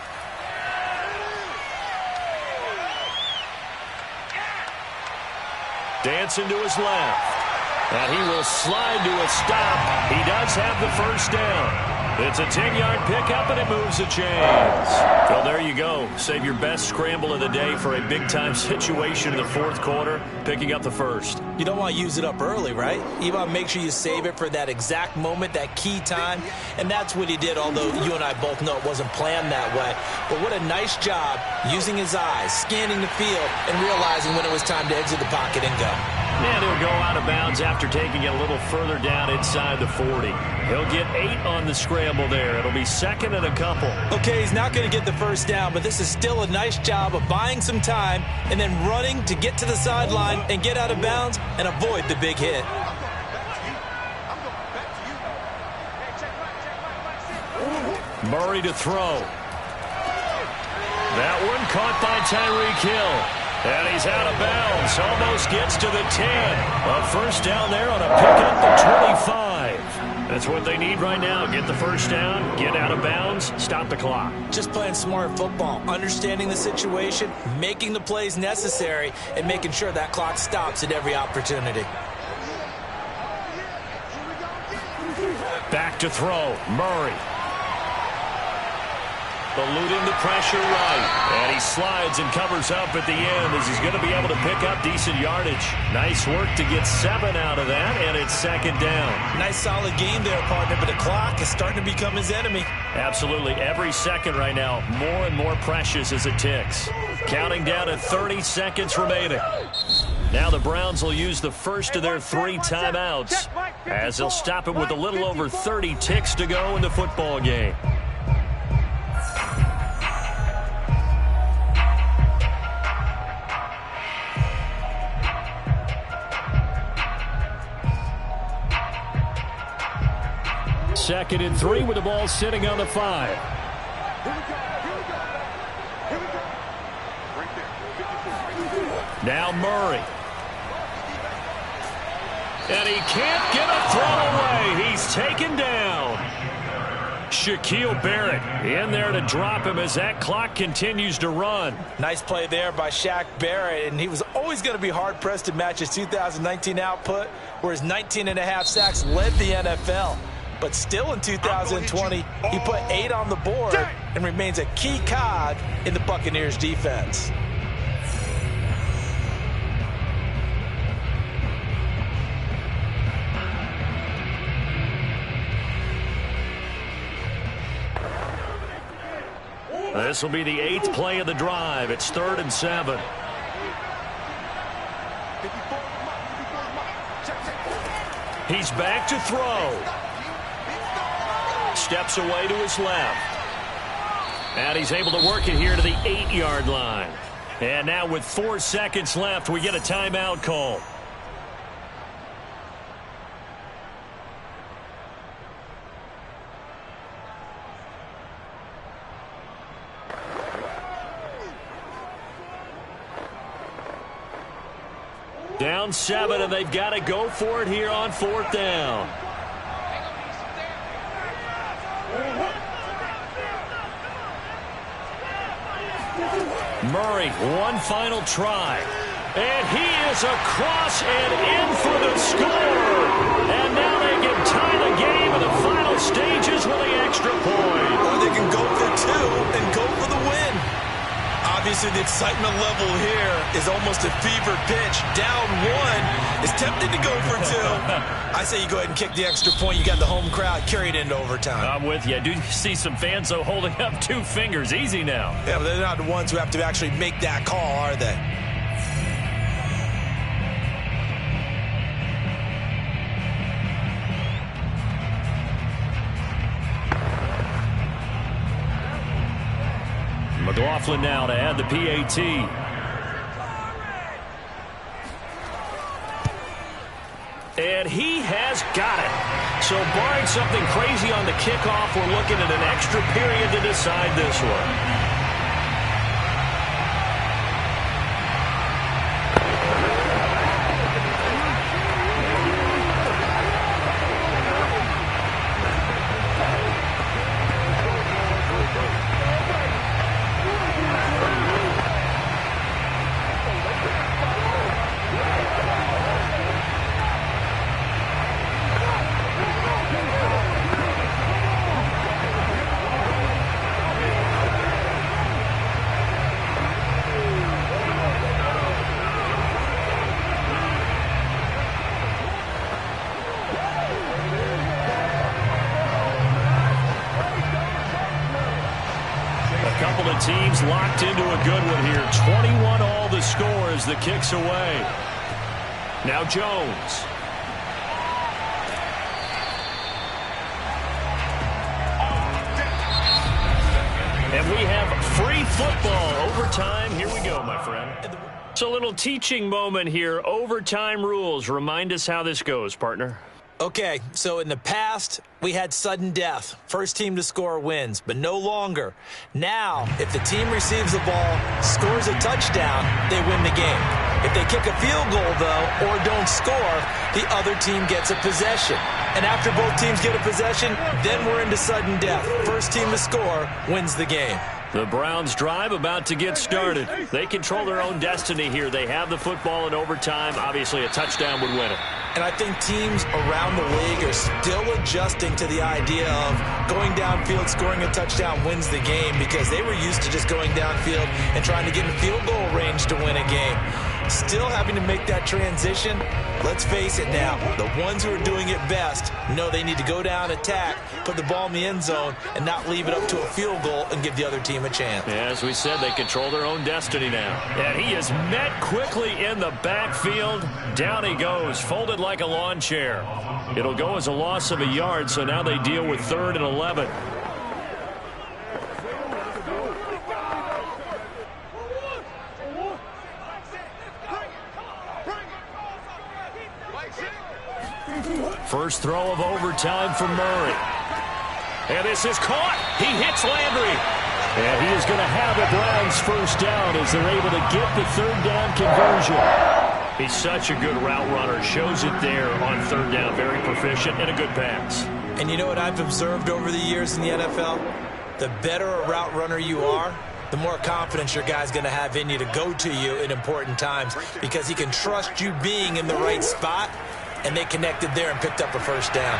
Dancing to his left. And he will slide to a stop. He does have the first down. It's a 10-yard pickup, and it moves the chains. So there you go. Save your best scramble of the day for a big-time situation in the fourth quarter, picking up the first. You don't want to use it up early, right? You want to make sure you save it for that exact moment, that key time. And that's what he did, although you and I both know it wasn't planned that way. But what a nice job using his eyes, scanning the field, and realizing when it was time to exit the pocket and go. And he'll go out of bounds after taking it a little further down inside the 40. He'll get 8 on the scramble there. It'll be 2nd and a couple. Okay, he's not going to get the first down, but this is still a nice job of buying some time and then running to get to the sideline and get out of bounds and avoid the big hit. Murray to throw. That one caught by Tyreek Hill. And he's out of bounds. Almost gets to the 10. A first down there on a pickup to 25. That's what they need right now. Get the first down, get out of bounds, stop the clock. Just playing smart football, understanding the situation, making the plays necessary, and making sure that clock stops at every opportunity. Back to throw. Murray. Eluding the pressure right. And he slides and covers up at the end as he's going to be able to pick up decent yardage. Nice work to get 7 out of that, and it's second down. Nice solid game there, partner, but the clock is starting to become his enemy. Absolutely. Every second right now, more and more precious as it ticks. Counting down to 30 seconds remaining. Now the Browns will use the first of their 3 timeouts as they'll stop it with a little over 30 ticks to go in the football game. Second and 3 with the ball sitting on the 5. Here we go. Here we go. Right there. Now Murray. And he can't get a throw away. He's taken down. Shaquille Barrett in there to drop him as that clock continues to run. Nice play there by Shaq Barrett, and he was always going to be hard-pressed to match his 2019 output, where his 19.5 sacks led the NFL. But still in 2020, he put 8 on the board and remains a key cog in the Buccaneers defense. This will be the 8th play of the drive. It's 3rd and 7. He's back to throw. Steps away to his left. And he's able to work it here to the 8-yard line. And now with 4 seconds left, we get a timeout call. Down 7, and they've got to go for it here on 4th down. Murray, one final try. And he is across and in for the score. And now they can tie the game in the final stages with the extra point. Or they can go for 2 and go for the win. Obviously, the excitement level here is almost a fever pitch. Down 1 is tempted to go for 2. I say you go ahead and kick the extra point. You got the home crowd. Carry it into overtime. I'm with you. I do see some fans, though, holding up 2 fingers. Easy now. Yeah, but they're not the ones who have to actually make that call, are they? McLaughlin now to add the PAT. And he has got it. So barring something crazy on the kickoff, we're looking at an extra period to decide this one. Teams locked into a good one here. 21 all the score as the kick's away. Now Jones. And we have free football. Overtime. Here we go, my friend. It's a little teaching moment here. Overtime rules. Remind us how this goes, partner. Okay, so in the past, we had sudden death. First team to score wins, but no longer. Now, if the team receives the ball, scores a touchdown, they win the game. If they kick a field goal, though, or don't score, the other team gets a possession. And after both teams get a possession, then we're into sudden death. First team to score wins the game. The Browns drive about to get started. They control their own destiny here. They have the football in overtime. Obviously, a touchdown would win it. And I think teams around the league are still adjusting to the idea of going downfield, scoring a touchdown wins the game, because they were used to just going downfield and trying to get in field goal range to win a game. Still having to make that transition. Let's face it now, the ones who are doing it best know they need to go down, attack, put the ball in the end zone, and not leave it up to a field goal and give the other team a chance. Yeah, as we said, they control their own destiny now. And he is met quickly in the backfield. Down he goes, folded like a lawn chair. It'll go as a loss of a yard, so now they deal with 3rd and 11. First throw of overtime for Murray. And this is caught. He hits Landry. And he is going to have the Browns first down as they're able to get the 3rd down conversion. He's such a good route runner. Shows it there on 3rd down. Very proficient and a good pass. And you know what I've observed over the years in the NFL? The better a route runner you are, the more confidence your guy's going to have in you to go to you in important times, because he can trust you being in the right spot. And they connected there and picked up a first down.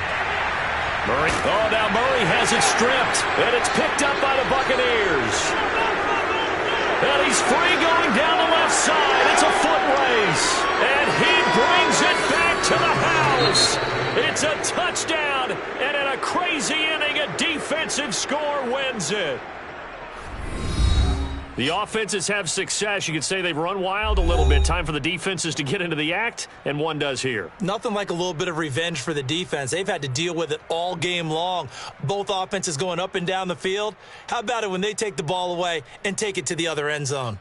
Murray. Oh, now Murray has it stripped. And it's picked up by the Buccaneers. And he's free going down the left side. It's a foot race. And he brings it back to the house. It's a touchdown. And in a crazy inning, a defensive score wins it. The offenses have success. You could say they've run wild a little bit. Time for the defenses to get into the act, and one does here. Nothing like a little bit of revenge for the defense. They've had to deal with it all game long. Both offenses going up and down the field. How about it when they take the ball away and take it to the other end zone?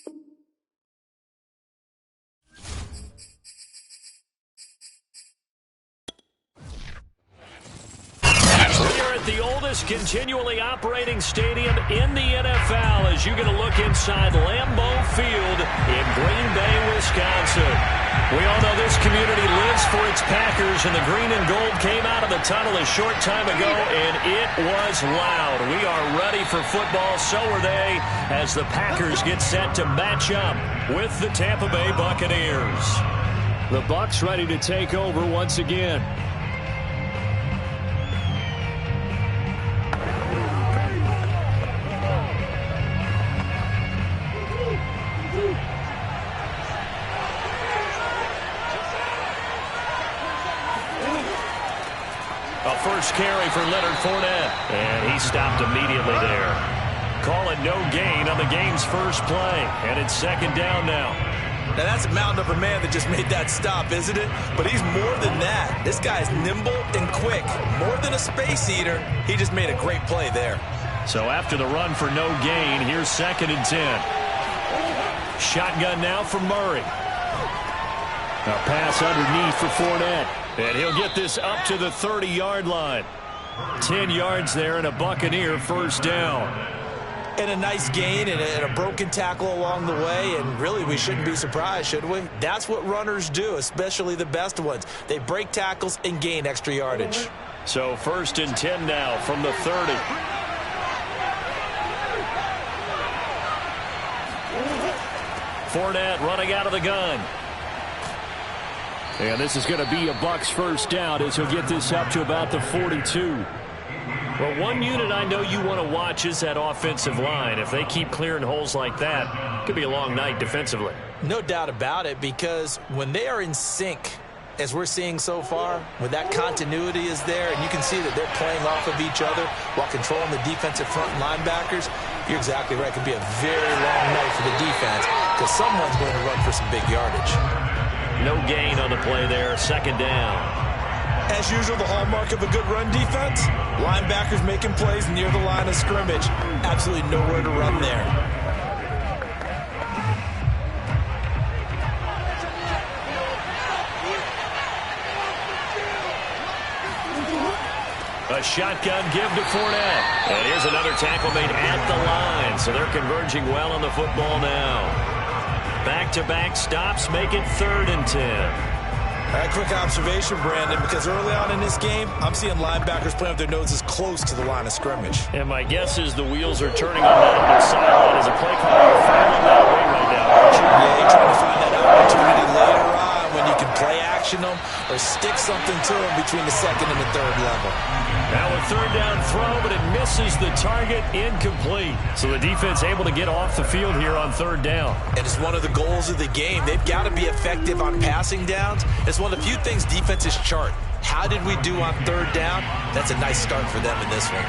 We are at the oldest continually operating stadium in the NFL as you get a look inside Lambeau Field in Green Bay, Wisconsin. We all know this community lives for its Packers, and the green and gold came out of the tunnel a short time ago, and it was loud. We are ready for football, so are they, as the Packers get set to match up with the Tampa Bay Buccaneers. The Bucs ready to take over once again. First carry for Leonard Fournette, and he stopped immediately there. Call it no gain on the game's first play, and it's second down now. Now that's a mountain of a man that just made that stop, isn't it? But he's more than that. This guy's nimble and quick. More than a space eater, he just made a great play there. So after the run for no gain, here's 2nd and 10. Shotgun now for Murray. A pass underneath for Fournette. And he'll get this up to the 30-yard line. 10 yards there and a Buccaneer first down. And a nice gain and a broken tackle along the way. And really, we shouldn't be surprised, should we? That's what runners do, especially the best ones. They break tackles and gain extra yardage. So 1st and 10 now from the 30. Fournette running out of the gun. And this is going to be a Bucs first down as he'll get this up to about the 42. Well, one unit I know you want to watch is that offensive line. If they keep clearing holes like that, it could be a long night defensively. No doubt about it, because when they are in sync, as we're seeing so far, when that continuity is there, and you can see that they're playing off of each other while controlling the defensive front linebackers, you're exactly right. It could be a very long night for the defense because someone's going to run for some big yardage. No gain on the play there, 2nd down. As usual, the hallmark of a good run defense, linebackers making plays near the line of scrimmage. Absolutely nowhere to run there. A shotgun give to Fournette. And here's another tackle made at the line, so they're converging well on the football now. Back-to-back stops make it 3rd and 10. A quick observation, Brandon, because early on in this game, I'm seeing linebackers playing with their noses close to the line of scrimmage. And my guess is the wheels are turning on that sideline as a play caller filing that way right now. Yeah, you're trying to find that opportunity later on when you can play action them or stick something to them between the 2nd and the 3rd level. Now a 3rd down throw, but it misses the target, incomplete. So the defense able to get off the field here on 3rd down. And it's one of the goals of the game. They've got to be effective on passing downs. It's one of the few things defenses chart. How did we do on 3rd down? That's a nice start for them in this one.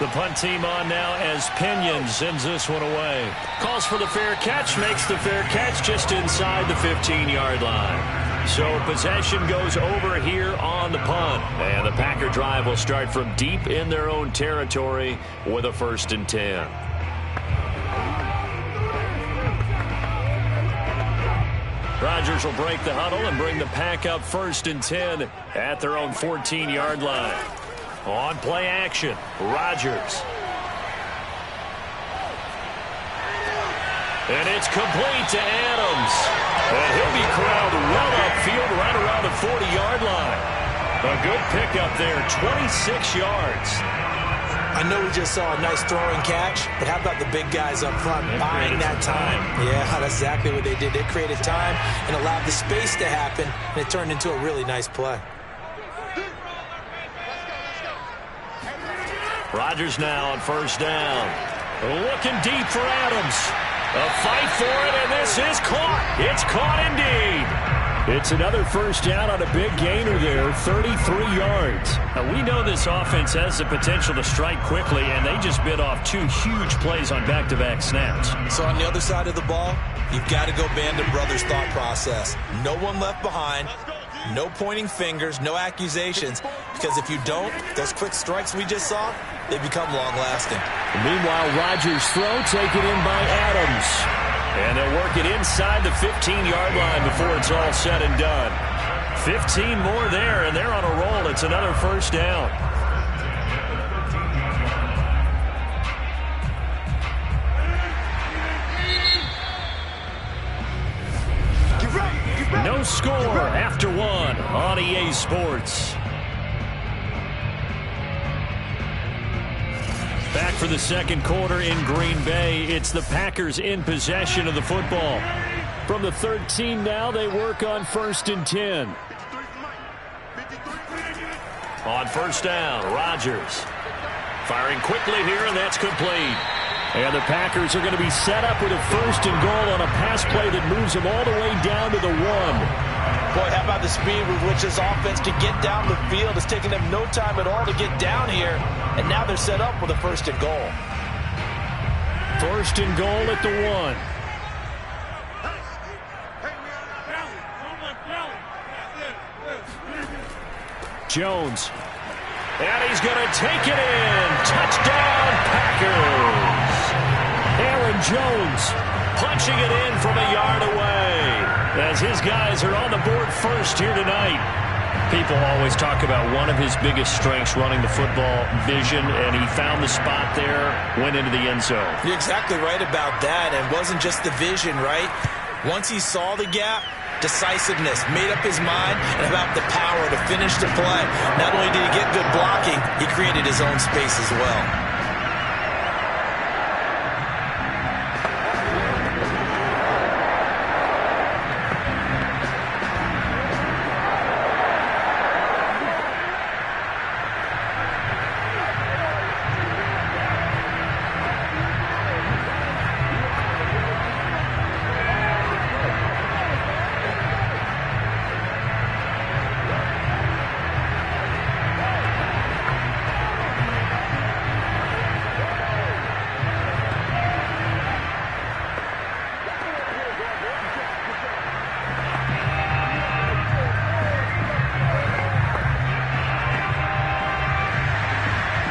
The punt team on now as Pinion sends this one away. Calls for the fair catch, makes the fair catch just inside the 15-yard line. So possession goes over here on the punt. And the Packer drive will start from deep in their own territory with a 1st and 10. Rodgers will break the huddle and bring the Pack up 1st and 10 at their own 14-yard line. On play action, Rodgers. And it's complete to Adams. And he'll be corralled well upfield right around the 40-yard line. A good pickup there, 26 yards. I know we just saw a nice throwing catch, but how about the big guys up front buying that time? Yeah, that's exactly what they did. They created time and allowed the space to happen, and it turned into a really nice play. Rodgers now on 1st down. Looking deep for Adams. A fight for it, and this is caught. It's caught indeed. It's another first down on a big gainer there, 33 yards. Now, we know this offense has the potential to strike quickly, and they just bit off 2 huge plays on back-to-back snaps. So on the other side of the ball, you've got to go Band of Brothers thought process. No one left behind. No pointing fingers, no accusations, because if you don't, those quick strikes we just saw, they become long-lasting. Meanwhile, Rodgers' throw taken in by Adams. And they'll work it inside the 15-yard line before it's all said and done. 15 more there, and they're on a roll. It's another first down. No score after one on EA Sports. Back for the second quarter in Green Bay. It's the Packers in possession of the football. From the 13 now, they work on 1st and 10. On first down, Rodgers firing quickly here, and that's complete. And the Packers are going to be set up with a 1st and goal on a pass play that moves them all the way down to the 1. Boy, how about the speed with which this offense can get down the field? It's taking them no time at all to get down here, and now they're set up with a 1st and goal. 1st and goal at the 1. Jones. And he's going to take it in. Touchdown, Packers. Aaron Jones punching it in from a yard away as his guys are on the board first here tonight. People always talk about one of his biggest strengths running the football, vision, and he found the spot there, went into the end zone. You're exactly right about that, and it wasn't just the vision, right? Once he saw the gap, decisiveness, made up his mind, and about the power to finish the play. Not only did he get good blocking, he created his own space as well.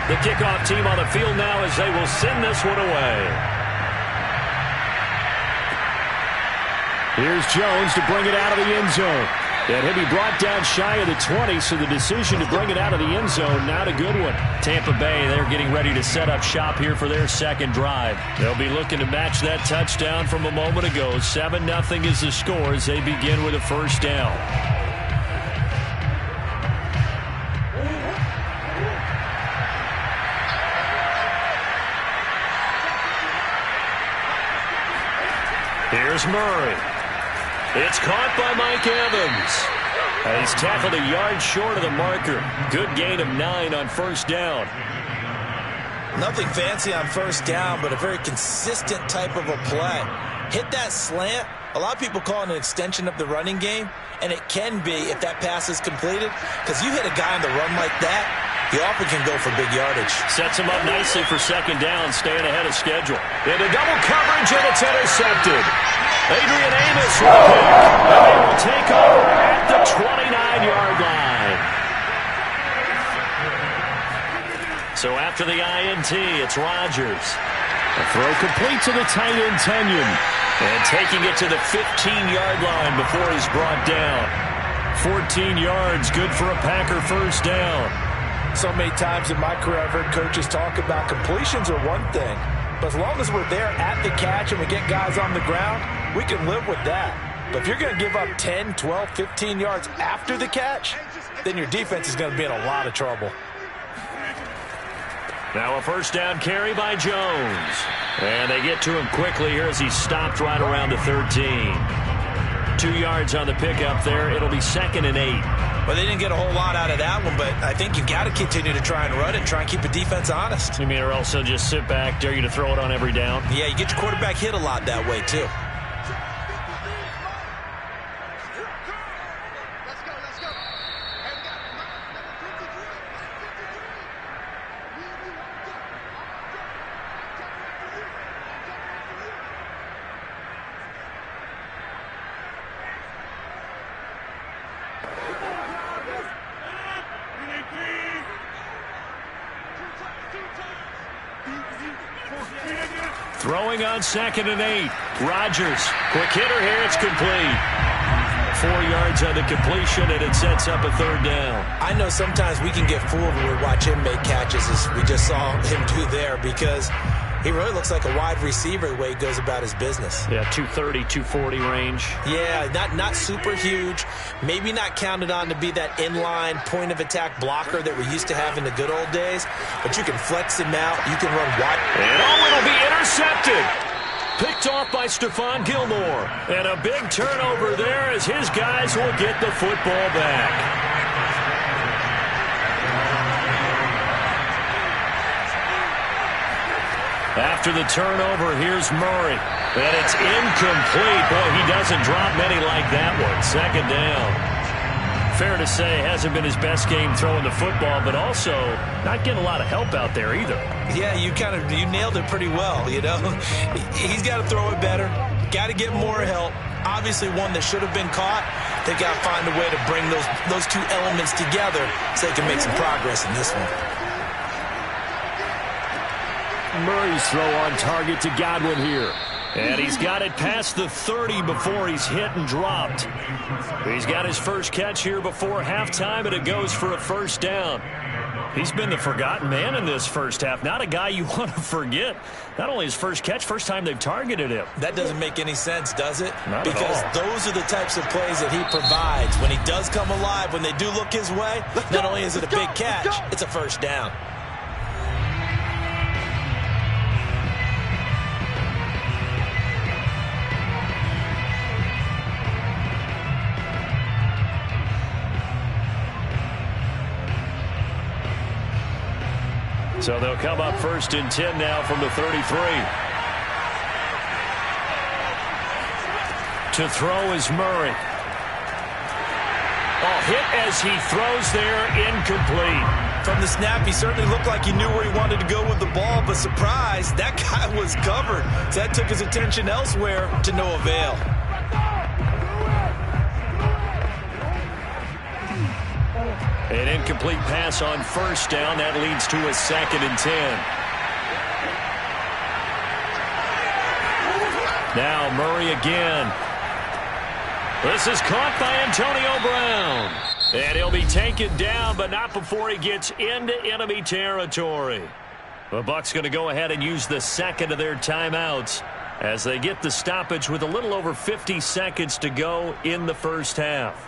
The kickoff team on the field now as they will send this one away. Here's Jones to bring it out of the end zone. And he'll be brought down shy of the 20, so the decision to bring it out of the end zone, not a good one. Tampa Bay, they're getting ready to set up shop here for their second drive. They'll be looking to match that touchdown from a moment ago. 7-0 is the score as they begin with a first down. Here's Murray. It's caught by Mike Evans. And he's tackled a yard short of the marker. Good gain of 9 on first down. Nothing fancy on first down, but a very consistent type of a play. Hit that slant. A lot of people call it an extension of the running game, and it can be if that pass is completed, because you hit a guy on the run like that, he often can go for big yardage. Sets him up nicely for second down, staying ahead of schedule. Into double coverage, and it's intercepted. Adrian Amos with a pick, and they will take over at the 29-yard line. So after the INT, it's Rodgers. A throw complete to the tight end, Kenyon. And taking it to the 15-yard line before he's brought down. 14 yards, good for a Packer first down. So many times in my career I've heard coaches talk about completions are one thing, but as long as we're there at the catch and we get guys on the ground, we can live with that. But if you're going to give up 10, 12, 15 yards after the catch, then your defense is going to be in a lot of trouble. Now a first down carry by Jones. And they get to him quickly here as he's stopped right around the 13. 2 yards on the pickup there. It'll be 2nd and 8. Well, they didn't get a whole lot out of that one, but I think you've got to continue to try and run it and try and keep the defense honest. You mean or else they'll just sit back, dare you to throw it on every down? Yeah, you get your quarterback hit a lot that way, too. Throwing on 2nd and 8. Rodgers, quick hitter here. It's complete. 4 yards on the completion, and it sets up a 3rd down. I know sometimes we can get fooled when we watch him make catches, as we just saw him do there, because he really looks like a wide receiver the way he goes about his business. Yeah, 230, 240 range. Yeah, not super huge. Maybe not counted on to be that inline point-of-attack blocker that we used to have in the good old days, but you can flex him out. You can run wide. And it'll be intercepted. Picked off by Stephon Gilmore. And a big turnover there as his guys will get the football back. After the turnover, here's Murray. And it's incomplete. Boy, he doesn't drop many like that one. 2nd down. Fair to say, hasn't been his best game throwing the football, but also not getting a lot of help out there either. Yeah, you nailed it pretty well, you know. He's got to throw it better. Got to get more help. Obviously one that should have been caught. They got to find a way to bring those two elements together so they can make some progress in this one. Murray's throw on target to Godwin here. And he's got it past the 30 before he's hit and dropped. He's got his first catch here before halftime, and it goes for a 1st down. He's been the forgotten man in this first half. Not a guy you want to forget. Not only his first catch, first time they've targeted him. That doesn't make any sense, does it? Not because at all. Those are the types of plays that he provides. When he does come alive, when they do look his way, not only is it a big catch, it's a 1st down. So they'll come up 1st and 10 now from the 33. To throw is Murray. Hit as he throws there, incomplete. From the snap, he certainly looked like he knew where he wanted to go with the ball, but surprise, that guy was covered. So that took his attention elsewhere to no avail. An incomplete pass on 1st down. That leads to a 2nd and 10. Now Murray again. This is caught by Antonio Brown. And he'll be taken down, but not before he gets into enemy territory. The Bucs going to go ahead and use the 2nd of their timeouts as they get the stoppage with a little over 50 seconds to go in the first half.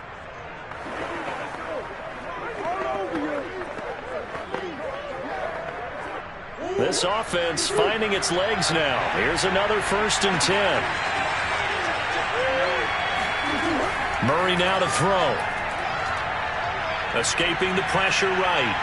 This offense finding its legs now. Here's another 1st and 10. Murray now to throw. Escaping the pressure right.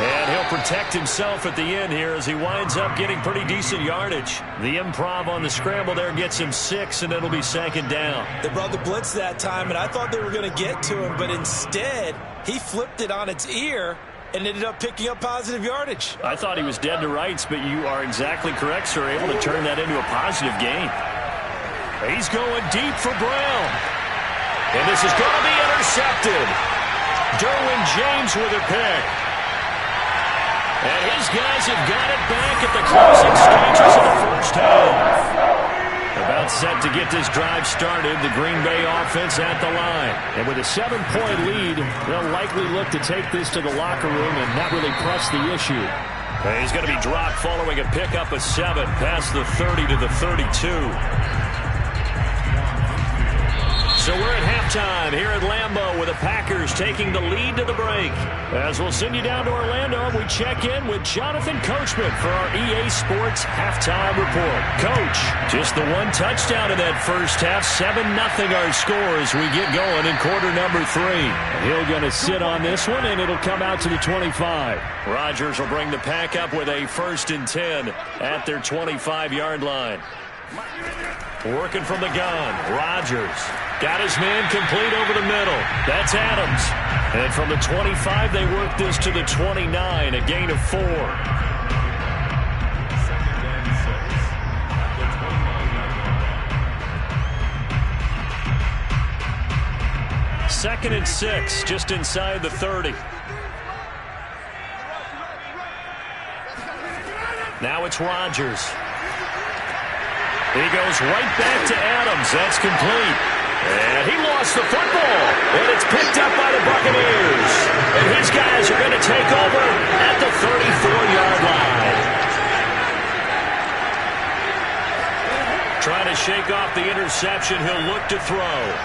And he'll protect himself at the end here as he winds up getting pretty decent yardage. The improv on the scramble there gets him 6, and it'll be 2nd down. They brought the blitz that time, and I thought they were going to get to him, but instead he flipped it on its ear and ended up picking up positive yardage. I thought he was dead to rights, but you are exactly correct, sir. Able to turn that into a positive gain. He's going deep for Brown. And this is going to be intercepted. Derwin James with a pick. And his guys have got it back at the closing stages of the first half. About set to get this drive started, the Green Bay offense at the line. And with a 7-point lead, they'll likely look to take this to the locker room and not really press the issue. And he's going to be dropped following a pickup of 7 past the 30 to the 32. So we're at halftime here at Lambeau with the Packers taking the lead to the break. As we'll send you down to Orlando, we check in with Jonathan Coachman for our EA Sports Halftime Report. Coach, just the one touchdown in that first half, 7-0 our score as we get going in quarter number 3. He'll going to sit on this one, and it'll come out to the 25. Rodgers will bring the pack up with a 1st and 10 at their 25-yard line. Working from the gun, Rodgers got his man complete over the middle. That's Adams. And from the 25, they work this to the 29, a gain of 4. 2nd and 6, just inside the 30. Now it's Rodgers. He goes right back to Adams. That's complete. And he lost the football. And it's picked up by the Buccaneers. And his guys are going to take over at the 34-yard line. Trying to shake off the interception. He'll look to throw.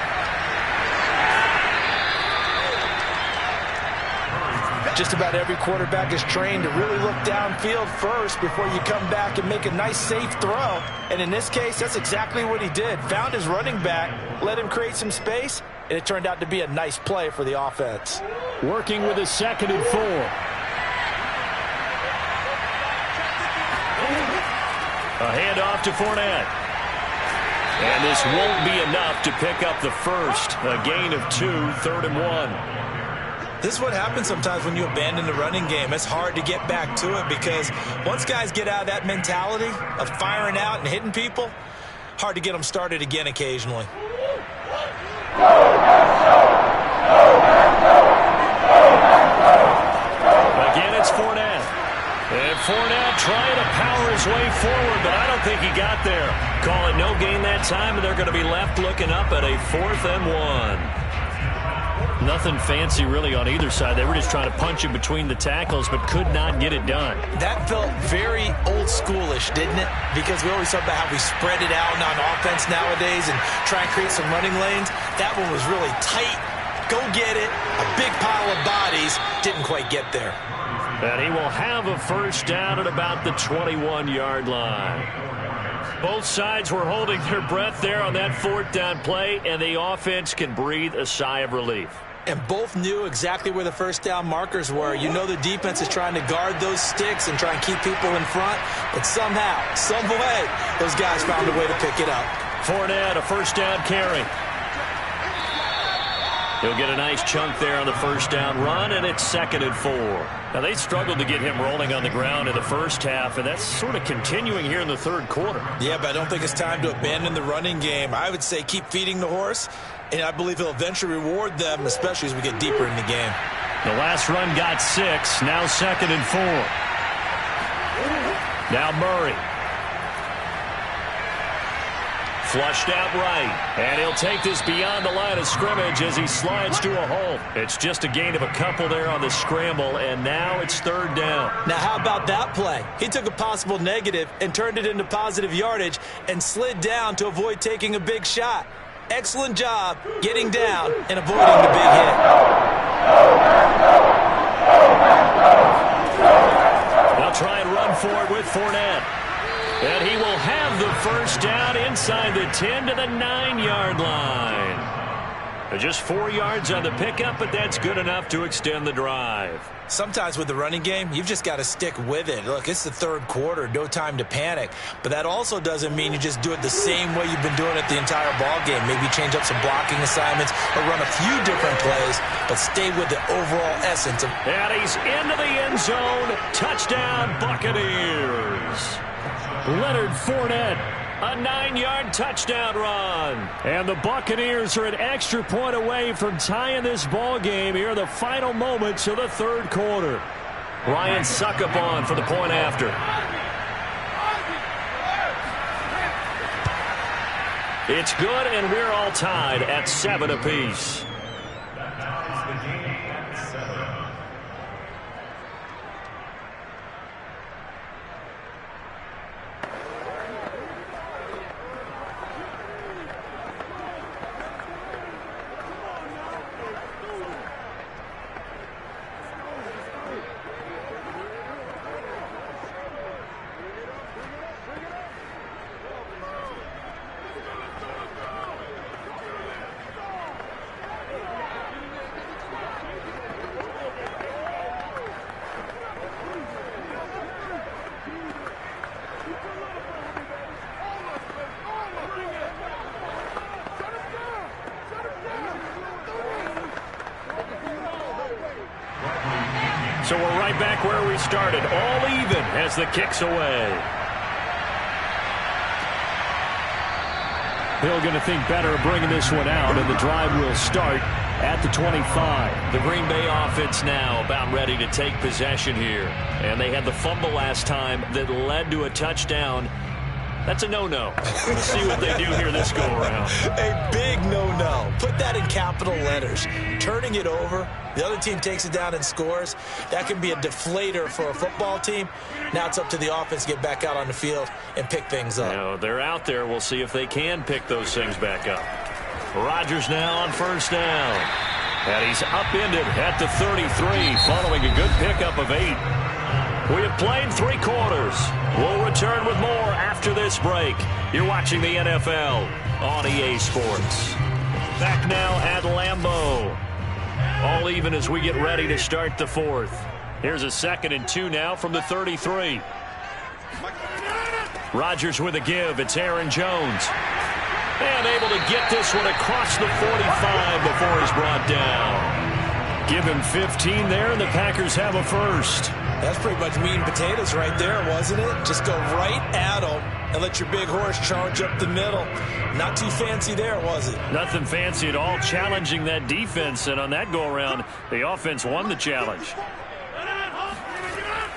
Just about every quarterback is trained to really look downfield first before you come back and make a nice, safe throw. And in this case, that's exactly what he did. Found his running back, let him create some space, and it turned out to be a nice play for the offense. Working with a 2nd and 4. A handoff to Fournette. And this won't be enough to pick up the first. A gain of 2, 3rd and 1. This is what happens sometimes when you abandon the running game. It's hard to get back to it because once guys get out of that mentality of firing out and hitting people, hard to get them started again occasionally. Again, it's Fournette. And Fournette trying to power his way forward, but I don't think he got there. Call it no gain that time, and they're going to be left looking up at a 4th and 1. Nothing fancy really on either side. They were just trying to punch in between the tackles, but could not get it done. That felt very old schoolish, didn't it? Because we always talk about how we spread it out on offense nowadays and try and create some running lanes. That one was really tight. Go get it. A big pile of bodies. Didn't quite get there. And he will have a first down at about the 21-yard line. Both sides were holding their breath there on that 4th down play, and the offense can breathe a sigh of relief. And both knew exactly where the first down markers were. You know the defense is trying to guard those sticks and try and keep people in front. But somehow, some way, those guys found a way to pick it up. Fournette, a first down carry. He'll get a nice chunk there on the first down run, and it's 2nd and 4. Now, they struggled to get him rolling on the ground in the first half, and that's sort of continuing here in the 3rd quarter. Yeah, but I don't think it's time to abandon the running game. I would say keep feeding the horse, and I believe he'll eventually reward them, especially as we get deeper in the game. The last run got 6, now 2nd and 4. Now Murray. Flushed out right, and he'll take this beyond the line of scrimmage as he slides to a hole. It's just a gain of a couple there on the scramble, and now it's 3rd down. Now, how about that play? He took a possible negative and turned it into positive yardage and slid down to avoid taking a big shot. Excellent job getting down and avoiding the big hit. They'll try and run for it with Fournette. And he will have the first down inside the 10 to the 9-yard line. Just 4 yards on the pickup, but that's good enough to extend the drive. Sometimes with the running game, you've just got to stick with it. Look, it's the 3rd quarter, no time to panic. But that also doesn't mean you just do it the same way you've been doing it the entire ball game. Maybe change up some blocking assignments or run a few different plays, but stay with the overall essence of. And he's into the end zone. Touchdown, Buccaneers. Leonard Fournette, a 9-yard touchdown run. And the Buccaneers are an extra point away from tying this ball game here in the final moments of the 3rd quarter. Ryan Succop for the point after. It's good, and we're all tied at 7 apiece. So we're right back where we started, all even as the kick's away. Hill going to think better of bringing this one out, and the drive will start at the 25. The Green Bay offense now about ready to take possession here. And they had the fumble last time that led to a touchdown. That's a no-no. We'll see what they do here this go-around. A big no-no. Put that in capital letters. Turning it over, the other team takes it down and scores. That can be a deflator for a football team. Now it's up to the offense to get back out on the field and pick things up. Now, they're out there. We'll see if they can pick those things back up. Rodgers now on first down. And he's upended at the 33 following a good pickup of 8. We have played 3 quarters. We'll return with more after this break. You're watching the NFL on EA Sports. Back now at Lambeau. All even as we get ready to start the 4th. Here's a 2nd and 2 now from the 33. Rodgers with a give. It's Aaron Jones. And able to get this one across the 45 before he's brought down. Give him 15 there, and the Packers have a first. That's pretty much meat and potatoes right there, wasn't it? Just go right at him and let your big horse charge up the middle. Not too fancy there, was it? Nothing fancy at all, challenging that defense. And on that go-around, the offense won the challenge.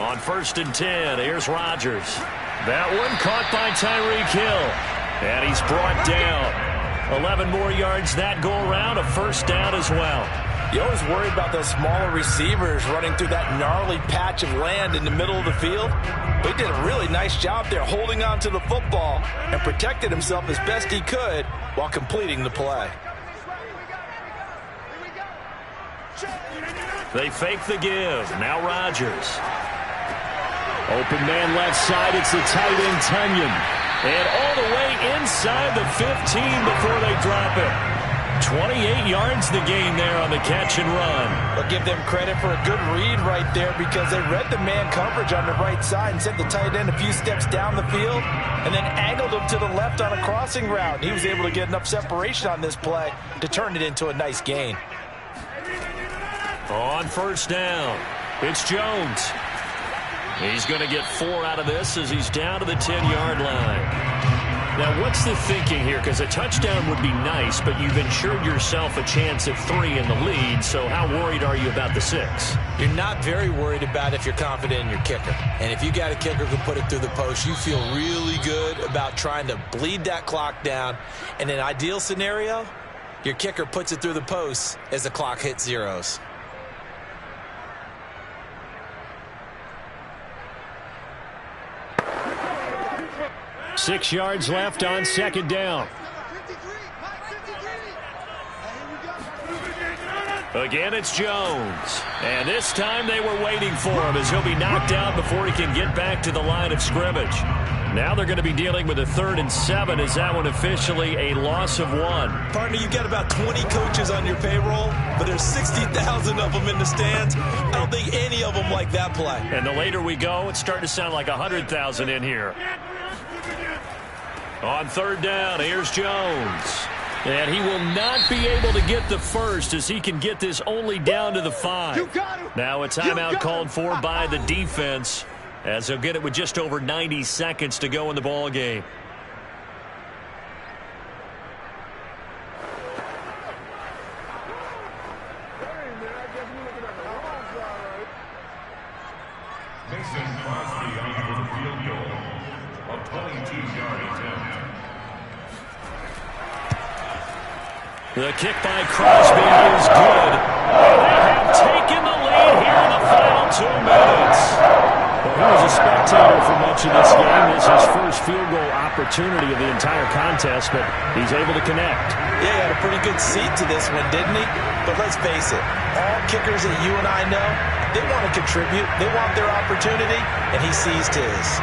On 1st and 10, here's Rodgers. That one caught by Tyreek Hill. And he's brought down. 11 more yards that go-around, a first down as well. You always worry about those smaller receivers running through that gnarly patch of land in the middle of the field. But he did a really nice job there holding on to the football and protected himself as best he could while completing the play. They fake the give. Now Rodgers. Open man left side. It's the tight end Tunyon. And all the way inside the 15 before they drop it. 28 yards the gain there on the catch and run. I'll give them credit for a good read right there because they read the man coverage on the right side and sent the tight end a few steps down the field and then angled him to the left on a crossing route. He was able to get enough separation on this play to turn it into a nice gain. On first down, it's Jones. He's going to get 4 out of this as he's down to the 10-yard line. Now, what's the thinking here? Because a touchdown would be nice, but you've ensured yourself a chance at 3 in the lead, so how worried are you about the 6? You're not very worried about if you're confident in your kicker. And if you got a kicker who put it through the post, you feel really good about trying to bleed that clock down. In an ideal scenario, your kicker puts it through the post as the clock hits zeros. Six yards left on 2nd down. Again, it's Jones. And this time they were waiting for him as he'll be knocked out before he can get back to the line of scrimmage. Now they're going to be dealing with a 3rd and 7. Is that one officially a loss of 1? Partner, you've got about 20 coaches on your payroll, but there's 60,000 of them in the stands. I don't think any of them like that play. And the later we go, it's starting to sound like 100,000 in here. On 3rd down, here's Jones. And he will not be able to get the first as he can get this only down to the 5. Now a timeout called for by the defense as they'll get it with just over 90 seconds to go in the ball game. Mason Crosby on for the field goal. A 22-yard attempt. The kick by Crosby is good. And they have taken the lead here in the final 2 minutes. Well, he was a spectator for much of this game. This is his first field goal opportunity of the entire contest, but he's able to connect. Yeah, he had a pretty good seat to this one, didn't he? But let's face it, all kickers that you and I know, they want to contribute. They want their opportunity, and he seized his.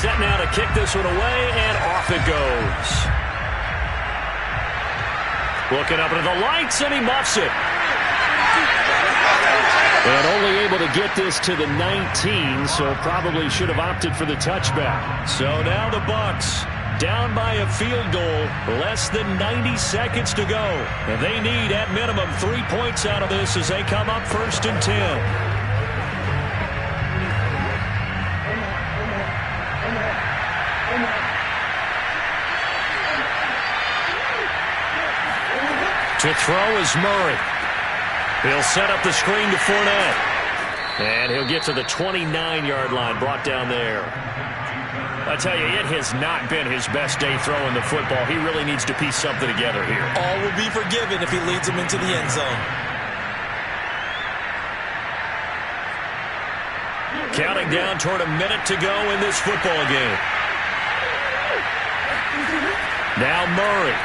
Set now to kick this one away, and off it goes. Looking up into the lights, and he muffs it. And only able to get this to the 19, so probably should have opted for the touchback. So now the Bucs down by a field goal, less than 90 seconds to go. And they need, at minimum, 3 points out of this as they come up 1st and 10. To throw is Murray. He'll set up the screen to Fournette. And he'll get to the 29-yard line, brought down there. I tell you, it has not been his best day throwing the football. He really needs to piece something together here. All will be forgiven if he leads them into the end zone. Counting down toward a minute to go in this football game. Now Murray.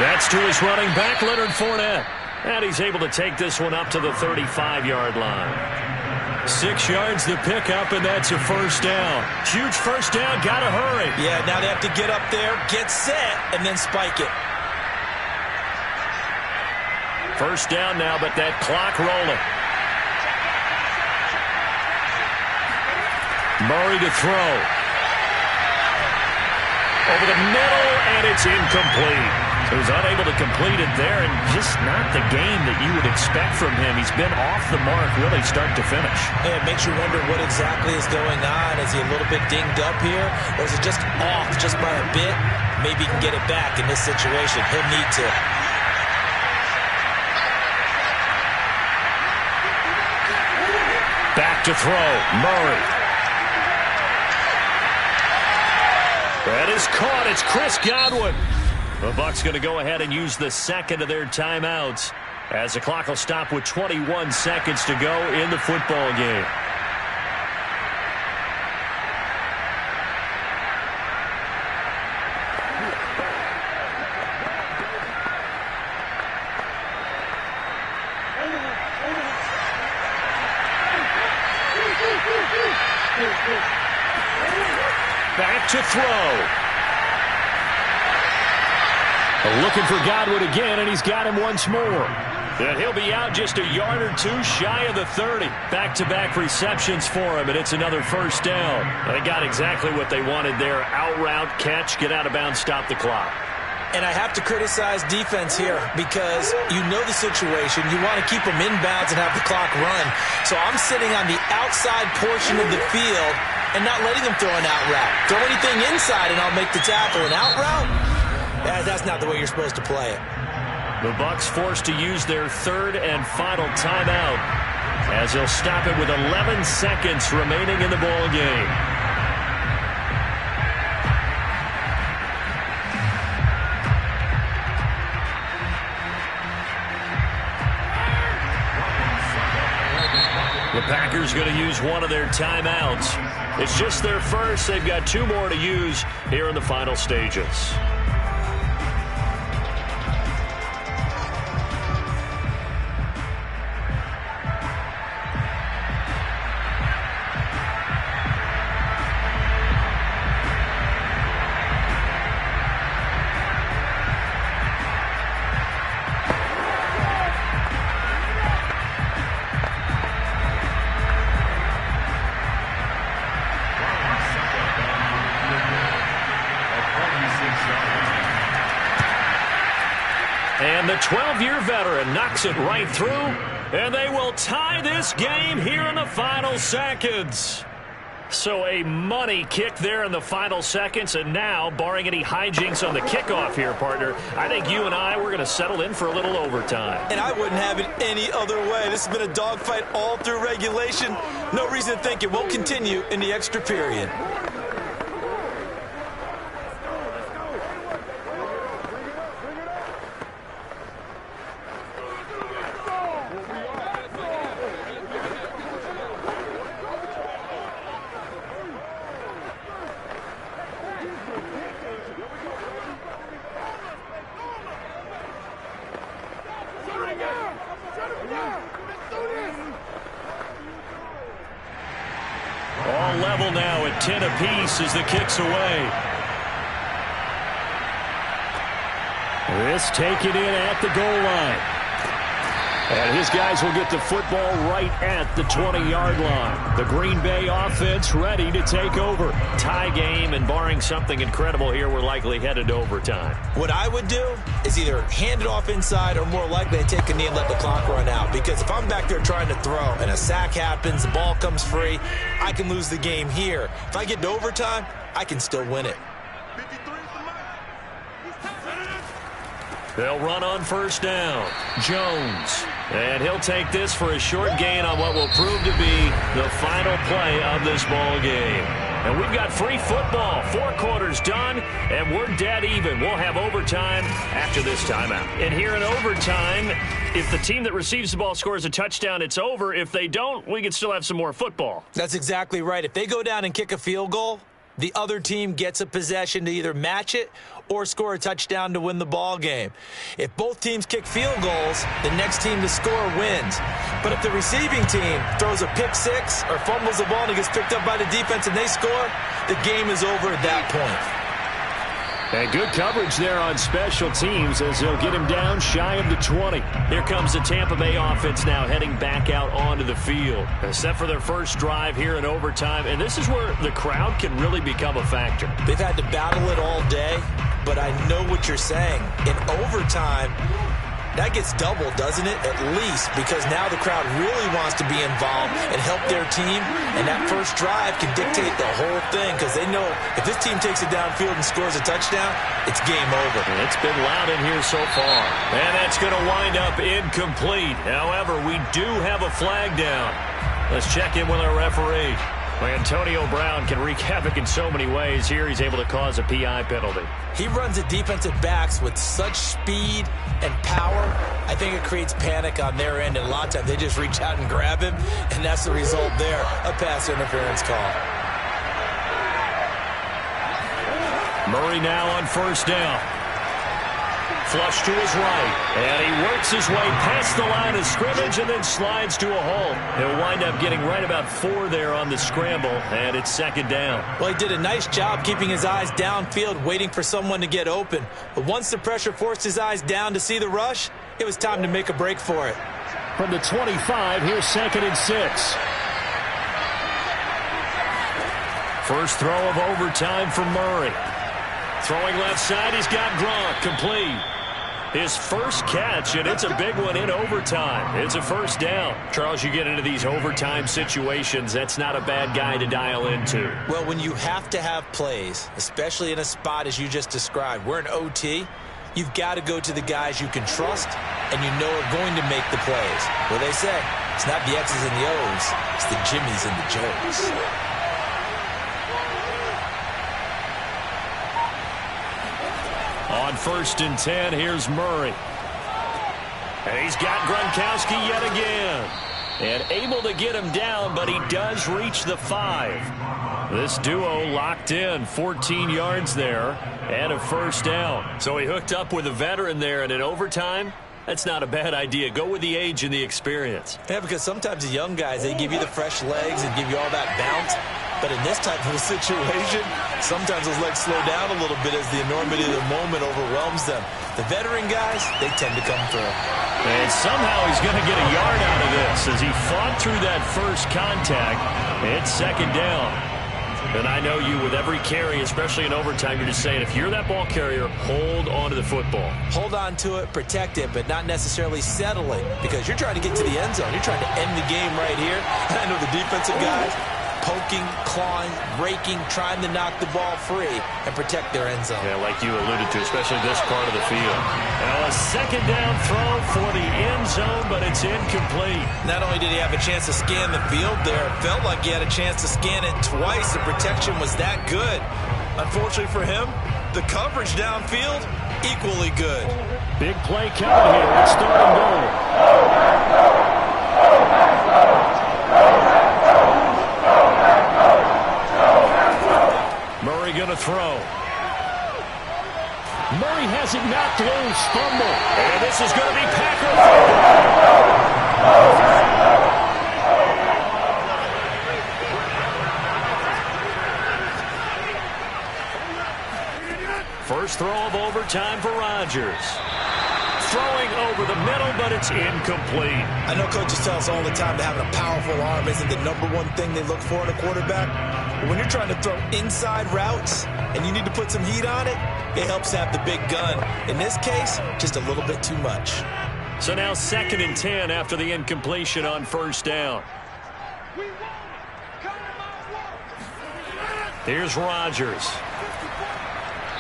That's to his running back, Leonard Fournette. And he's able to take this one up to the 35-yard line. 6 yards to pick up, and that's a first down. Huge first down, gotta hurry. Yeah, now they have to get up there, get set, and then spike it. First down now, but that clock rolling. Murray to throw. Over the middle, and it's incomplete. He was unable to complete it there, and just not the game that you would expect from him. He's been off the mark really start to finish. Yeah, it makes you wonder what exactly is going on. Is he a little bit dinged up here, or is it just off just by a bit? Maybe he can get it back in this situation. He'll need to. Back to throw, Murray. That is caught. It's Chris Godwin. The Bucs going to go ahead and use the second of their timeouts as the clock will stop with 21 seconds to go in the football game. Back to throw. Looking for Godwin again, and he's got him once more. And he'll be out just a yard or two shy of the 30. Back-to-back receptions for him, and it's another first down. They got exactly what they wanted there. Out route, catch, get out of bounds, stop the clock. And I have to criticize defense here because you know the situation. You want to keep them inbounds and have the clock run. So I'm sitting on the outside portion of the field and not letting them throw an out route. Throw anything inside, and I'll make the tackle. An out route? That's not the way you're supposed to play it. The Bucs forced to use their third and final timeout as they'll stop it with 11 seconds remaining in the ball game. The Packers going to use one of their timeouts. It's just their first. They've got 2 more to use here in the final stages. And the 12-year veteran knocks it right through, and they will tie this game here in the final seconds. So a money kick there in the final seconds, and now, barring any hijinks on the kickoff here, partner, I think you and I, we're going to settle in for a little overtime. And I wouldn't have it any other way. This has been a dogfight all through regulation. No reason to think it won't continue in the extra period. All level now at 10 apiece as the kick's away. This taken in at the goal line. And his guys will get the football right at the 20-yard line. The Green Bay offense ready to take over. Tie game, and barring something incredible here, we're likely headed to overtime. What I would do is either hand it off inside or more likely to take a knee and let the clock run out. Because if I'm back there trying to throw and a sack happens, the ball comes free, I can lose the game here. If I get to overtime, I can still win it. 53 is the mark. They'll run on first down. Jones. And he'll take this for a short gain on what will prove to be the final play of this ball game. And we've got free football. 4 quarters done, and we're dead even. We'll have overtime after this timeout. And here in overtime, if the team that receives the ball scores a touchdown, it's over. If they don't, we can still have some more football. That's exactly right. If they go down and kick a field goal, the other team gets a possession to either match it or score a touchdown to win the ball game. If both teams kick field goals, the next team to score wins. But if the receiving team throws a pick six or fumbles the ball and it gets picked up by the defense and they score, the game is over at that point. And good coverage there on special teams as they'll get him down shy of the 20. Here comes the Tampa Bay offense now heading back out onto the field. Set for their first drive here in overtime, and this is where the crowd can really become a factor. They've had to battle it all day, but I know what you're saying. In overtime, that gets doubled, doesn't it? At least, because now the crowd really wants to be involved and help their team, and that first drive can dictate the whole thing because they know if this team takes it downfield and scores a touchdown, it's game over. It's been loud in here so far, and that's going to wind up incomplete. However, we do have a flag down. Let's check in with our referee. Antonio Brown can wreak havoc in so many ways. Here he's able to cause a PI penalty. He runs at defensive backs with such speed and power. I think it creates panic on their end, and a lot of times they just reach out and grab him, and that's the result there, a pass interference call. Murray now on first down. Flush to his right, and he works his way past the line of scrimmage and then slides to a halt. He'll wind up getting right about 4 there on the scramble, and it's second down. Well, he did a nice job keeping his eyes downfield, waiting for someone to get open. But once the pressure forced his eyes down to see the rush, it was time to make a break for it. From the 25, here's 2nd and 6. First throw of overtime for Murray. Throwing left side, he's got Gronk, complete. His first catch, and it's a big one in overtime. It's a first down. Charles, you get into these overtime situations, that's not a bad guy to dial into. Well, when you have to have plays, especially in a spot as you just described, we're in OT, you've got to go to the guys you can trust and you know are going to make the plays. Well, they say, it's not the X's and the O's, it's the Jimmies and the Joes. On 1st and 10, here's Murray. And he's got Gronkowski yet again. And able to get him down, but he does reach the 5. This duo locked in, 14 yards there, and a first down. So he hooked up with a veteran there, and in overtime, that's not a bad idea. Go with the age and the experience. Yeah, because sometimes the young guys, they give you the fresh legs and give you all that bounce. But in this type of a situation, sometimes those legs slow down a little bit as the enormity of the moment overwhelms them. The veteran guys, they tend to come through. And somehow he's going to get a yard out of this as he fought through that first contact. It's second down. And I know you, with every carry, especially in overtime, you're just saying, if you're that ball carrier, hold on to the football. Hold on to it, protect it, but not necessarily settle it, because you're trying to get to the end zone. You're trying to end the game right here. And I know the defensive guys, poking, clawing, raking, trying to knock the ball free and protect their end zone. Yeah, like you alluded to, especially this part of the field. Now a second down throw for the end zone, but it's incomplete. Not only did he have a chance to scan the field there, it felt like he had a chance to scan it twice. The protection was that good. Unfortunately for him, the coverage downfield, equally good. Big play coming here. It's third and goal. Murray going to throw. Murray has it knocked loose. Fumble. And this is going to be Packer football. First throw of overtime for Rodgers. throwing over the middle, but it's incomplete. I know coaches tell us all the time that having a powerful arm isn't the number one thing they look for in a quarterback. But when you're trying to throw inside routes and you need to put some heat on it, it helps to have the big gun. In this case, just a little bit too much. So now 2nd and 10 after the incompletion on 1st down. Here's Rodgers.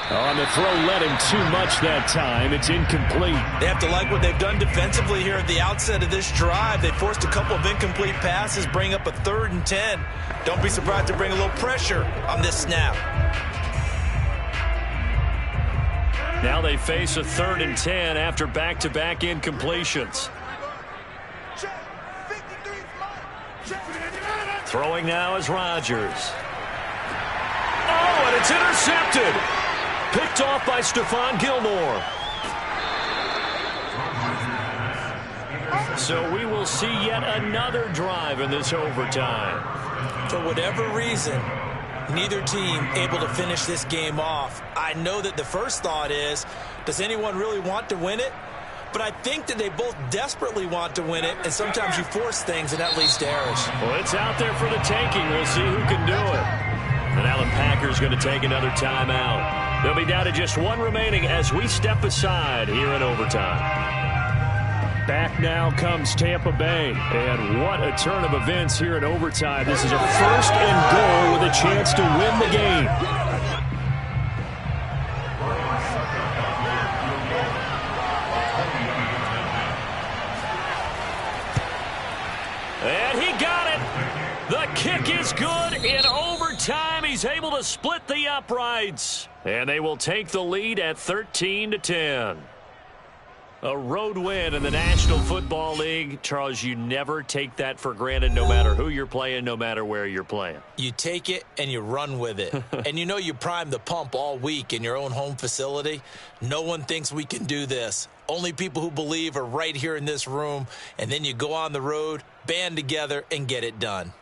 On the throw, led him too much that time. It's incomplete. They have to like what they've done defensively here at the outset of this drive. They forced a couple of incomplete passes, bring up a 3rd and 10. Don't be surprised to bring a little pressure on this snap. Now they face a 3rd and 10 after back-to-back incompletions. Throwing now is Rodgers. Oh, and it's intercepted. Picked off by Stephon Gilmore. So we will see yet another drive in this overtime. For whatever reason, neither team able to finish this game off. I know that the first thought is, does anyone really want to win it? But I think that they both desperately want to win it, and sometimes you force things, and that leads to errors. Well, it's out there for the taking. We'll see who can do it. And Allen Packer's going to take another timeout. They'll be down to just one remaining as we step aside here in overtime. Back now comes Tampa Bay. And what a turn of events here in overtime. This is a 1st and goal with a chance to win the game. And he got it. The kick is good in overtime. He's able to split the uprights. And they will take the lead at 13-10. A road win in the National Football League. Charles, you never take that for granted no matter who you're playing, no matter where you're playing. You take it and you run with it. And you know you prime the pump all week in your own home facility. No one thinks we can do this. Only people who believe are right here in this room. And then you go on the road, band together, and get it done.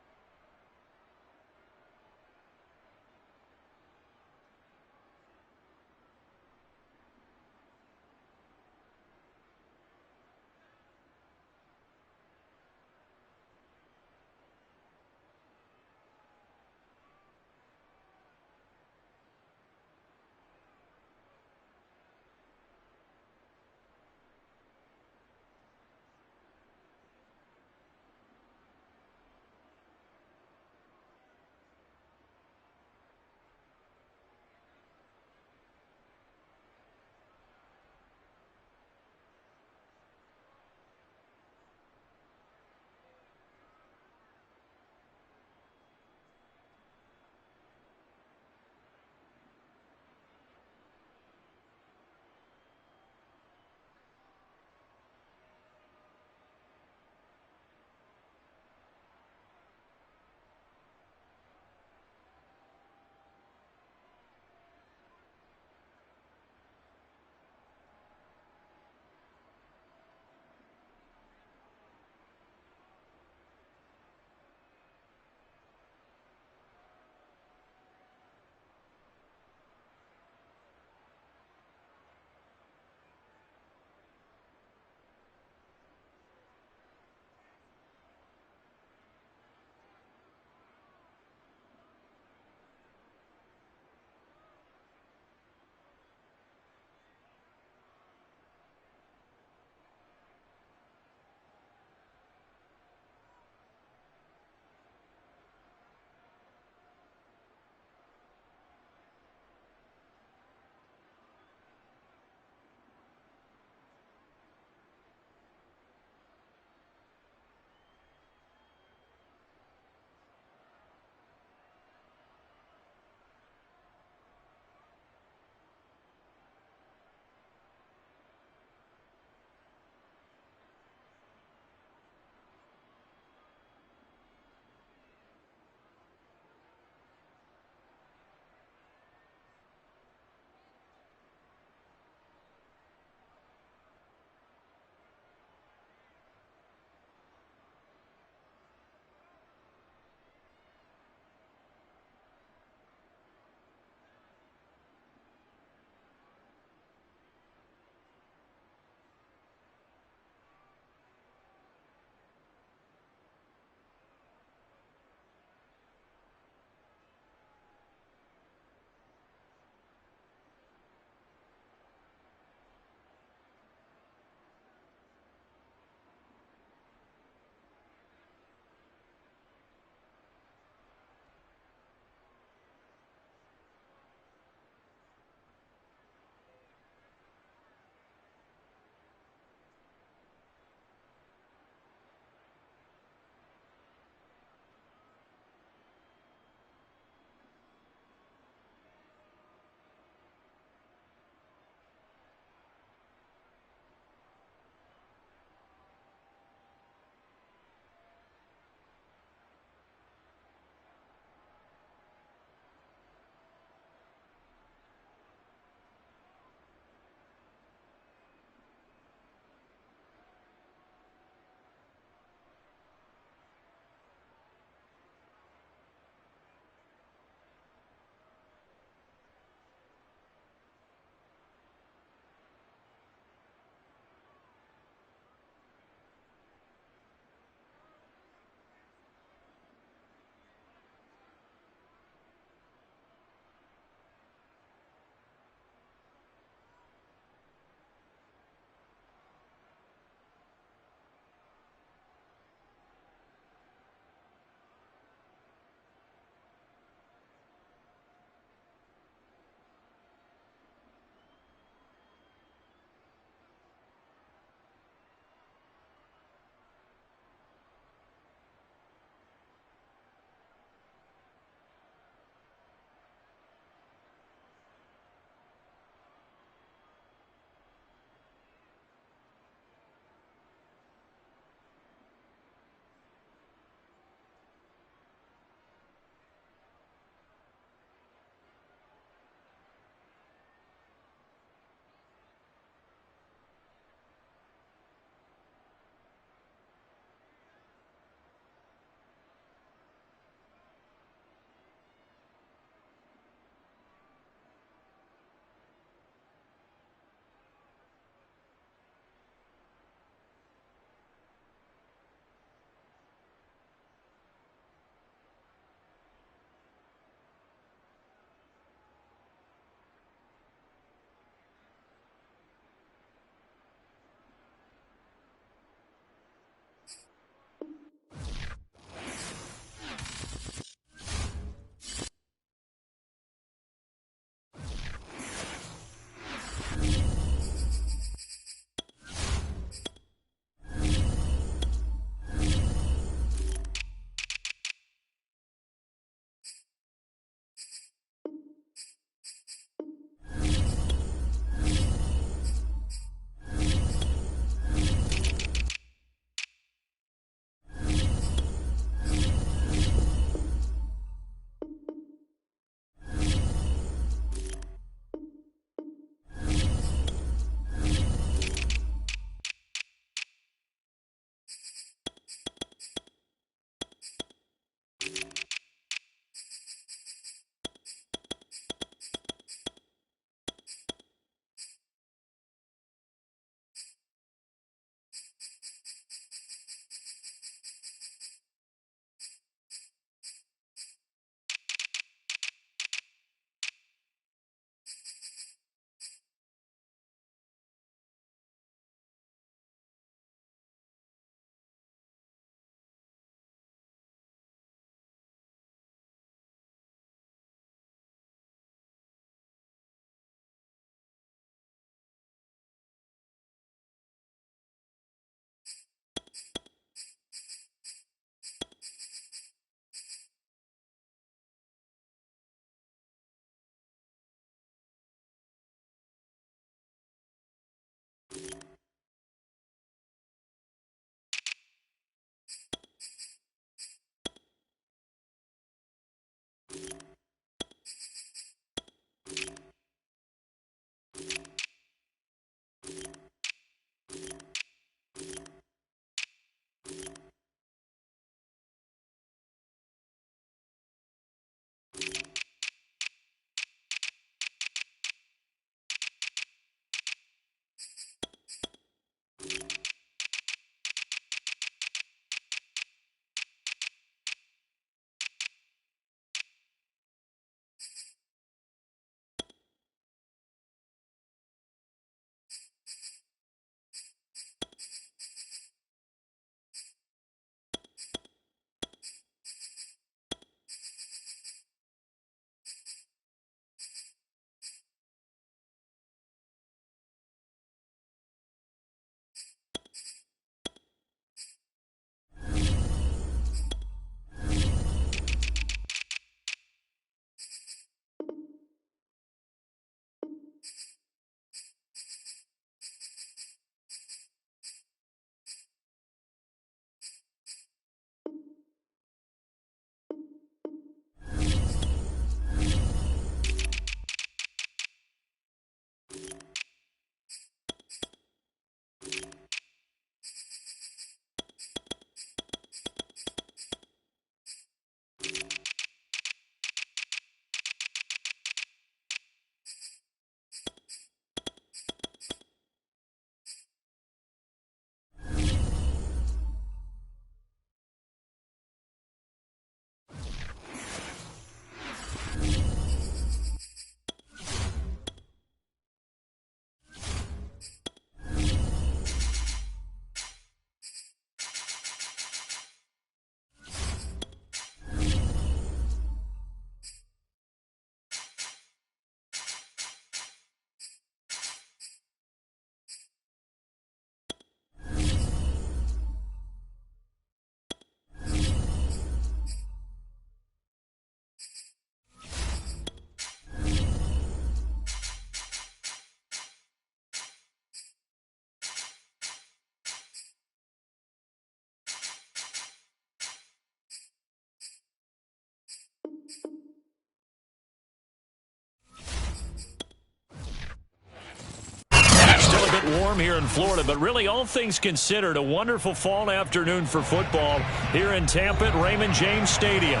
warm here in Florida, but really all things considered, a wonderful fall afternoon for football here in Tampa at Raymond James Stadium.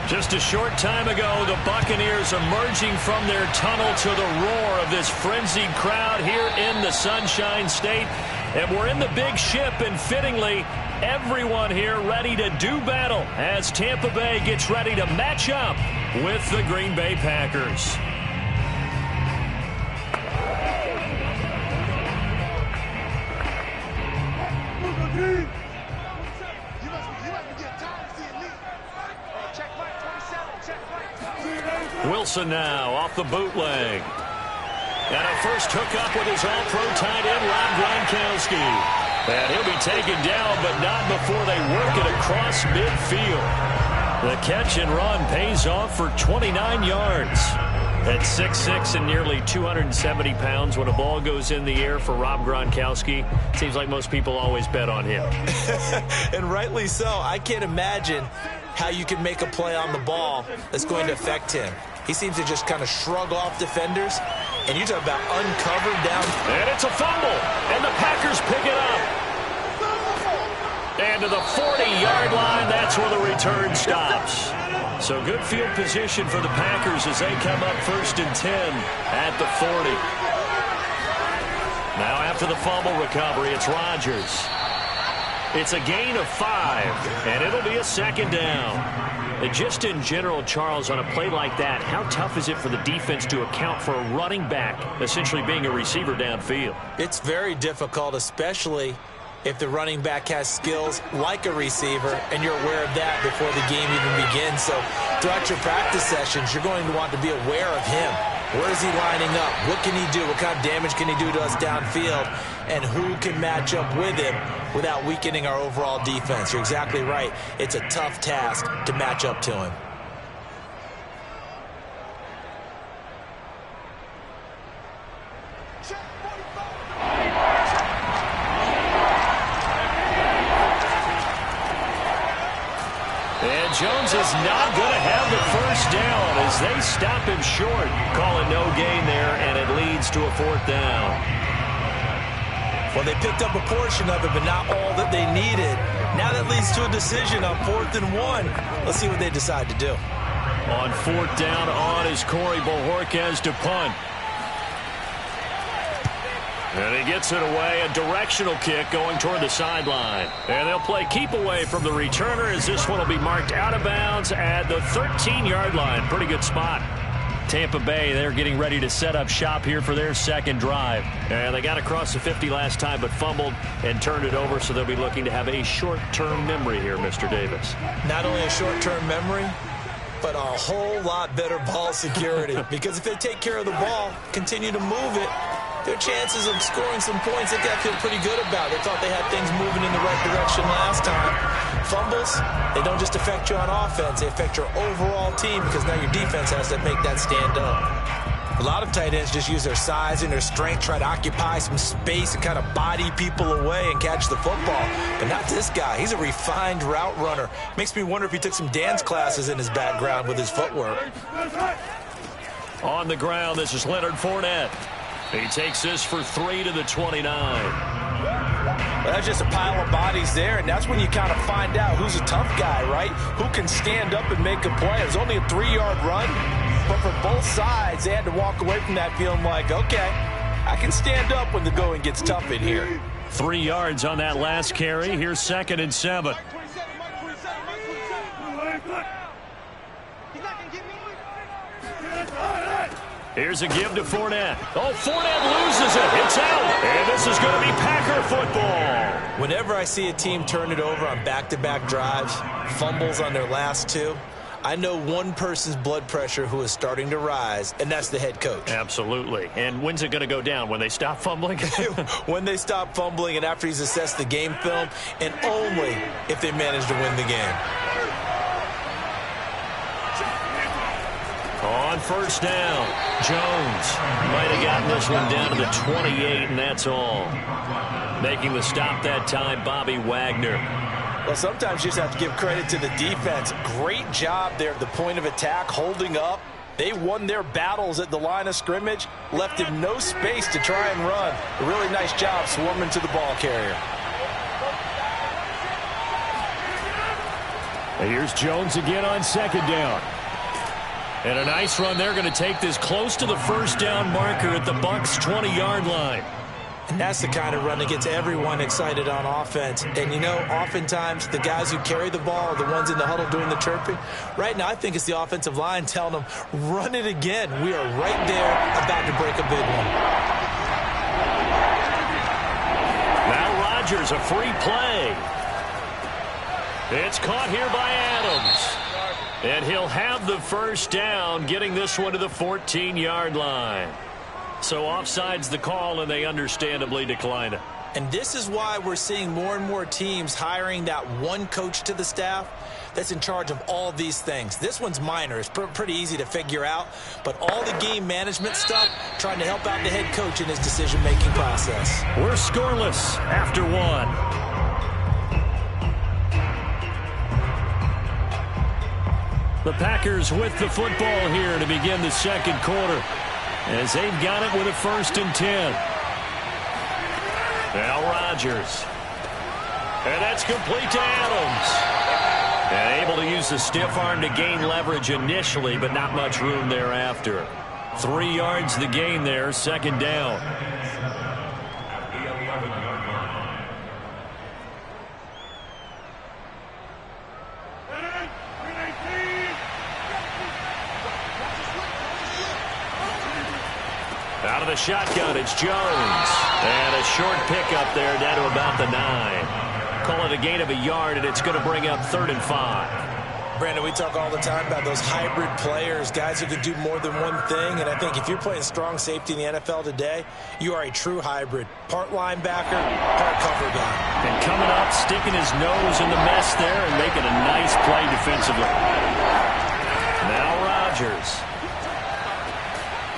Just a short time ago, the Buccaneers emerging from their tunnel to the roar of this frenzied crowd here in the Sunshine State. And we're in the big ship, and fittingly, everyone here ready to do battle as Tampa Bay gets ready to match up with the Green Bay Packers. Wilson now off the bootleg. And a first hookup with his all-pro tight end, Rob Gronkowski. And he'll be taken down, but not before they work it across midfield. The catch and run pays off for 29 yards. At 6'6" and nearly 270 pounds, when a ball goes in the air for Rob Gronkowski, seems like most people always bet on him. And rightly so. I can't imagine how you can make a play on the ball that's going to affect him. He seems to just kind of shrug off defenders. And you talk about uncovered down. And it's a fumble. And the Packers pick it up. And to the 40-yard line, that's where the return stops. So good field position for the Packers as they come up 1st and 10 at the 40. Now after the fumble recovery, it's Rodgers. It's a gain of 5, and it'll be a 2nd down. And just in general, Charles, on a play like that, how tough is it for the defense to account for a running back essentially being a receiver downfield? It's very difficult, especially if the running back has skills like a receiver, and you're aware of that before the game even begins. So throughout your practice sessions, you're going to want to be aware of him. Where is he lining up? What can he do? What kind of damage can he do to us downfield? And who can match up with him without weakening our overall defense? You're exactly right. It's a tough task to match up to him. And Jones is not going to have the first down as they stop him short. Calling no gain there, and it leads to a 4th down. Well, they picked up a portion of it, but not all that they needed. Now that leads to a decision on 4th and 1. Let's see what they decide to do. On 4th down on is Corey Bojorquez to punt. And he gets it away, a directional kick going toward the sideline. And they'll play keep away from the returner as this one will be marked out of bounds at the 13-yard line. Pretty good spot. Tampa Bay, they're getting ready to set up shop here for their 2nd drive. And they got across the 50 last time but fumbled and turned it over, so they'll be looking to have a short-term memory here, Mr. Davis. Not only a short-term memory, but a whole lot better ball security. Because if they take care of the ball, continue to move it, their chances of scoring some points, they got to feel pretty good about. They thought they had things moving in the right direction last time. Fumbles, they don't just affect you on offense. They affect your overall team because now your defense has to make that stand up. A lot of tight ends just use their size and their strength, try to occupy some space and kind of body people away and catch the football. But not this guy. He's a refined route runner. Makes me wonder if he took some dance classes in his background with his footwork. On the ground, this is Leonard Fournette. He takes this for 3 to the 29. Well, that's just a pile of bodies there, and that's when you kind of find out who's a tough guy, right? Who can stand up and make a play. It was only a 3-yard run, but for both sides, they had to walk away from that feeling like, okay, I can stand up when the going gets tough in here. 3 yards on that last carry. Here's 2nd and 7. Here's a give to Fournette. Oh, Fournette loses it. It's out. And this is going to be Packer football. Whenever I see a team turn it over on back-to-back drives, fumbles on their last 2, I know one person's blood pressure who is starting to rise, and that's the head coach. Absolutely. And when's it going to go down? When they stop fumbling? When they stop fumbling and after he's assessed the game film, and only if they manage to win the game. On 1st down, Jones might have gotten this one down to the 28, and that's all. Making the stop that time, Bobby Wagner. Well, sometimes you just have to give credit to the defense. Great job there at the point of attack, holding up, They won their battles at the line of scrimmage, left him no space to try and run. A really nice job swarming to the ball carrier. And here's Jones again on second down. And a nice run. They're going to take this close to the first down marker at the Bucs 20-yard line. And that's the kind of run that gets everyone excited on offense. And, you know, oftentimes the guys who carry the ball are the ones in the huddle doing the chirping. Right now, I think it's the offensive line telling them, run it again. We are right there about to break a big one. Now Rodgers, a free play. It's caught here by Adams. And he'll have the first down, getting this one to the 14-yard line. So offside's the call, and they understandably decline it. And this is why we're seeing more and more teams hiring that one coach to the staff that's in charge of all these things. This one's minor. It's pretty easy to figure out. But all the game management stuff, trying to help out the head coach in his decision-making process. We're scoreless after one. The Packers with the football here to begin the second quarter, as they've got it with a 1st and 10. Now Rodgers. And that's complete to Adams. And able to use the stiff arm to gain leverage initially, but not much room thereafter. 3 yards the gain there, second down. Out of the shotgun, it's Jones. And a short pickup there down to about the 9. Call it a gain of a yard, and it's going to bring up 3rd and 5. Brandon, we talk all the time about those hybrid players, guys who can do more than one thing. And I think if you're playing strong safety in the NFL today, you are a true hybrid. Part linebacker, part cover guy. And coming up, sticking his nose in the mess there and making a nice play defensively. Now Rodgers.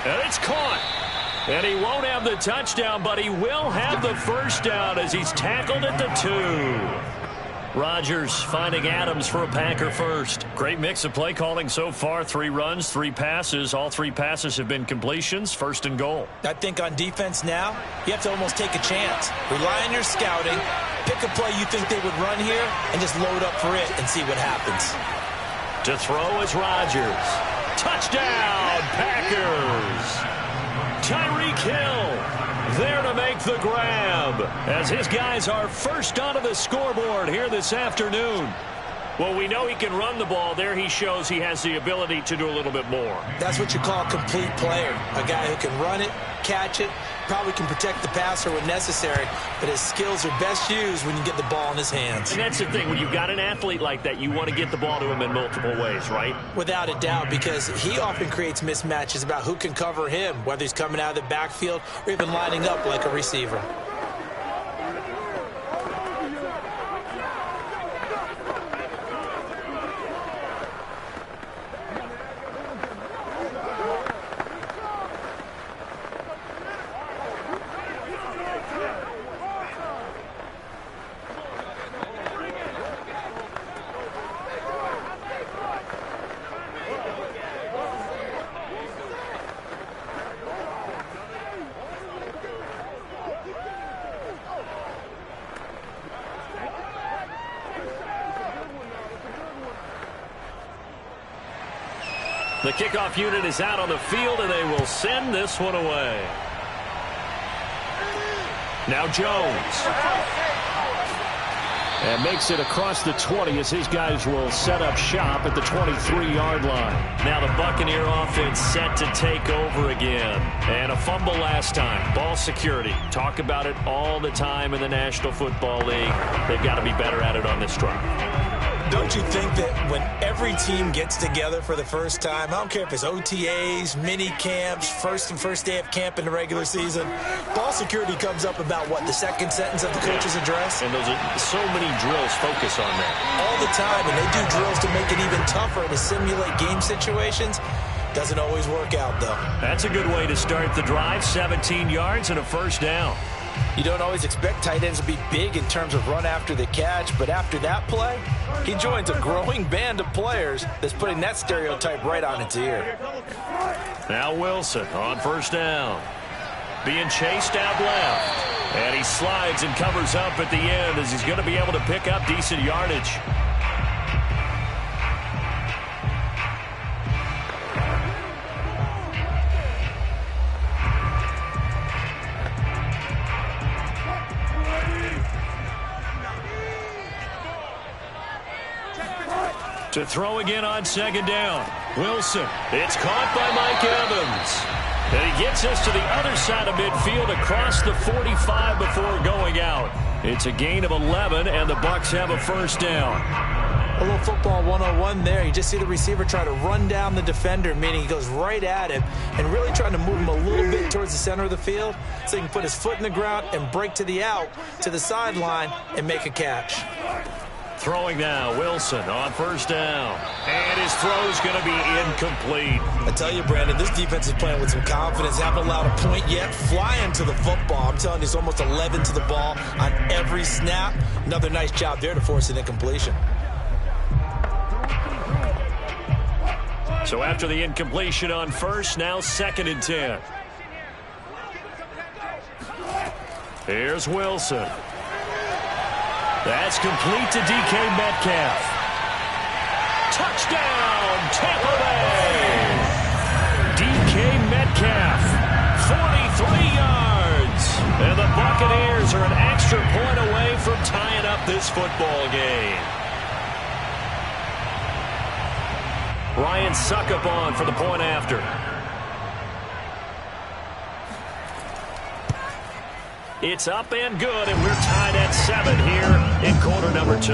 And it's caught. And he won't have the touchdown, but he will have the first down as he's tackled at the 2. Rodgers finding Adams for a Packer first. Great mix of play calling so far. 3 runs, 3 passes. All 3 passes have been completions. 1st and goal. I think on defense now, you have to almost take a chance. Rely on your scouting. Pick a play you think they would run here and just load up for it and see what happens. To throw is Rodgers. Touchdown, Packers! Tyreek Hill there to make the grab as his guys are first onto the scoreboard here this afternoon. Well, we know he can run the ball. There he shows he has the ability to do a little bit more. That's what you call a complete player. A guy who can run it, catch it, probably can protect the passer when necessary, but his skills are best used when you get the ball in his hands. And that's the thing. When you've got an athlete like that, you want to get the ball to him in multiple ways, right? Without a doubt, because he often creates mismatches about who can cover him, whether he's coming out of the backfield or even lining up like a receiver. The kickoff unit is out on the field, and they will send this one away. Now Jones. And makes it across the 20 as his guys will set up shop at the 23-yard line. Now the Buccaneer offense set to take over again. And a fumble last time. Ball security. Talk about it all the time in the National Football League. They've got to be better at it on this drive. Don't you think that when every team gets together for the first time, I don't care if it's OTAs, mini camps, first day of camp in the regular season, ball security comes up about what, the second sentence of the coach's address? And those are so many drills focus on that. All the time, and they do drills to make it even tougher to simulate game situations. Doesn't always work out, though. That's a good way to start the drive. 17 yards and a first down. You don't always expect tight ends to be big in terms of run after the catch, but after that play, he joins a growing band of players that's putting that stereotype right on its ear. Now Wilson on first down. Being chased out left. And he slides and covers up at the end as he's going to be able to pick up decent yardage. To throw again on second down. Wilson. It's caught by Mike Evans. And he gets us to the other side of midfield across the 45 before going out. It's a gain of 11, and the Bucs have a first down. A little football 101 there. You just see the receiver try to run down the defender, meaning he goes right at him and really trying to move him a little bit towards the center of the field so he can put his foot in the ground and break to the out, to the sideline, and make a catch. Throwing now, Wilson on first down. And his throw's going to be incomplete. I tell you, Brandon, this defense is playing with some confidence. Haven't allowed a point yet. Flying to the football. I'm telling you, it's almost 11 to the ball on every snap. Another nice job there to force an incompletion. So after the incompletion on first, now 2nd and 10. Here's Wilson. That's complete to DK Metcalf. Touchdown, Tampa Bay! DK Metcalf, 43 yards. And the Buccaneers are an extra point away from tying up this football game. Ryan Succop on for the point after. It's up and good, and we're tied at 7 here in quarter number 2.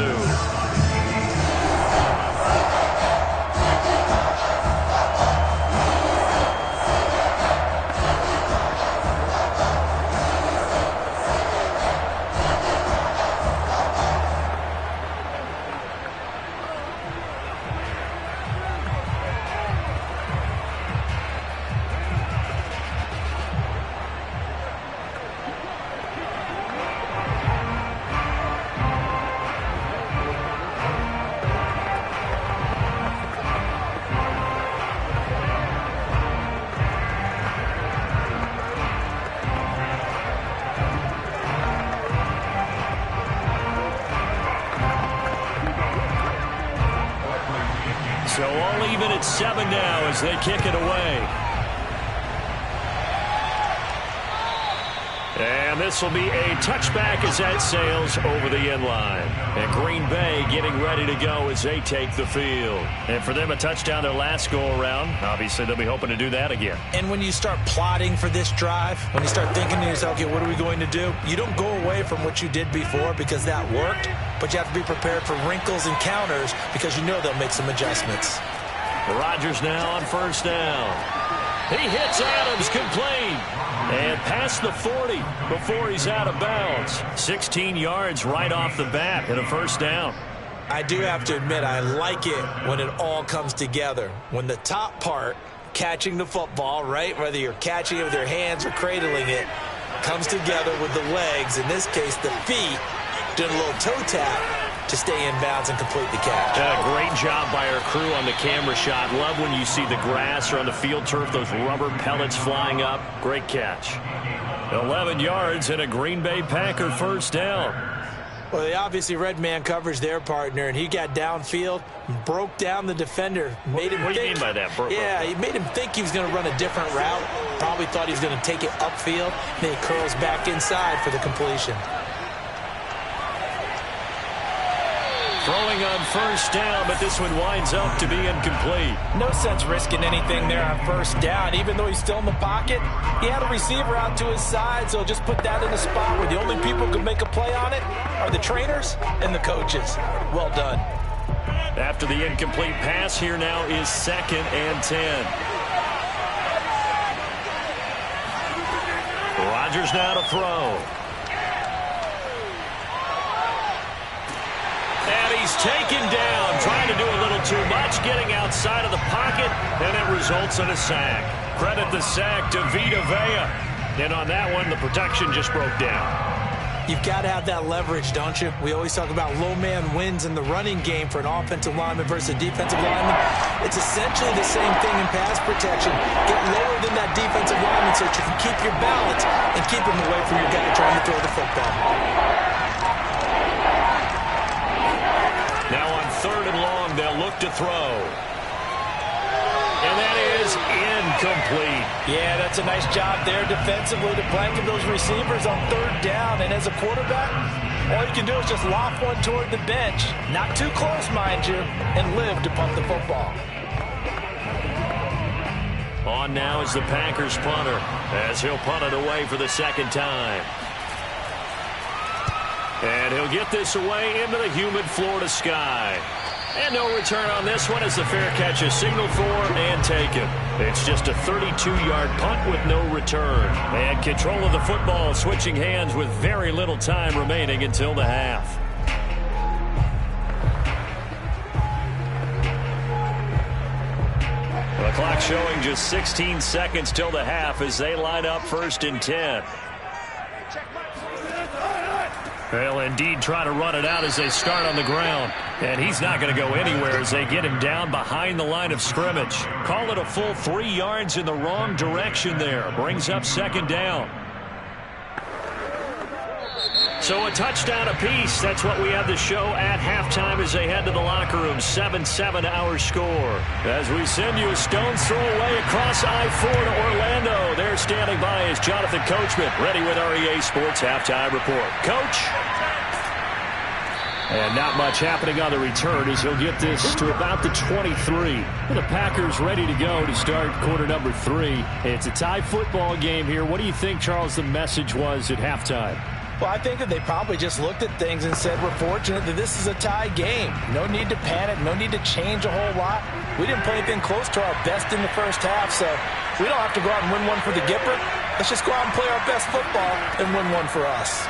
So all even at 7 now as they kick it away. And this will be a touchback as that sails over the end line. And Green Bay getting ready to go as they take the field. And for them, a touchdown their last go-around. Obviously, they'll be hoping to do that again. And when you start plotting for this drive, when you start thinking to yourself, okay, what are we going to do? You don't go away from what you did before because that worked, but you have to be prepared for wrinkles and counters because you know they'll make some adjustments. Rodgers now on first down. He hits Adams complete. And past the 40 before he's out of bounds. 16 yards right off the bat and a first down. I do have to admit, I like it when it all comes together. When the top part, catching the football, right, whether you're catching it with your hands or cradling it, comes together with the legs, in this case the feet, doing a little toe tap to stay in bounds and complete the catch. Great job by our crew on the camera shot. Love when you see the grass or on the field turf, those rubber pellets flying up. Great catch. 11 yards and a Green Bay Packer first down. Well, they obviously read man coverage their partner, and he got downfield, broke down the defender. What do you mean by that? He made him think he was going to run a different route. Probably thought he was going to take it upfield. Then he curls back inside for the completion. Throwing on first down, but this one winds up to be incomplete. No sense risking anything there on first down. Even though he's still in the pocket, he had a receiver out to his side, so just put that in a spot where the only people who can make a play on it are the trainers and the coaches. Well done. After the incomplete pass, here now is 2nd and 10. Rodgers now to throw. And he's taken down, trying to do a little too much, getting outside of the pocket, and it results in a sack. Credit the sack to Vita Vea. And on that one, the protection just broke down. You've got to have that leverage, don't you? We always talk about low man wins in the running game for an offensive lineman versus a defensive lineman. It's essentially the same thing in pass protection. Get lower than that defensive lineman so that you can keep your balance and keep him away from your guy trying to throw the football. Now on 3rd and long, they'll look to throw. And that is incomplete. Yeah, that's a nice job there defensively to blanket those receivers on 3rd down. And as a quarterback, all you can do is just loft one toward the bench. Not too close, mind you, and live to punt the football. On now is the Packers punter as he'll punt it away for the 2nd time. And he'll get this away into the humid Florida sky. And no return on this one as the fair catch is signaled for and taken. It's just a 32-yard punt with no return. And control of the football switching hands with very little time remaining until the half. The clock showing just 16 seconds till the half as they line up 1st and 10. They'll indeed try to run it out as they start on the ground. And he's not going to go anywhere as they get him down behind the line of scrimmage. Call it a full 3 yards in the wrong direction there. Brings up 2nd down. So a touchdown apiece. That's what we have the show at halftime as they head to the locker room. 7-7 our score. As we send you a stone's throw away across I-4 to Orlando. There standing by is Jonathan Coachman, ready with REA Sports Halftime Report. Coach? And not much happening on the return as he'll get this to about the 23. The Packers ready to go to start quarter number 3. It's a tie football game here. What do you think, Charles, the message was at halftime? Well, I think that they probably just looked at things and said, we're fortunate that this is a tie game. No need to panic. No need to change a whole lot. We didn't play anything close to our best in the first half, so we don't have to go out and win one for the Gipper. Let's just go out and play our best football and win one for us.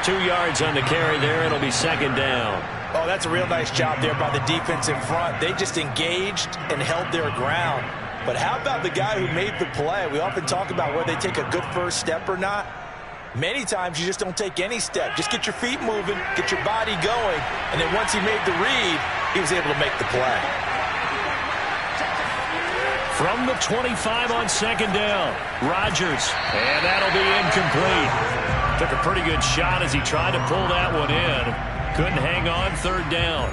2 yards on the carry there. It'll be 2nd down. Oh, that's a real nice job there by the defense in front. They just engaged and held their ground. But how about the guy who made the play? We often talk about whether they take a good first step or not. Many times you just don't take any step. Just get your feet moving, get your body going, and then once he made the read, he was able to make the play. From the 25 on 2nd down, Rodgers, and that'll be incomplete. Took a pretty good shot as he tried to pull that one in. Couldn't hang on 3rd down.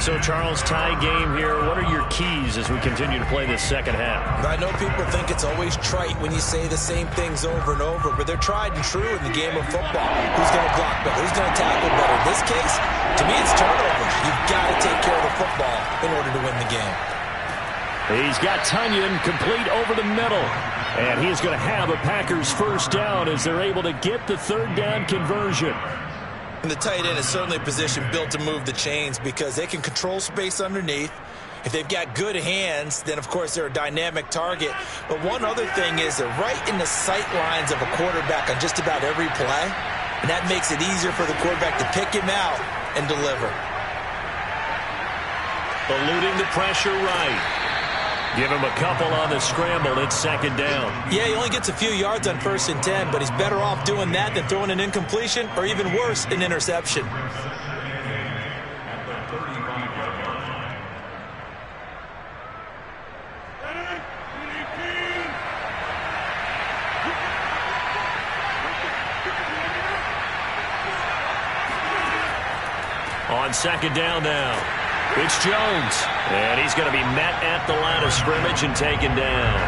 So, Charles, tie game here. What are your keys as we continue to play this 2nd half? I know people think it's always trite when you say the same things over and over, but they're tried and true in the game of football. Who's going to block better? Who's going to tackle better? In this case, to me, it's turnovers. You've got to take care of the football in order to win the game. He's got Tunyon complete over the middle. And he's going to have a Packers 1st down as they're able to get the 3rd down conversion. And the tight end is certainly a position built to move the chains because they can control space underneath. If they've got good hands, then, of course, they're a dynamic target. But one other thing is they're right in the sight lines of a quarterback on just about every play. And that makes it easier for the quarterback to pick him out and deliver. Eluding the pressure right. Give him a couple on the scramble. It's 2nd down. Yeah, he only gets a few yards on 1st and 10, but he's better off doing that than throwing an incompletion or even worse, an interception. On 2nd down now. It's Jones, and he's going to be met at the line of scrimmage and taken down.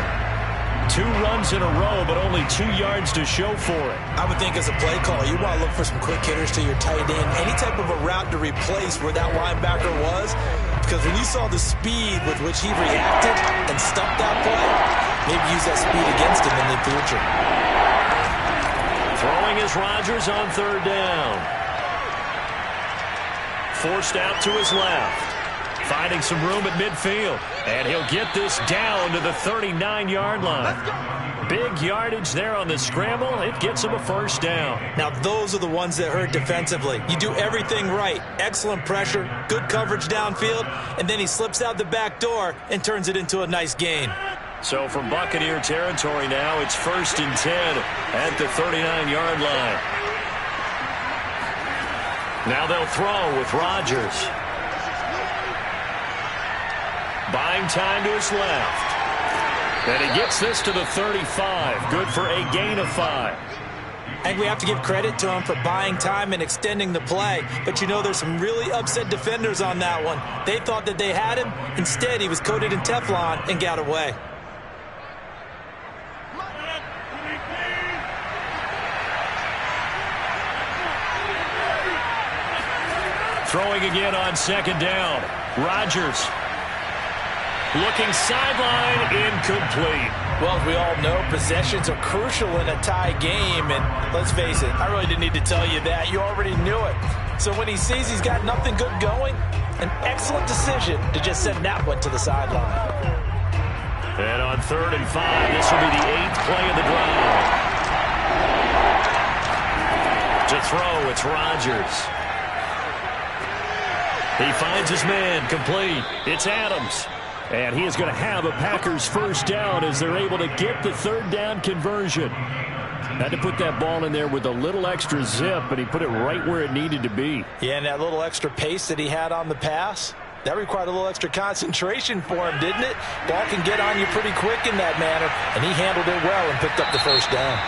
2 runs in a row, but only 2 yards to show for it. I would think as a play call, you want to look for some quick hitters to your tight end. Any type of a route to replace where that linebacker was. Because when you saw the speed with which he reacted and stuffed that play, maybe use that speed against him in the future. Throwing is Rodgers on 3rd down. Forced out to his left. Finding some room at midfield. And he'll get this down to the 39-yard line. Big yardage there on the scramble. It gets him a 1st down. Now, those are the ones that hurt defensively. You do everything right. Excellent pressure, good coverage downfield, and then he slips out the back door and turns it into a nice gain. So from Buccaneer territory now, it's 1st and 10 at the 39-yard line. Now they'll throw with Rodgers. Buying time to his left. And he gets this to the 35. Good for a gain of 5. I think we have to give credit to him for buying time and extending the play. But you know there's some really upset defenders on that one. They thought that they had him. Instead, he was coated in Teflon and got away. Throwing again on 2nd down. Rodgers. Looking sideline, incomplete. Well, as we all know, possessions are crucial in a tie game. And let's face it, I really didn't need to tell you that. You already knew it. So when he sees he's got nothing good going, an excellent decision to just send that one to the sideline. And on 3rd and 5, this will be the 8th play of the drive. To throw, it's Rodgers. He finds his man, complete. It's Adams. And he is going to have a Packers first down as they're able to get the 3rd down conversion. Had to put that ball in there with a little extra zip, but he put it right where it needed to be. Yeah, and that little extra pace that he had on the pass, that required a little extra concentration for him, didn't it? Ball can get on you pretty quick in that manner, and he handled it well and picked up the first down.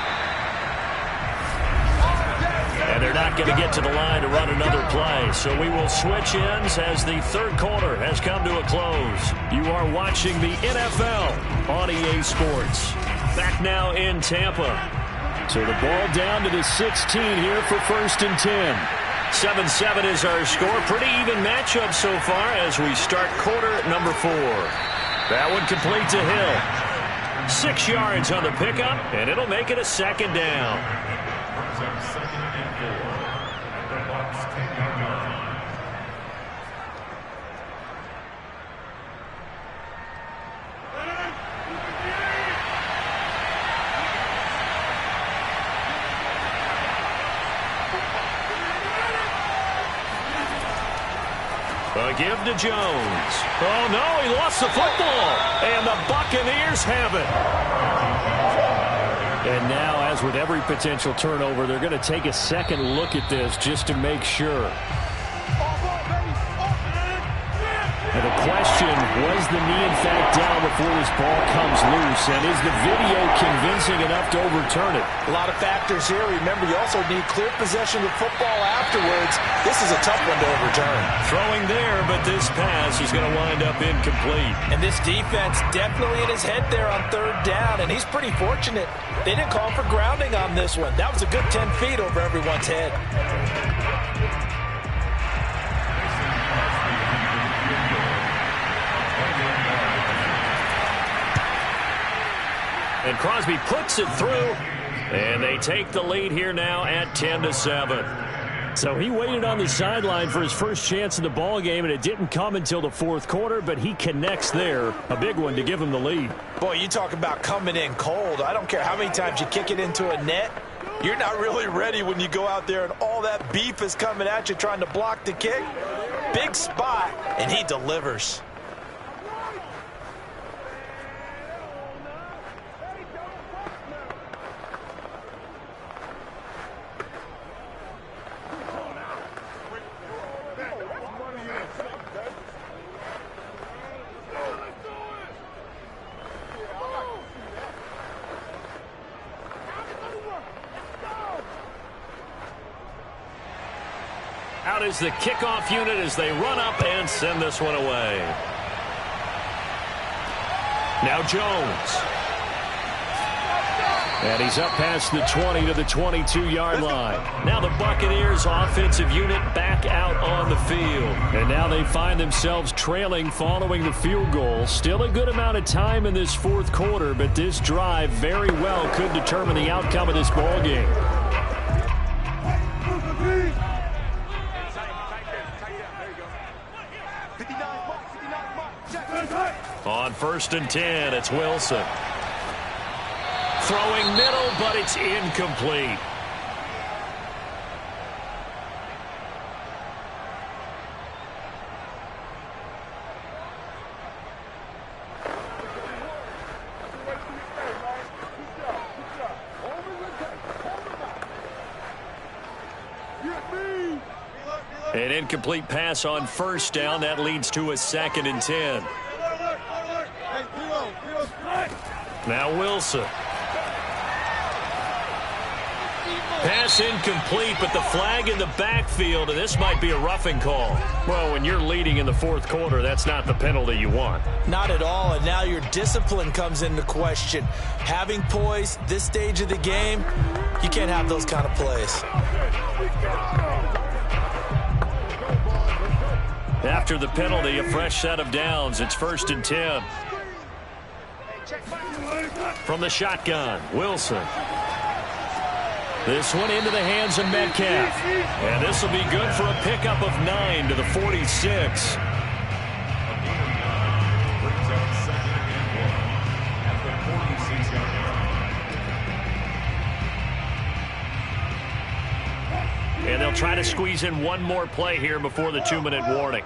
And they're not going to get to the line to run another play. So we will switch ends as the 3rd quarter has come to a close. You are watching the NFL on EA Sports. Back now in Tampa. So the ball down to the 16 here for 1st and 10. 7-7 is our score. Pretty even matchup so far as we start quarter number 4. That one complete to Hill. 6 yards on the pickup, and it'll make it a 2nd down. A give to Jones. Oh, no, he lost the football. And the Buccaneers have it. And now, as with every potential turnover, they're going to take a second look at this just to make sure. And the question, was the knee in fact down before this ball comes loose? And is the video convincing enough to overturn it? A lot of factors here. Remember, you also need clear possession of the football afterwards. This is a tough one to overturn. Throwing there, but this pass is going to wind up incomplete. And this defense definitely in his head there on 3rd down, and he's pretty fortunate. They didn't call for grounding on this one. That was a good 10 feet over everyone's head. And Crosby puts it through, and they take the lead here now at 10-7. So he waited on the sideline for his first chance in the ball game, and it didn't come until the 4th quarter, but he connects there. A big one to give him the lead. Boy, you talk about coming in cold. I don't care how many times you kick it into a net. You're not really ready when you go out there and all that beef is coming at you trying to block the kick. Big spot, and he delivers. Out is the kickoff unit as they run up and send this one away. Now Jones. And he's up past the 20 to the 22-yard line. Now the Buccaneers offensive unit back out on the field. And now they find themselves trailing following the field goal. Still a good amount of time in this 4th quarter, but this drive very well could determine the outcome of this ball game. On 1st and 10, it's Wilson. Throwing middle, but it's incomplete. An incomplete pass on first down. That leads to a 2nd and 10. Now Wilson. Pass incomplete, but the flag in the backfield, and this might be a roughing call. Well, when you're leading in the 4th quarter, that's not the penalty you want. Not at all, and now your discipline comes into question. Having poise this stage of the game, you can't have those kind of plays. After the penalty, a fresh set of downs. It's 1st and 10. From the shotgun, Wilson. This one into the hands of Metcalf. And this will be good for a pickup of 9 to the 46. And they'll try to squeeze in one more play here before the 2-minute warning.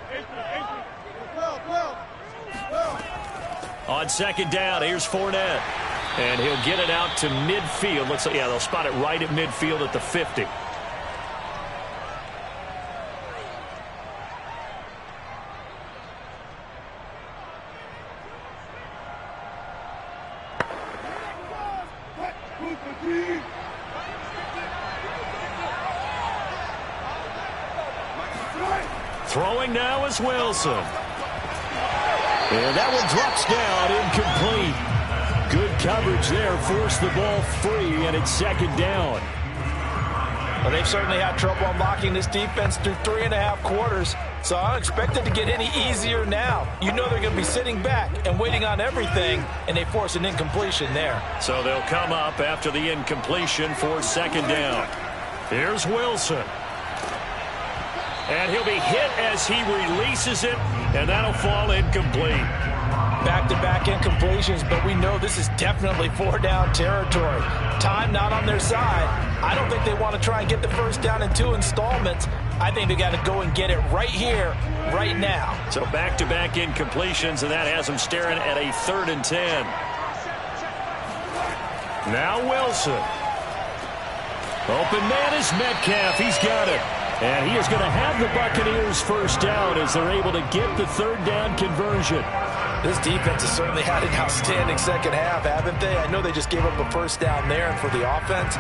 On 2nd down, here's Fournette. And he'll get it out to midfield. Looks like, yeah, they'll spot it right at midfield at the 50. Throwing now is Wilson. And that one drops down, incomplete. Good coverage there, forced the ball free, and it's 2nd down. Well, they've certainly had trouble unlocking this defense through 3.5 quarters, so I don't expect it to get any easier now. You know they're going to be sitting back and waiting on everything, and they force an incompletion there. So they'll come up after the incompletion for 2nd down. Here's Wilson. And he'll be hit as he releases it, and that'll fall incomplete. Back-to-back incompletions, but we know this is definitely 4-down territory. Time not on their side. I don't think they want to try and get the first down in 2 installments. I think they got to go and get it right here, right now. So back-to-back incompletions, and that has them staring at a 3rd and 10. Now Wilson. Open man is Metcalf. He's got it. And he is going to have the Buccaneers first down as they're able to get the 3rd down conversion. This defense has certainly had an outstanding second half, haven't they? I know they just gave up a first down there, and for the offense,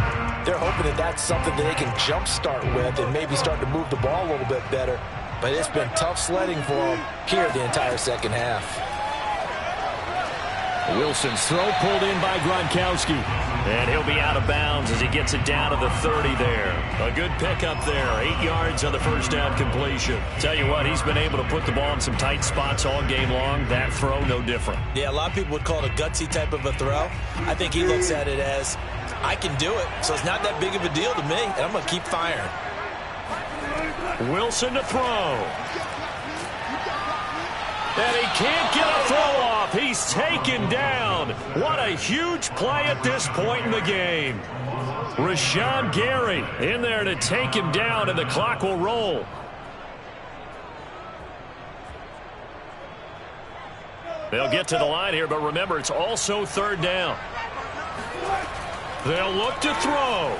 they're hoping that that's something that they can jumpstart with and maybe start to move the ball a little bit better. But it's been tough sledding for them here the entire second half. Wilson's throw pulled in by Gronkowski. And he'll be out of bounds as he gets it down to the 30 there. A good pickup there. 8 yards on the first down completion. Tell you what, he's been able to put the ball in some tight spots all game long. That throw, no different. Yeah, a lot of people would call it a gutsy type of a throw. I think he looks at it as, I can do it, so it's not that big of a deal to me, and I'm going to keep firing. Wilson to throw. And he can't get a throw off. He's taken down. What a huge play at this point in the game. Rashawn Gary in there to take him down, and the clock will roll. They'll get to the line here, but remember, it's also 3rd down. They'll look to throw.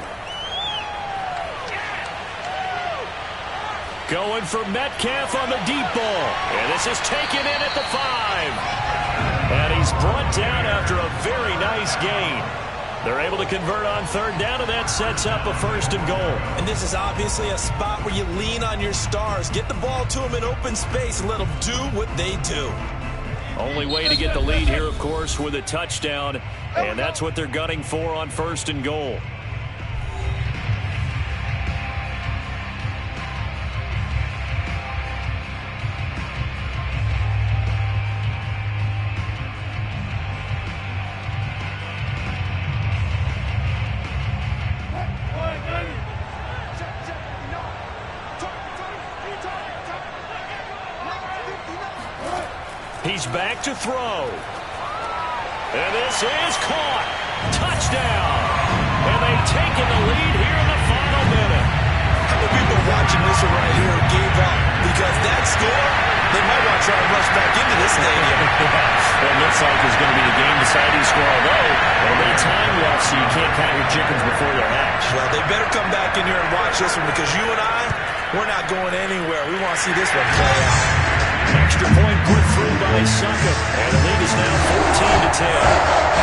Going for Metcalf on the deep ball. And this is taken in at the 5. And he's brought down after a very nice gain. They're able to convert on 3rd down, and that sets up a 1st and goal. And this is obviously a spot where you lean on your stars. Get the ball to them in open space and let them do what they do. Only way to get the lead here, of course, with a touchdown. And that's what they're gunning for on 1st and goal. He's back to throw. And this is caught. Touchdown. And they've taken the lead here in the final minute. How many people watching this one right here gave up? Because that score, they might want to try and rush back into this stadium. Well, it looks like it's going to be the game-deciding score, although a little time left, so you can't count your chickens before they're hatched. Well, they better come back in here and watch this one, because you and I, We're not going anywhere. We want to see this one play out. Extra point put through by Succop. And the lead is now 14-10.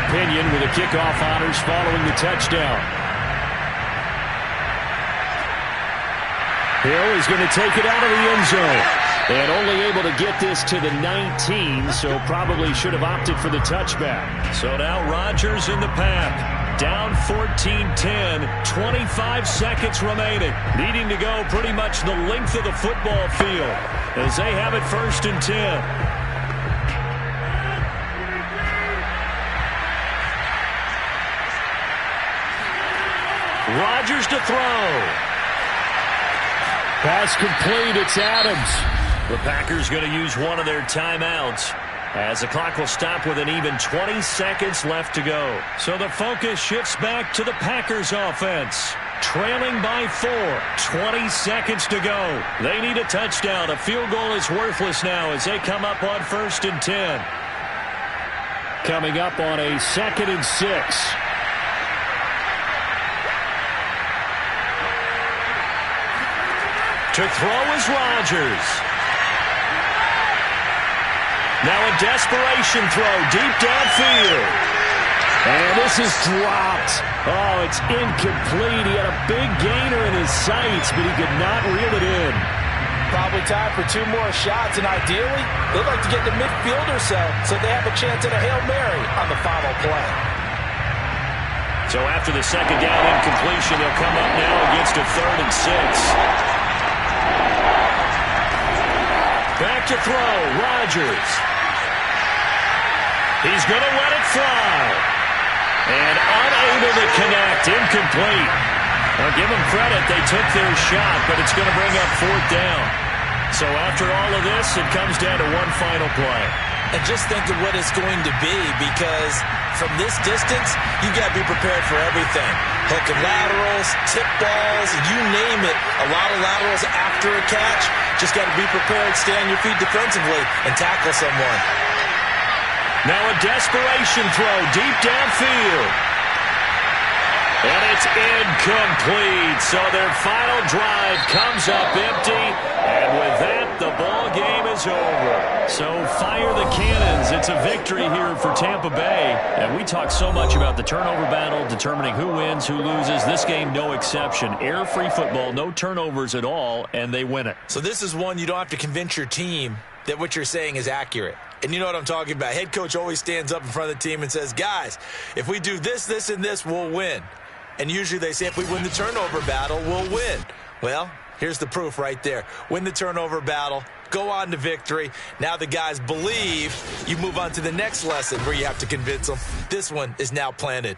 Pinion with the kickoff honors following the touchdown. Hill is going to take it out of the end zone. And only able to get this to the 19, so probably should have opted for the touchback. So now Rodgers in the pack. Down 14-10, 25 seconds remaining. Needing to go pretty much the length of the football field as they have it 1st and 10. Rodgers to throw. Pass complete. It's Adams. The Packers going to use one of their timeouts as the clock will stop with an even 20 seconds left to go. So the focus shifts back to the Packers offense. Trailing by 4. 20 seconds to go. They need a touchdown. A field goal is worthless now as they come up on 1st and 10. Coming up on a 2nd and 6. To throw is Rodgers. Now a desperation throw deep downfield. And this is dropped. Oh, it's incomplete. He had a big gainer in his sights, but he could not reel it in. Probably time for 2 more shots, and ideally, they'd like to get to midfield or so they have a chance at a Hail Mary on the final play. So after the 2nd down incompletion, they'll come up now against a 3rd and 6. Back to throw, Rodgers. He's going to let it fly. And unable to connect, incomplete. I'll give them credit, they took their shot, but it's going to bring up 4th down. So after all of this, it comes down to one final play. And just think of what it's going to be, because from this distance, you got to be prepared for everything. Hook and laterals, tip balls, you name it. A lot of laterals after a catch. Just got to be prepared, stay on your feet defensively, and tackle someone. Now a desperation throw deep downfield. And it's incomplete. So their final drive comes up empty. And with that, the ball game is over. So fire the cannons. It's a victory here for Tampa Bay. And we talk so much about the turnover battle, determining who wins, who loses. This game, no exception. Air-free football, no turnovers at all, and they win it. So this is one you don't have to convince your team that what you're saying is accurate. And you know what I'm talking about. Head coach always stands up in front of the team and says, guys, if we do this, this, and this, we'll win. And usually they say if we win the turnover battle, we'll win. Well, here's the proof right there. Win the turnover battle, go on to victory. Now the guys believe. You move on to the next lesson where you have to convince them. This one is now planted.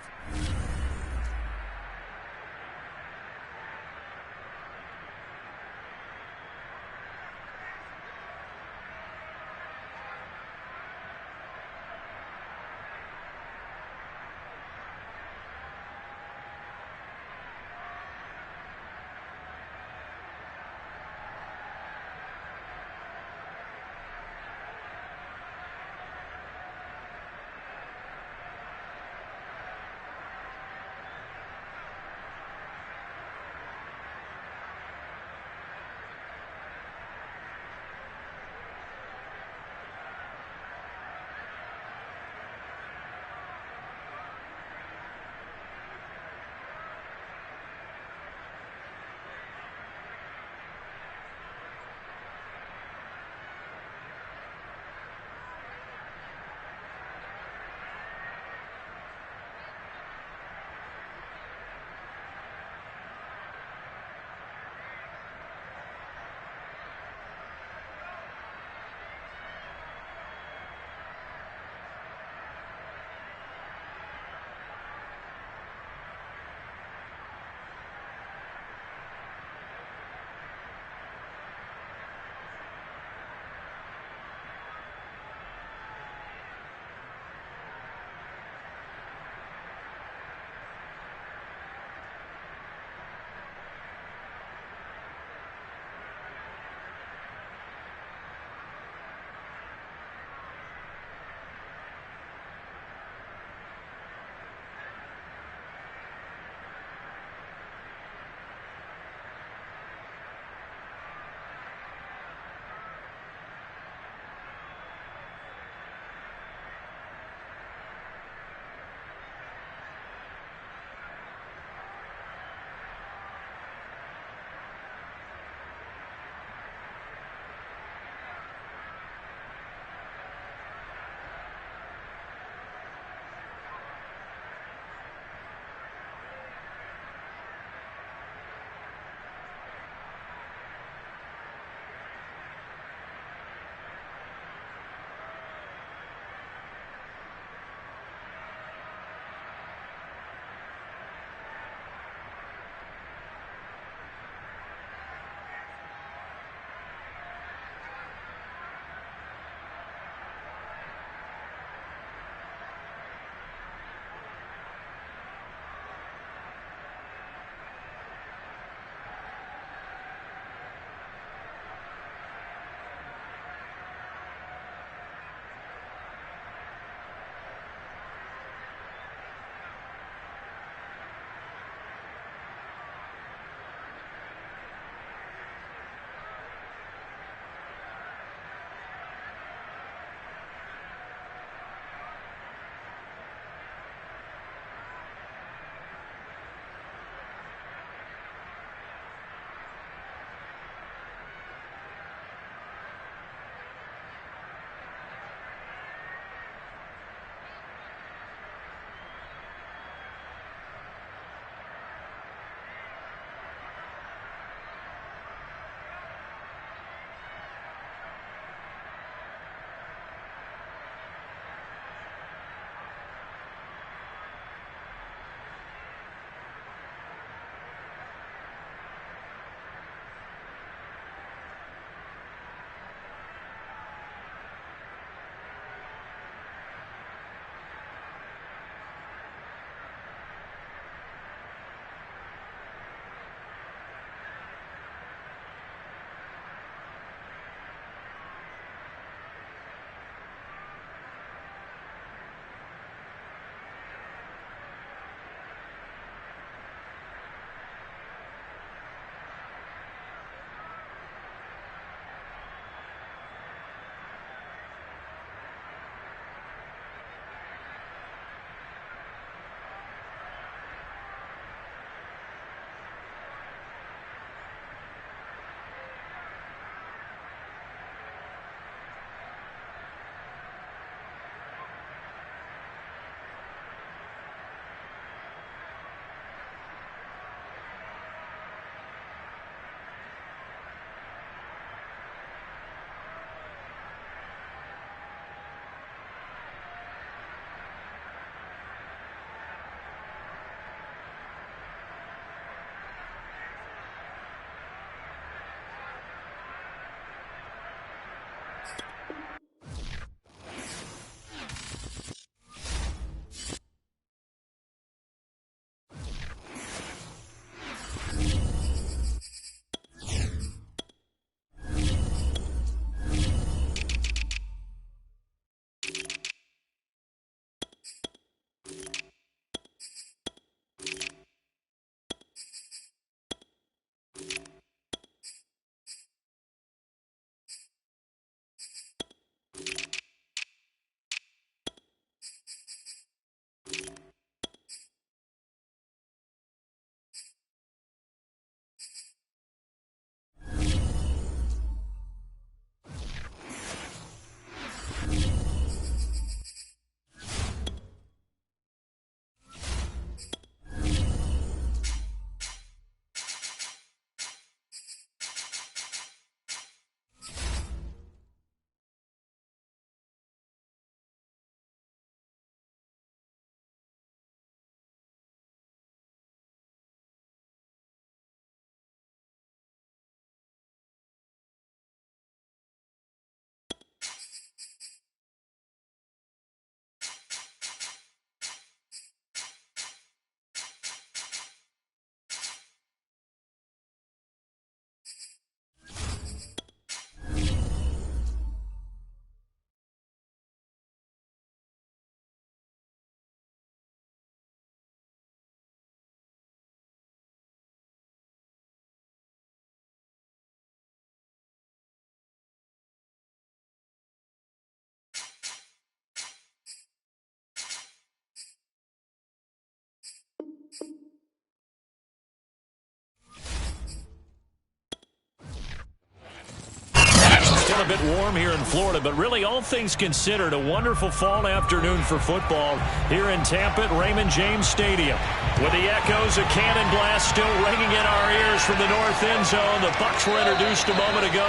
warm here in Florida, but really all things considered, a wonderful fall afternoon for football here in Tampa at Raymond James Stadium. With the echoes of Cannon Blast still ringing in our ears from the north end zone, the Bucs were introduced a moment ago,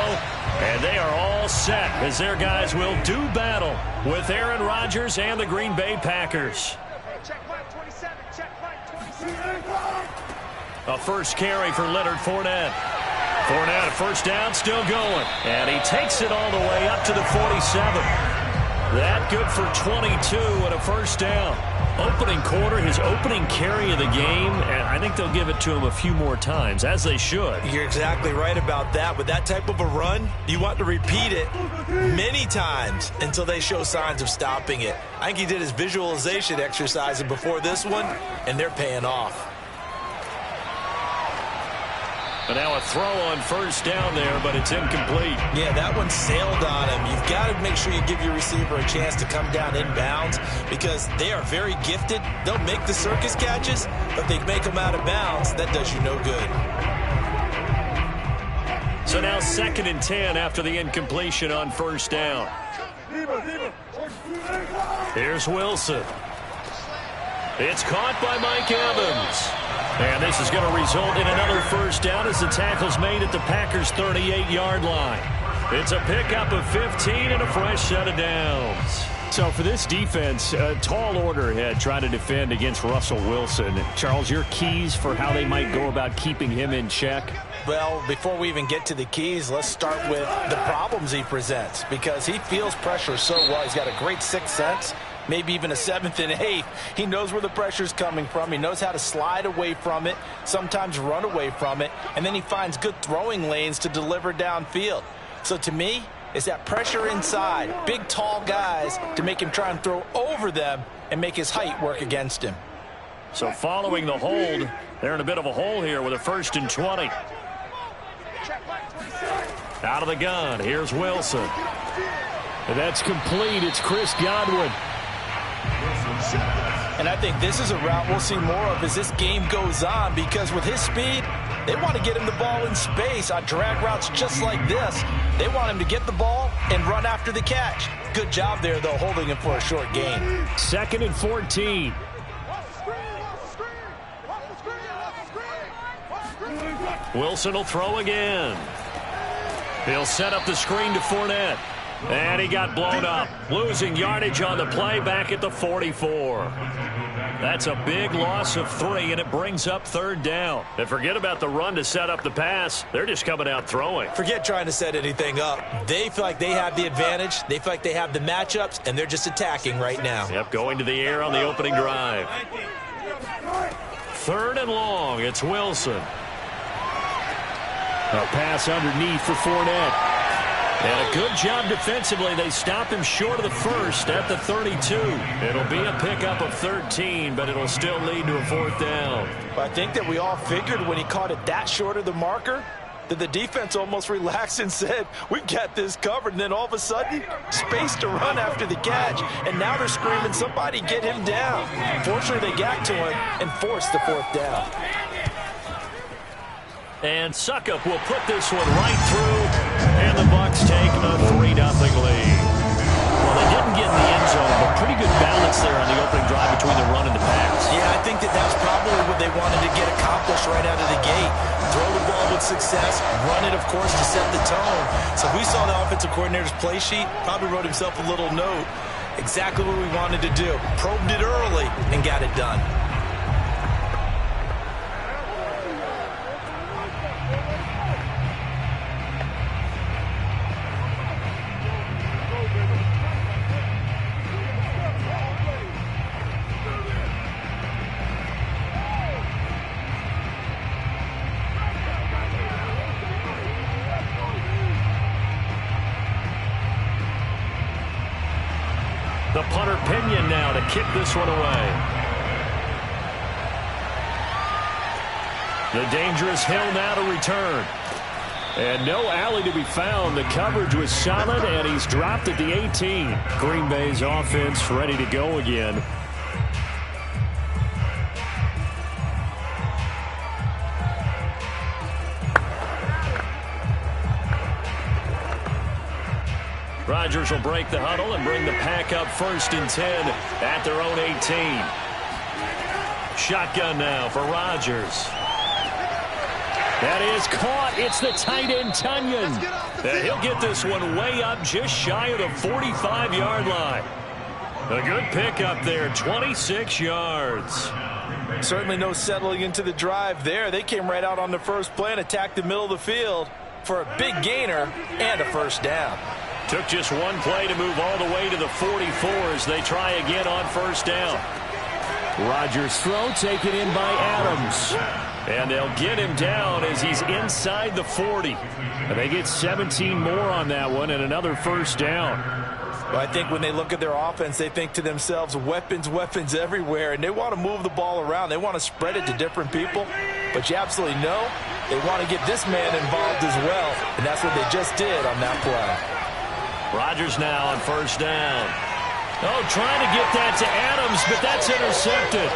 and they are all set as their guys will do battle with Aaron Rodgers and the Green Bay Packers. A first carry for Leonard Fournette. Fournette, a first down, still going. And he takes it all the way up to the 47. That good for 22 and a first down. Opening quarter, his opening carry of the game, and I think they'll give it to him a few more times, as they should. You're exactly right about that. With that type of a run, you want to repeat it many times until they show signs of stopping it. I think he did his visualization exercise before this one, and they're paying off. And now a throw on first down there, but it's incomplete. Yeah, that one sailed on him. You've got to make sure you give your receiver a chance to come down inbounds because they are very gifted. They'll make the circus catches, but if they make them out of bounds, that does you no good. So now 2nd and 10 after the incompletion on first down. Here's Wilson. It's caught by Mike Evans. And this is going to result in another first down as the tackle's made at the Packers' 38-yard line. It's a pickup of 15 and a fresh set of downs. So for this defense, a tall order ahead trying to defend against Russell Wilson. Charles, your keys for how they might go about keeping him in check? Well, before we even get to the keys, let's start with the problems he presents because he feels pressure so well. He's got a great sixth sense. Maybe even a 7th and 8th. He knows where the pressure's coming from. He knows how to slide away from it, sometimes run away from it, and then he finds good throwing lanes to deliver downfield. So to me, it's that pressure inside, big, tall guys to make him try and throw over them and make his height work against him. So following the hold, they're in a bit of a hole here with a 1st and 20. Out of the gun, here's Wilson. And that's complete. It's Chris Godwin. And I think this is a route we'll see more of as this game goes on because with his speed, they want to get him the ball in space on drag routes just like this. They want him to get the ball and run after the catch. Good job there, though, holding him for a short gain. 2nd and 14. Wilson will throw again. He'll set up the screen to Fournette. And he got blown up, losing yardage on the play back at the 44. That's a big loss of 3, and it brings up 3rd down. And forget about the run to set up the pass. They're just coming out throwing. Forget trying to set anything up. They feel like they have the advantage. They feel like they have the matchups, and they're just attacking right now. Yep, going to the air on the opening drive. 3rd and long. It's Wilson. A pass underneath for Fournette. And a good job defensively. They stop him short of the 1st at the 32. It'll be a pickup of 13, but it'll still lead to a 4th down. I think that we all figured when he caught it that short of the marker that the defense almost relaxed and said, we've got this covered. And then all of a sudden, space to run after the catch. And now they're screaming, somebody get him down. Fortunately, they got to him and forced the 4th down. And Suckup will put this one right through, and the Bucs take a 3-0 lead. Well, they didn't get in the end zone, but pretty good balance there on the opening drive between the run and the pass. Yeah, I think that that's probably what they wanted to get accomplished right out of the gate. Throw the ball with success, run it, of course, to set the tone. So we saw the offensive coordinator's play sheet, probably wrote himself a little note. Exactly what we wanted to do. Probed it early and got it done. The punter Pinion now to kick this one away. The dangerous Hill now to return. And no alley to be found. The coverage was solid, and he's dropped at the 18. Green Bay's offense ready to go again. Rodgers will break the huddle and bring the pack up 1st and 10 at their own 18. Shotgun now for Rodgers. That is caught. It's the tight end, Tonyan. And he'll get this one way up just shy of the 45-yard line. A good pickup there, 26 yards. Certainly no settling into the drive there. They came right out on the first play and attacked the middle of the field for a big gainer and a first down. Took just one play to move all the way to the 44 as they try again on 1st down. Rodgers' throw taken in by Adams. And they'll get him down as he's inside the 40. And they get 17 more on that one and another first down. Well, I think when they look at their offense, they think to themselves, weapons, weapons everywhere, and they want to move the ball around. They want to spread it to different people. But you absolutely know they want to get this man involved as well, and that's what they just did on that play. Rodgers now on 1st down. Oh, trying to get that to Adams, but that's intercepted.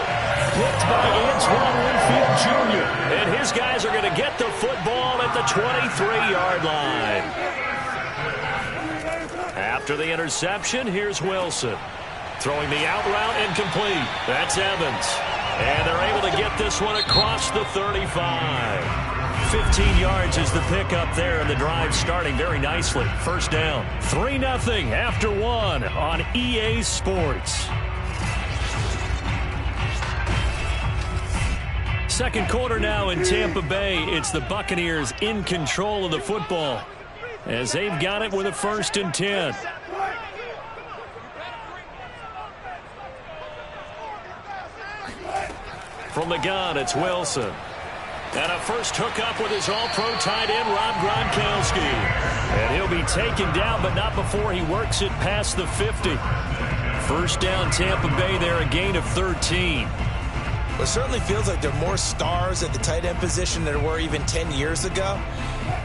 Picked by Antoine Winfield Jr. And his guys are going to get the football at the 23-yard line. After the interception, here's Wilson. Throwing the out route incomplete. That's Evans. And they're able to get this one across the 35. 15 yards is the pickup there, and the drive starting very nicely. 1st down. 3-0 after 1 on EA Sports. Second quarter now in Tampa Bay. It's the Buccaneers in control of the football as they've got it with a 1st and 10. From the gun, it's Wilson. And a first hookup with his all-pro tight end, Rob Gronkowski. And he'll be taken down, but not before he works it past the 50. 1st down, Tampa Bay there, a gain of 13. Well, it certainly feels like there are more stars at the tight end position than there were even 10 years ago.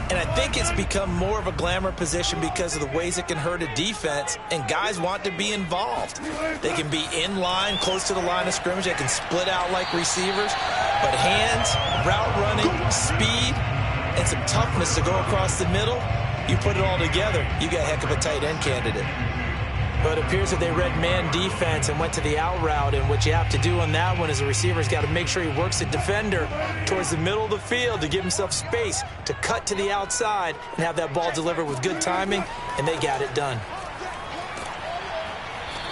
And I think it's become more of a glamour position because of the ways it can hurt a defense, and guys want to be involved. They can be in line, close to the line of scrimmage. They can split out like receivers. But hands, route running, speed, and some toughness to go across the middle, you put it all together, you got a heck of a tight end candidate. But it appears that they read man defense and went to the out route, and what you have to do on that one is the receiver's got to make sure he works the defender towards the middle of the field to give himself space to cut to the outside and have that ball delivered with good timing, and they got it done.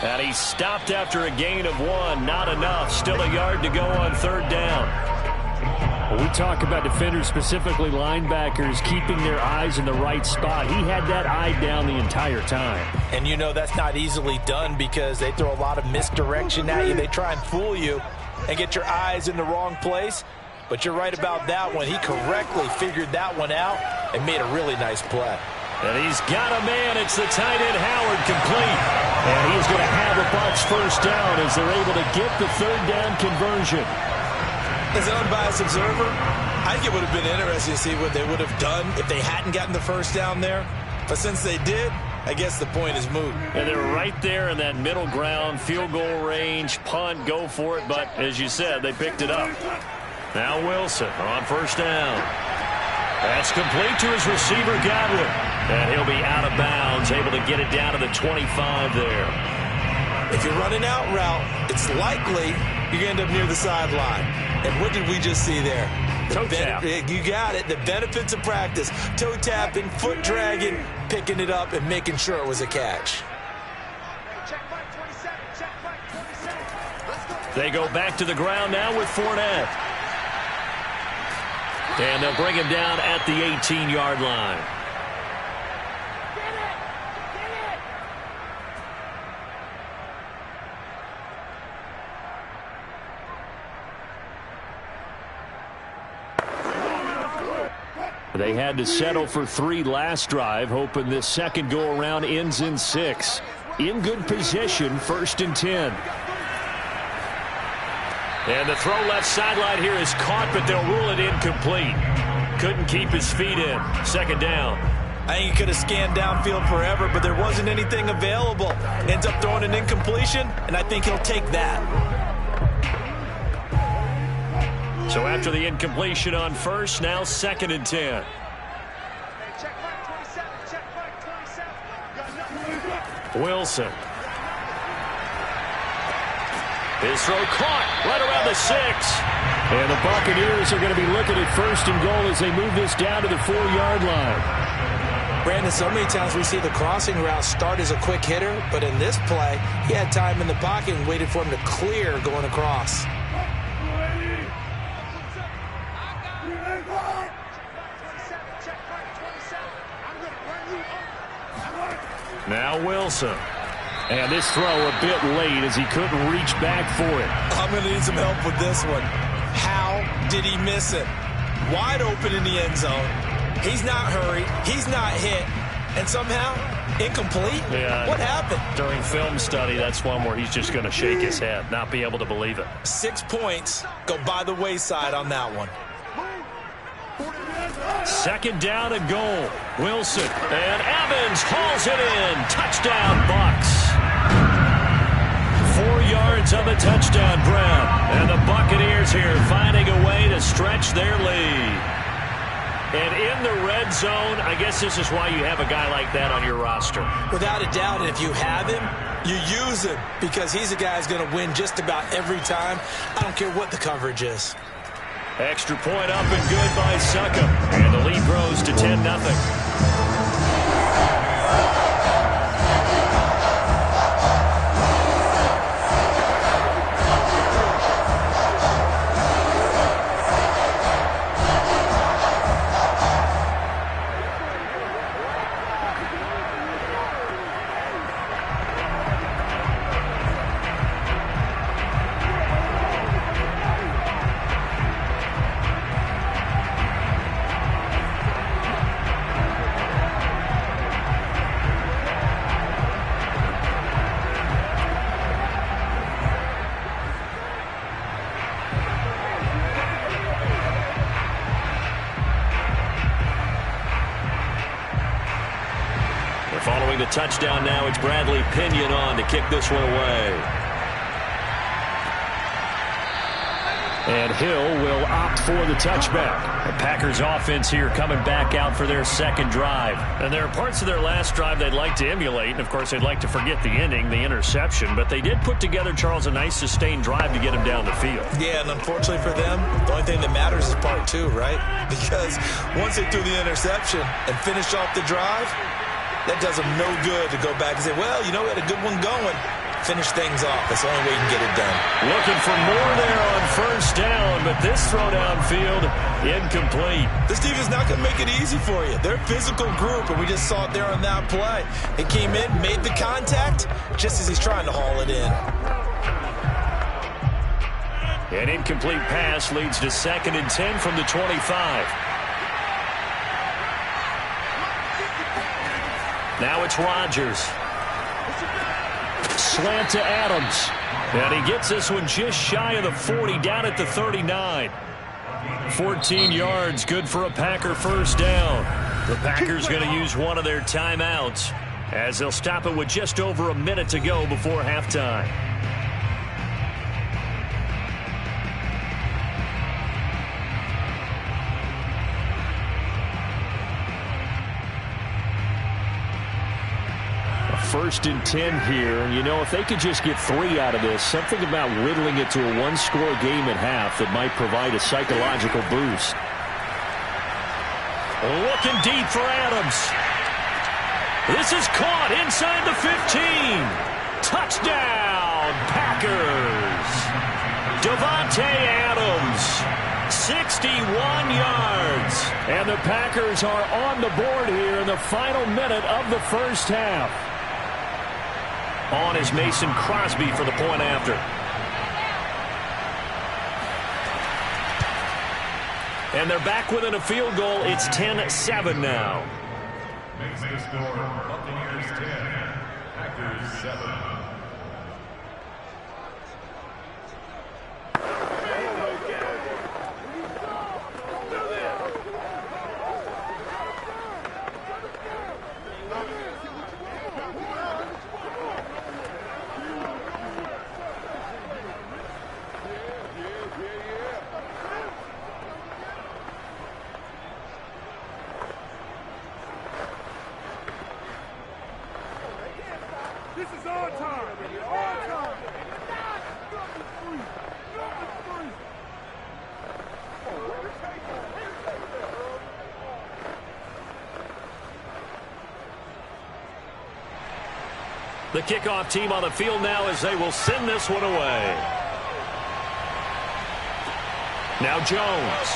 And he stopped after a gain of 1. Not enough. Still a yard to go on 3rd down. When we talk about defenders, specifically linebackers, keeping their eyes in the right spot, he had that eye down the entire time. And you know that's not easily done because they throw a lot of misdirection at you. They try and fool you and get your eyes in the wrong place. But you're right about that one. He correctly figured that one out and made a really nice play. And he's got a man. It's the tight end, Howard, complete. And he's going to have a Bucs 1st down as they're able to get the 3rd down conversion. As an unbiased observer, I think it would have been interesting to see what they would have done if they hadn't gotten the 1st down there. But since they did, I guess the point is moot. And they're right there in that middle ground, field goal range, punt, go for it. But as you said, they picked it up. Now Wilson on 1st down. That's complete to his receiver, Godwin. And he'll be out of bounds, able to get it down to the 25 there. If you're running out route, it's likely you're going to end up near the sideline. And what did we just see there? Toe tap. You got it. The benefits of practice. Toe tapping, foot dragging, picking it up, and making sure it was a catch. They go back to the ground now with Fournette. And they'll bring him down at the 18-yard line. They had to settle for 3 last drive, hoping this second go-around ends in 6. In good position, 1st and 10. And the throw left sideline here is caught, but they'll rule it incomplete. Couldn't keep his feet in. 2nd down. I think he could have scanned downfield forever, but there wasn't anything available. Ends up throwing an incompletion, and I think he'll take that. So after the incompletion on 1st, now 2nd and 10. Wilson. His throw caught right around the 6. And the Buccaneers are going to be looking at 1st and goal as they move this down to the 4-yard line. Brandon, so many times we see the crossing route start as a quick hitter, but in this play, he had time in the pocket and waited for him to clear going across. Now Wilson. And this throw a bit late as he couldn't reach back for it. I'm going to need some help with this one. How did he miss it? Wide open in the end zone. He's not hurried. He's not hit. And somehow, incomplete? Yeah. What happened? During film study, that's one where he's just going to shake his head, not be able to believe it. 6 points go by the wayside on that one. 2nd down and goal. Wilson. And Evans hauls it in. Touchdown, Bucs. 4 yards on the touchdown, Brown. And the Buccaneers here finding a way to stretch their lead. And in the red zone, I guess this is why you have a guy like that on your roster. Without a doubt, and if you have him, you use him because he's a guy who's going to win just about every time. I don't care what the coverage is. Extra point up and good by Succop. And the lead grows to 10-0. Following the touchdown now, it's Bradley Pinion on to kick this one away. And Hill will opt for the touchback. The Packers offense here coming back out for their 2nd drive. And there are parts of their last drive they'd like to emulate. And, of course, they'd like to forget the ending, the interception. But they did put together, Charles, a nice sustained drive to get him down the field. Yeah, and unfortunately for them, the only thing that matters is part 2, right? Because once they threw the interception and finished off the drive, that does them no good to go back and say, well, you know, we had a good one going. Finish things off. That's the only way you can get it done. Looking for more there on 1st down, but this throw downfield, incomplete. This defense is not going to make it easy for you. They're a physical group, and we just saw it there on that play. They came in, made the contact, just as he's trying to haul it in. An incomplete pass leads to 2nd and 10 from the 25. Now it's Rodgers. Slant to Adams. And he gets this one just shy of the 40, down at the 39. 14 yards, good for a Packer 1st down. The Packers going to use one of their timeouts as they'll stop it with just over a minute to go before halftime. First and 10 here, and you know, if they could just get 3 out of this, something about whittling it to a 1-score game at half that might provide a psychological boost. Looking deep for Adams. This is caught inside the 15. Touchdown, Packers. Davante Adams, 61 yards. And the Packers are on the board here in the final minute of the 1st half. On is Mason Crosby for the point after. And they're back within a field goal. It's 10-7 now. Makes the score Buccaneers 10, Packers 7. This is our time. Our time. The kickoff team on the field now as they will send this one away. Now Jones.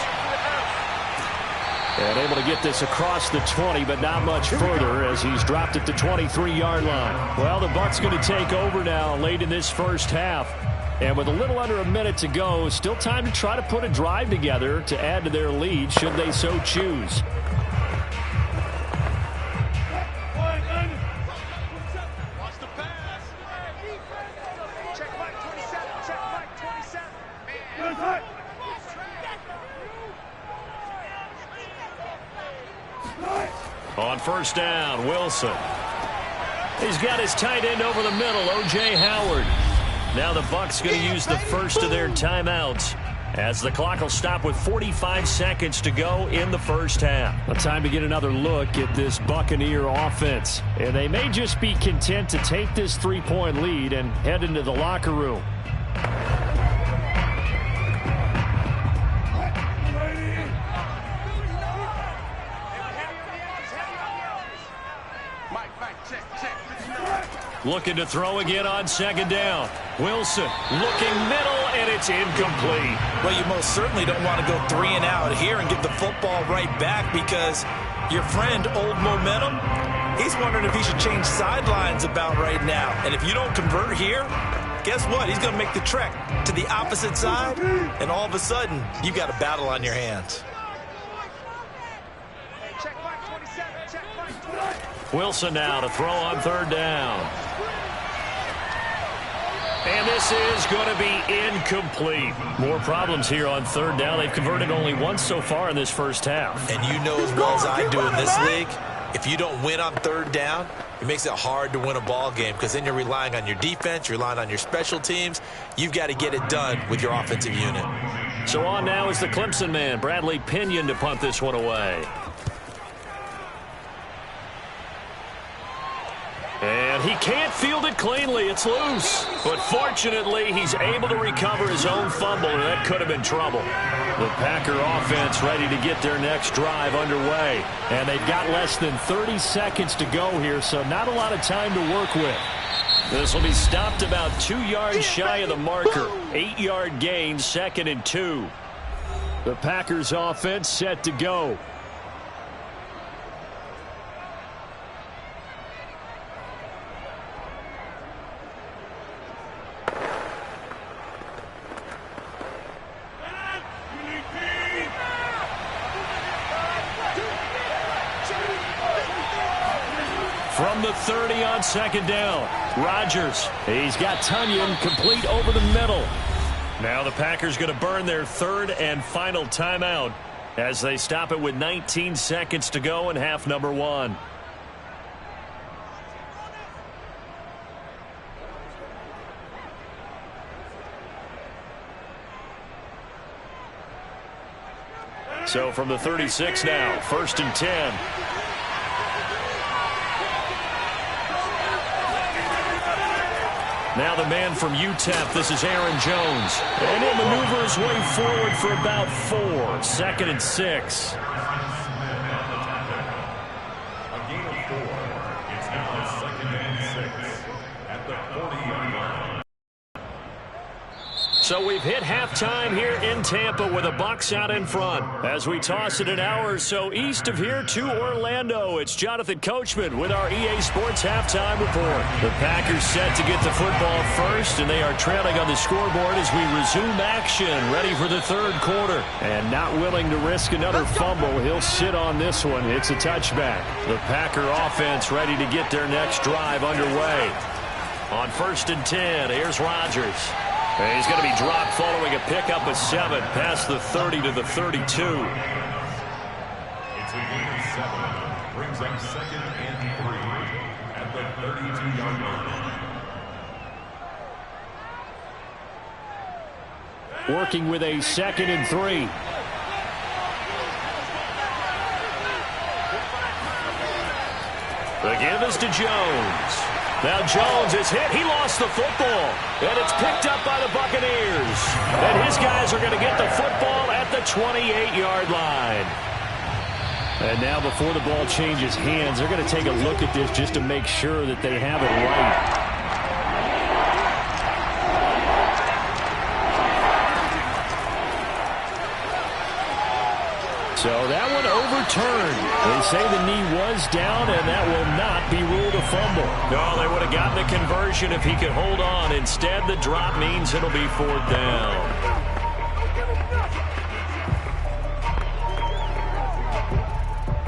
And able to get this across the 20, but not much further as he's dropped it to 23-yard line. Well, the Bucs going to take over now late in this first half. And with a little under a minute to go, still time to try to put a drive together to add to their lead should they so choose. On first down, Wilson. He's got his tight end over the middle, O.J. Howard. Now the Bucs going to use the first of their timeouts as the clock will stop with 45 seconds to go in the first half. A time to get another look at this Buccaneer offense. And they may just be content to take this 3-point lead and head into the locker room. Looking to throw again on second down. Wilson looking middle, and it's incomplete. Well, you most certainly don't want to go 3 and out here and give the football right back because your friend, Old Momentum, he's wondering if he should change sidelines about right now. And if you don't convert here, guess what? He's going to make the trek to the opposite side, and all of a sudden, you've got a battle on your hands. Wilson now to throw on third down. And this is going to be incomplete. More problems here on third down. They've converted only once so far in this first half. And you know as well as I do in this league, if you don't win on third down, it makes it hard to win a ball game because then you're relying on your defense, you're relying on your special teams. You've got to get it done with your offensive unit. So on now is the Clemson man, Bradley Pinion, to punt this one away. And he can't field it cleanly. It's loose. But fortunately, he's able to recover his own fumble, and that could have been trouble. The Packer offense ready to get their next drive underway. And they've got less than 30 seconds to go here, so not a lot of time to work with. This will be stopped about 2 yards shy of the marker. 8-yard gain, 2nd and 2. The Packers offense set to go. From the 30 on second down, Rodgers. He's got Tunyon complete over the middle. Now the Packers going to burn their third and final timeout as they stop it with 19 seconds to go in half number 1. So from the 36 now, 1st and 10. Now the man from UTEP, this is Aaron Jones. And he'll maneuver his way forward for about 4. 2nd and 6. A gain of 4. It's now 2nd and 6 at the 40-yard line. So we've hit halftime here in Tampa with the Bucs out in front. As we toss it an hour or so east of here to Orlando, it's Jonathan Coachman with our EA Sports Halftime Report. The Packers set to get the football first, and they are trailing on the scoreboard as we resume action, ready for the third quarter. And not willing to risk another fumble, he'll sit on this one. It's a touchback. The Packer offense ready to get their next drive underway. On 1st and 10, here's Rodgers. And he's going to be dropped following a pickup of 7 past the 30 to the 32. It's a gain of 7. Brings up 2nd and 3 at the 32-yard line. Working with a 2nd and 3. The give is to Jones. Now Jones is hit. He lost the football. And it's picked up by the Buccaneers. And his guys are going to get the football at the 28-yard line. And now before the ball changes hands, they're going to take a look at this just to make sure that they have it right. So that one overturned. They say the knee was down, and that will not be ruled a fumble. No, they would have gotten the conversion if he could hold on. Instead, the drop means it'll be 4th down.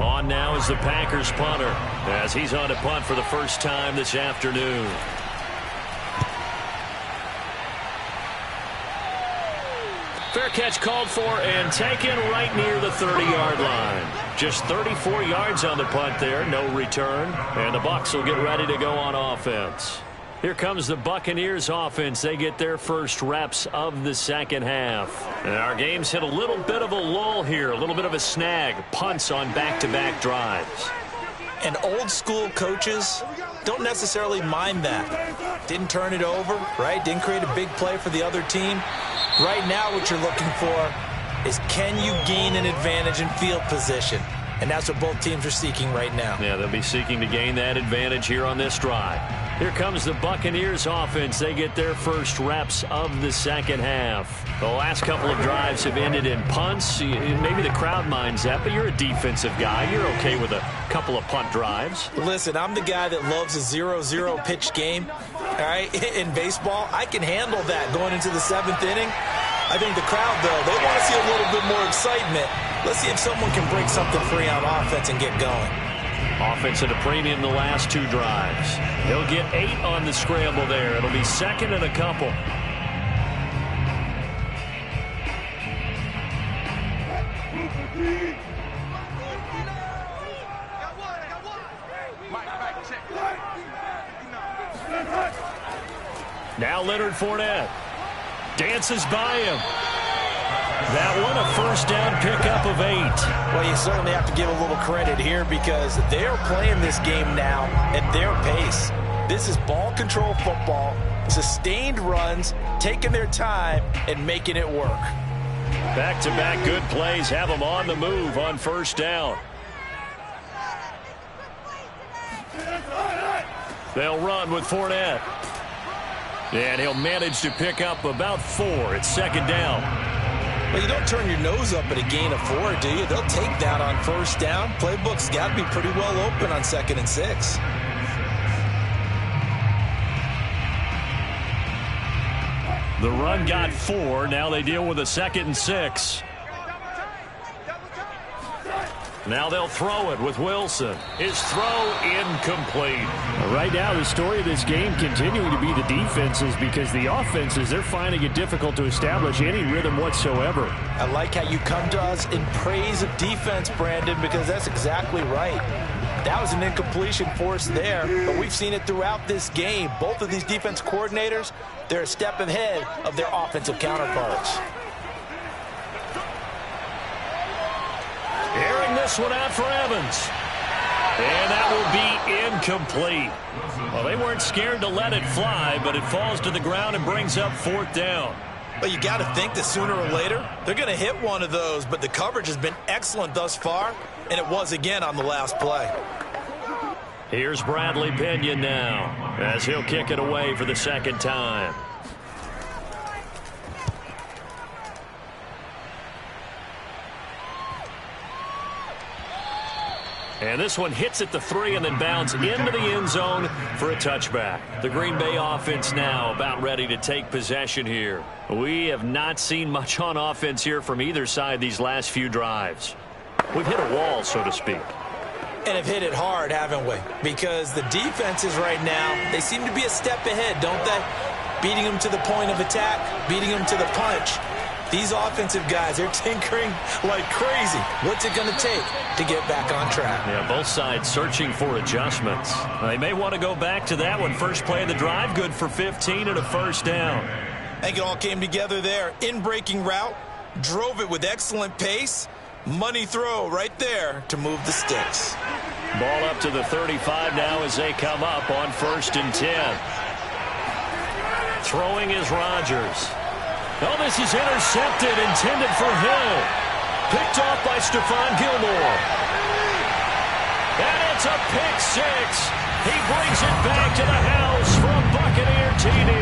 On now is the Packers punter, as he's on to punt for the first time this afternoon. Fair catch called for and taken right near the 30-yard line. Just 34 yards on the punt there, no return. And the Bucs will get ready to go on offense. Here comes the Buccaneers offense. They get their first reps of the second half. And our game's hit a little bit of a lull here, a little bit of a snag. Punts on back-to-back drives. And old-school coaches don't necessarily mind that. Didn't turn it over, right? Didn't create a big play for the other team. Right now what you're looking for is, can you gain an advantage in field position? And that's what both teams are seeking right now. Yeah, they'll be seeking to gain that advantage here on this drive. Here comes the Buccaneers offense. They get their first reps of the second half. The last couple of drives have ended in punts. Maybe the crowd minds that, but you're a defensive guy. You're okay with a couple of punt drives. Listen, I'm the guy that loves a 0-0 pitch game. All right, in baseball, I can handle that going into the 7th inning. I think the crowd, though, they want to see a little bit more excitement. Let's see if someone can break something free on offense and get going. Offense at a premium the last 2 drives. He'll get 8 on the scramble there. It'll be 2nd and a couple. Now Leonard Fournette dances by him. That one, a first down pickup of 8. Well, you certainly have to give a little credit here because they're playing this game now at their pace. This is ball control football, sustained runs, taking their time and making it work. Back-to-back good plays have them on the move on first down. They'll run with Fournette. And he'll manage to pick up about 4. It's 2nd down. Well, you don't turn your nose up at a gain of 4, do you? They'll take that on first down. Playbook's got to be pretty well open on 2nd and 6. The run got 4. Now they deal with a 2nd and 6. Now they'll throw it with Wilson. His throw incomplete. Right now, the story of this game continuing to be the defenses, because the offenses, they're finding it difficult to establish any rhythm whatsoever. I like how you come to us in praise of defense, Brandon, because that's exactly right. That was an incompletion force there, but we've seen it throughout this game. Both of these defense coordinators, they're a step ahead of their offensive counterparts. Airing this one out for Evans. And that will be incomplete. Well, they weren't scared to let it fly, but it falls to the ground and brings up 4th down. Well, you got to think that sooner or later, they're going to hit one of those, but the coverage has been excellent thus far, and it was again on the last play. Here's Bradley Pinion now, as he'll kick it away for the 2nd time. And this one hits at the 3 and then bounds into the end zone for a touchback. The Green Bay offense now about ready to take possession here. We have not seen much on offense here from either side these last few drives. We've hit a wall, so to speak. And have hit it hard, haven't we? Because the defenses right now, they seem to be a step ahead, don't they? Beating them to the point of attack, beating them to the punch. These offensive guys, they're tinkering like crazy. What's it going to take to get back on track? Yeah, both sides searching for adjustments. They may want to go back to that one. First play of the drive, good for 15 and a first down. I think it all came together there. In-breaking route, drove it with excellent pace. Money throw right there to move the sticks. Ball up to the 35 now as they come up on 1st and 10. Throwing is Rodgers. Oh, this is intercepted, intended for Hill. Picked off by Stephon Gilmore. And it's a pick six. He brings it back to the house from Buccaneer TD.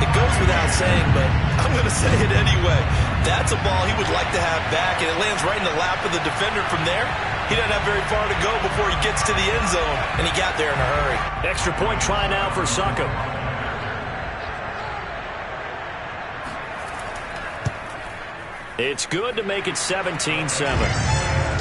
It goes without saying, but I'm going to say it anyway. That's a ball he would like to have back, and it lands right in the lap of the defender from there. He doesn't have very far to go before he gets to the end zone, and he got there in a hurry. Extra point try now for Succop. It's good to make it 17-7.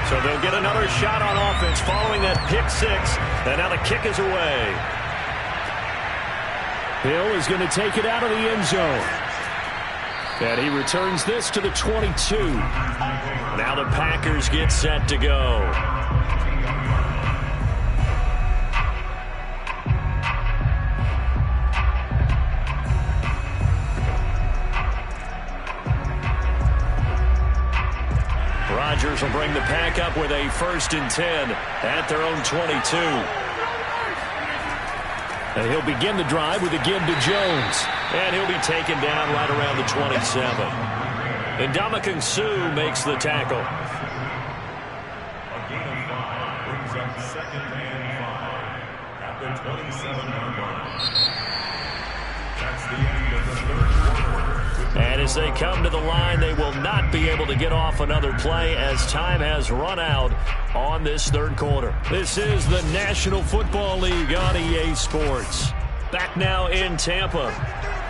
So they'll get another shot on offense following that pick six. And now the kick is away. Hill is going to take it out of the end zone. And he returns this to the 22. Now the Packers get set to go. Rodgers will bring the Pack up with a 1st and 10 at their own 22. And he'll begin the drive with a give to Jones. And he'll be taken down right around the 27. And Ndamukong Suh makes the tackle. A gain of 5 brings up 2nd and 5 at the 27-yard line. That's the end of the third quarter. And as they come to the line, they will not be able to get off another play as time has run out on this third quarter. This is the National Football League on EA Sports. Back now in Tampa.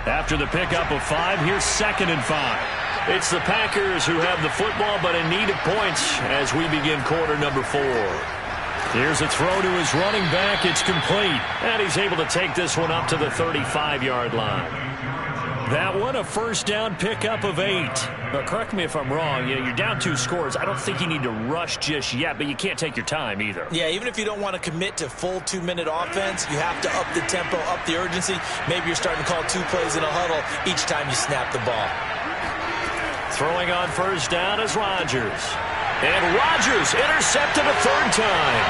After the pickup of 5, here's 2nd and 5. It's the Packers who have the football but in need of points as we begin quarter number 4. Here's a throw to his running back. It's complete. And he's able to take this one up to the 35-yard line. That one, a first down pickup of 8. But correct me if I'm wrong. You're down 2 scores. I don't think you need to rush just yet, but you can't take your time either. Yeah, even if you don't want to commit to full 2-minute offense, you have to up the tempo, up the urgency. Maybe you're starting to call 2 plays in a huddle each time you snap the ball. Throwing on first down is Rodgers. And Rodgers intercepted a 3rd time.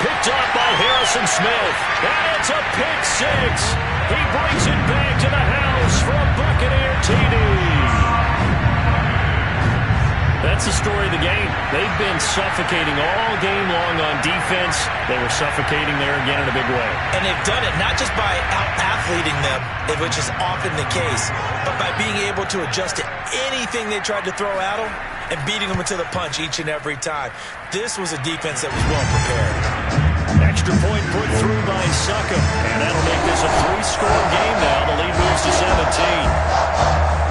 Picked off by Harrison Smith. And it's a pick six. He brings it back to the house from Buccaneer TD. That's the story of the game. They've been suffocating all game long on defense. They were suffocating there again in a big way. And they've done it not just by out-athleting them, which is often the case, but by being able to adjust to anything they tried to throw at them and beating them into the punch each and every time. This was a defense that was well prepared. Extra point put through by Succop. And that'll make this a 3-score game now. The lead moves to 17.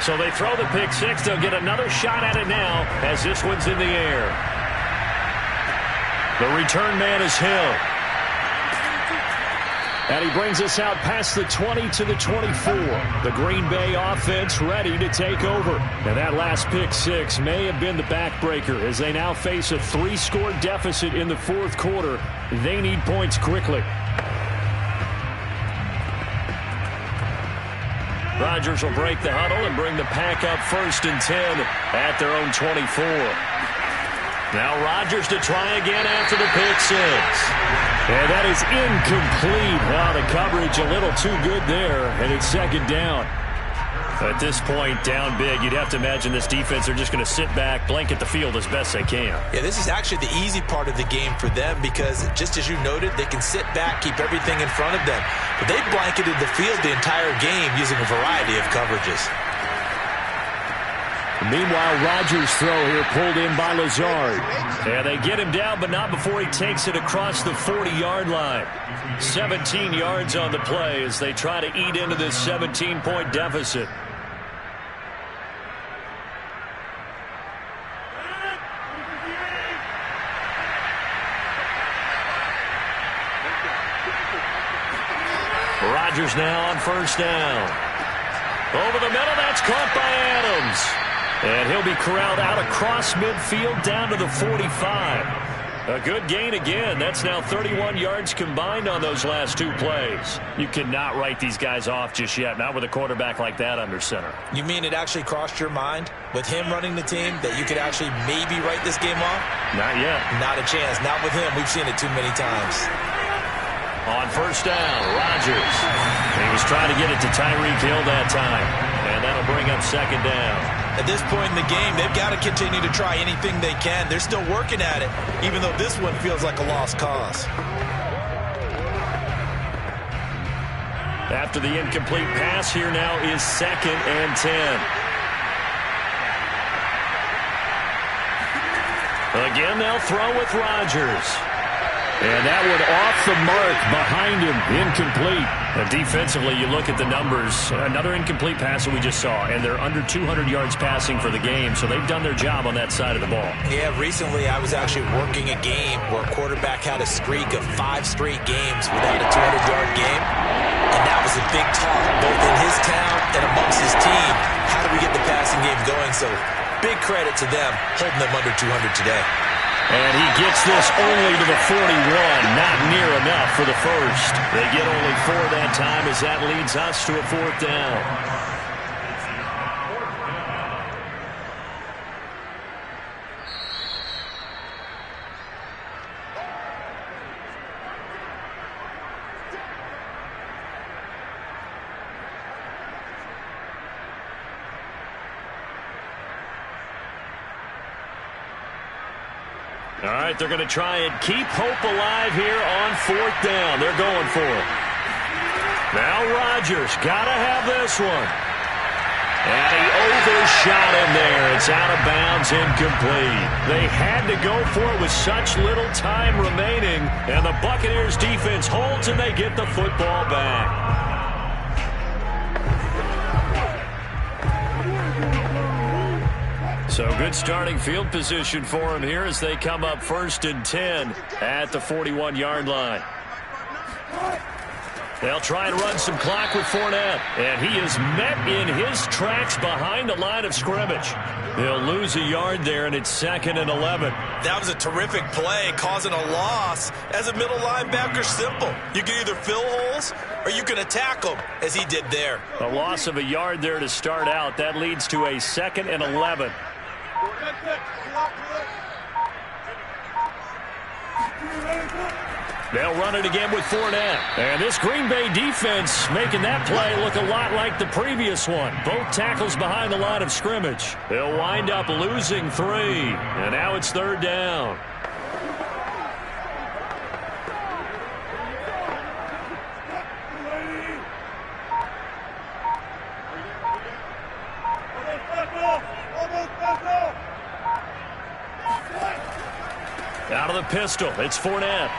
So they throw the pick six. They'll get another shot at it now as this one's in the air. The return man is Hill. And he brings us out past the 20 to the 24. The Green Bay offense ready to take over. And that last pick six may have been the backbreaker as they now face a 3-score deficit in the fourth quarter. They need points quickly. Rodgers will break the huddle and bring the pack up 1st and 10 at their own 24. Now Rodgers to try again after the pick six. And that is incomplete. Wow, the coverage a little too good there, and it's 2nd down. At this point, down big, you'd have to imagine this defense are just going to sit back, blanket the field as best they can. Yeah, this is actually the easy part of the game for them because, just as you noted, they can sit back, keep everything in front of them. But they blanketed the field the entire game using a variety of coverages. Meanwhile, Rodgers' throw here pulled in by Lazard. And they get him down, but not before he takes it across the 40-yard line. 17 yards on the play as they try to eat into this 17-point deficit. Rodgers now on 1st down. Over the middle, that's caught by Adams. And he'll be corralled out across midfield down to the 45. A good gain again. That's now 31 yards combined on those last 2 plays. You cannot write these guys off just yet, not with a quarterback like that under center. You mean it actually crossed your mind with him running the team that you could actually maybe write this game off? Not yet. Not a chance. Not with him. We've seen it too many times. On 1st down, Rodgers. He was trying to get it to Tyreek Hill that time. And that'll bring up 2nd down. At this point in the game, they've got to continue to try anything they can. They're still working at it, even though this one feels like a lost cause. After the incomplete pass, here now is 2nd and 10. Again, they'll throw with Rodgers. And that one off the mark behind him, incomplete. And defensively, you look at the numbers, another incomplete pass that we just saw, and they're under 200 yards passing for the game, so they've done their job on that side of the ball. Yeah, recently I was actually working a game where a quarterback had a streak of 5 straight games without a 200-yard game, and that was a big talk, both in his town and amongst his team. How do we get the passing game going? So big credit to them holding them under 200 today. And he gets this only to the 41, not near enough for the first. They get only 4 that time as that leads us to a 4th down. All right, they're going to try and keep hope alive here on 4th down. They're going for it. Now Rodgers got to have this one. And he overshot him there. It's out of bounds, incomplete. They had to go for it with such little time remaining. And the Buccaneers defense holds and they get the football back. So good starting field position for him here as they come up 1st and 10 at the 41-yard line. They'll try and run some clock with Fournette, and he is met in his tracks behind the line of scrimmage. They'll lose a yard there, and it's 2nd and 11. That was a terrific play, causing a loss. As a middle linebacker, simple. You can either fill holes or you can attack them, as he did there. A loss of a yard there to start out. That leads to a 2nd and 11. They'll run it again with Fournette. And this Green Bay defense making that play look a lot like the previous one. Both tackles behind the line of scrimmage. They'll wind up losing 3. And now it's 3rd down. Out of the pistol, it's Fournette.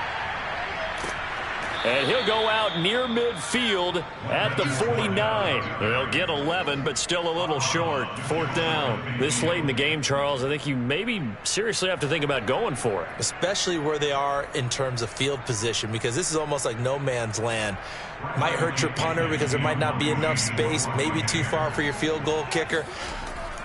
And he'll go out near midfield at the 49. They'll get 11, but still a little short. 4th down. This late in the game, Charles, I think you maybe seriously have to think about going for it. Especially where they are in terms of field position, because this is almost like no man's land. Might hurt your punter because there might not be enough space, maybe too far for your field goal kicker.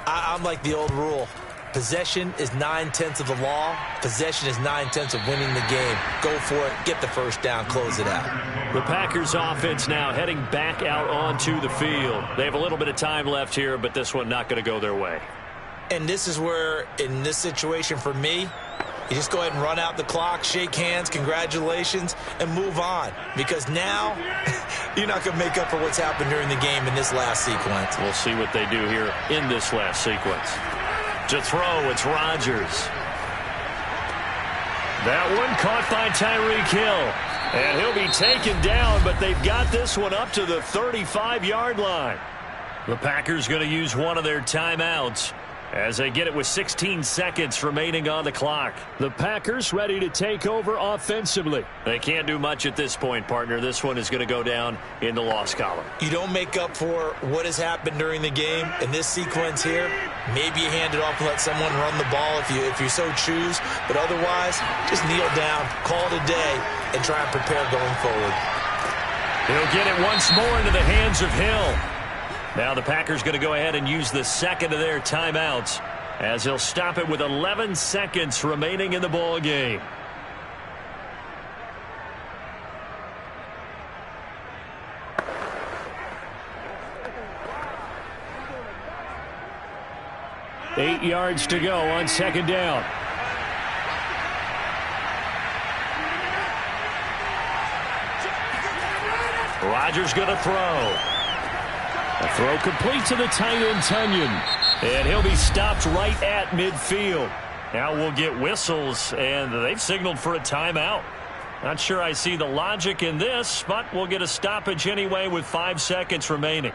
I'm like the old rule. Possession is 9/10 of the law. Possession is 9/10 of winning the game. Go for it. Get the first down. Close it out. The Packers offense now heading back out onto the field. They have a little bit of time left here, but this one not going to go their way. And this is where, in this situation for me, you just go ahead and run out the clock, shake hands, congratulations, and move on. Because now, you're not going to make up for what's happened during the game in this last sequence. We'll see what they do here in this last sequence. To throw, it's Rodgers. That one caught by Tyreek Hill. And he'll be taken down, but they've got this one up to the 35-yard line. The Packers going to use one of their timeouts as they get it with 16 seconds remaining on the clock. The Packers ready to take over offensively. They can't do much at this point, partner. This one is going to go down in the loss column. You don't make up for what has happened during the game in this sequence here. Maybe you hand it off and let someone run the ball if you so choose. But otherwise, just kneel down, call it a day, and try and prepare going forward. He'll get it once more into the hands of Hill. Now the Packers going to go ahead and use the second of their timeouts as he'll stop it with 11 seconds remaining in the ball game. Eight yards to go on 2nd down. Rodgers going to throw. A throw complete to the tight end, Tunyon. And he'll be stopped right at midfield. Now we'll get whistles, and they've signaled for a timeout. Not sure I see the logic in this, but we'll get a stoppage anyway with 5 seconds remaining.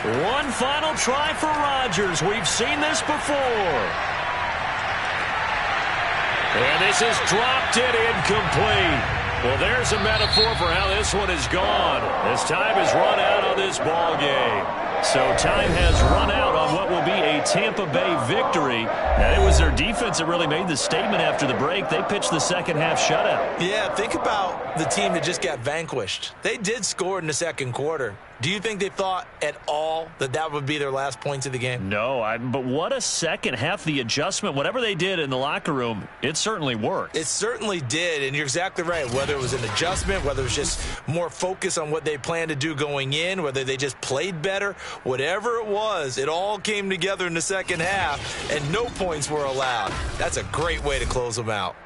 One final try for Rodgers. We've seen this before. And this is dropped it incomplete. Well, there's a metaphor for how this one is gone. As time has run out on this ball game. So time has run out on what will be a Tampa Bay victory. And it was their defense that really made the statement after the break. They pitched the second half shutout. Yeah, think about the team that just got vanquished. They did score in the second quarter. Do you think they thought at all that that would be their last points of the game? No, but what a second half. The adjustment, whatever they did in the locker room, it certainly worked. It certainly did, and you're exactly right. Whether it was an adjustment, whether it was just more focus on what they planned to do going in, whether they just played better, whatever it was, it all came together in the second half, and no points were allowed. That's a great way to close them out.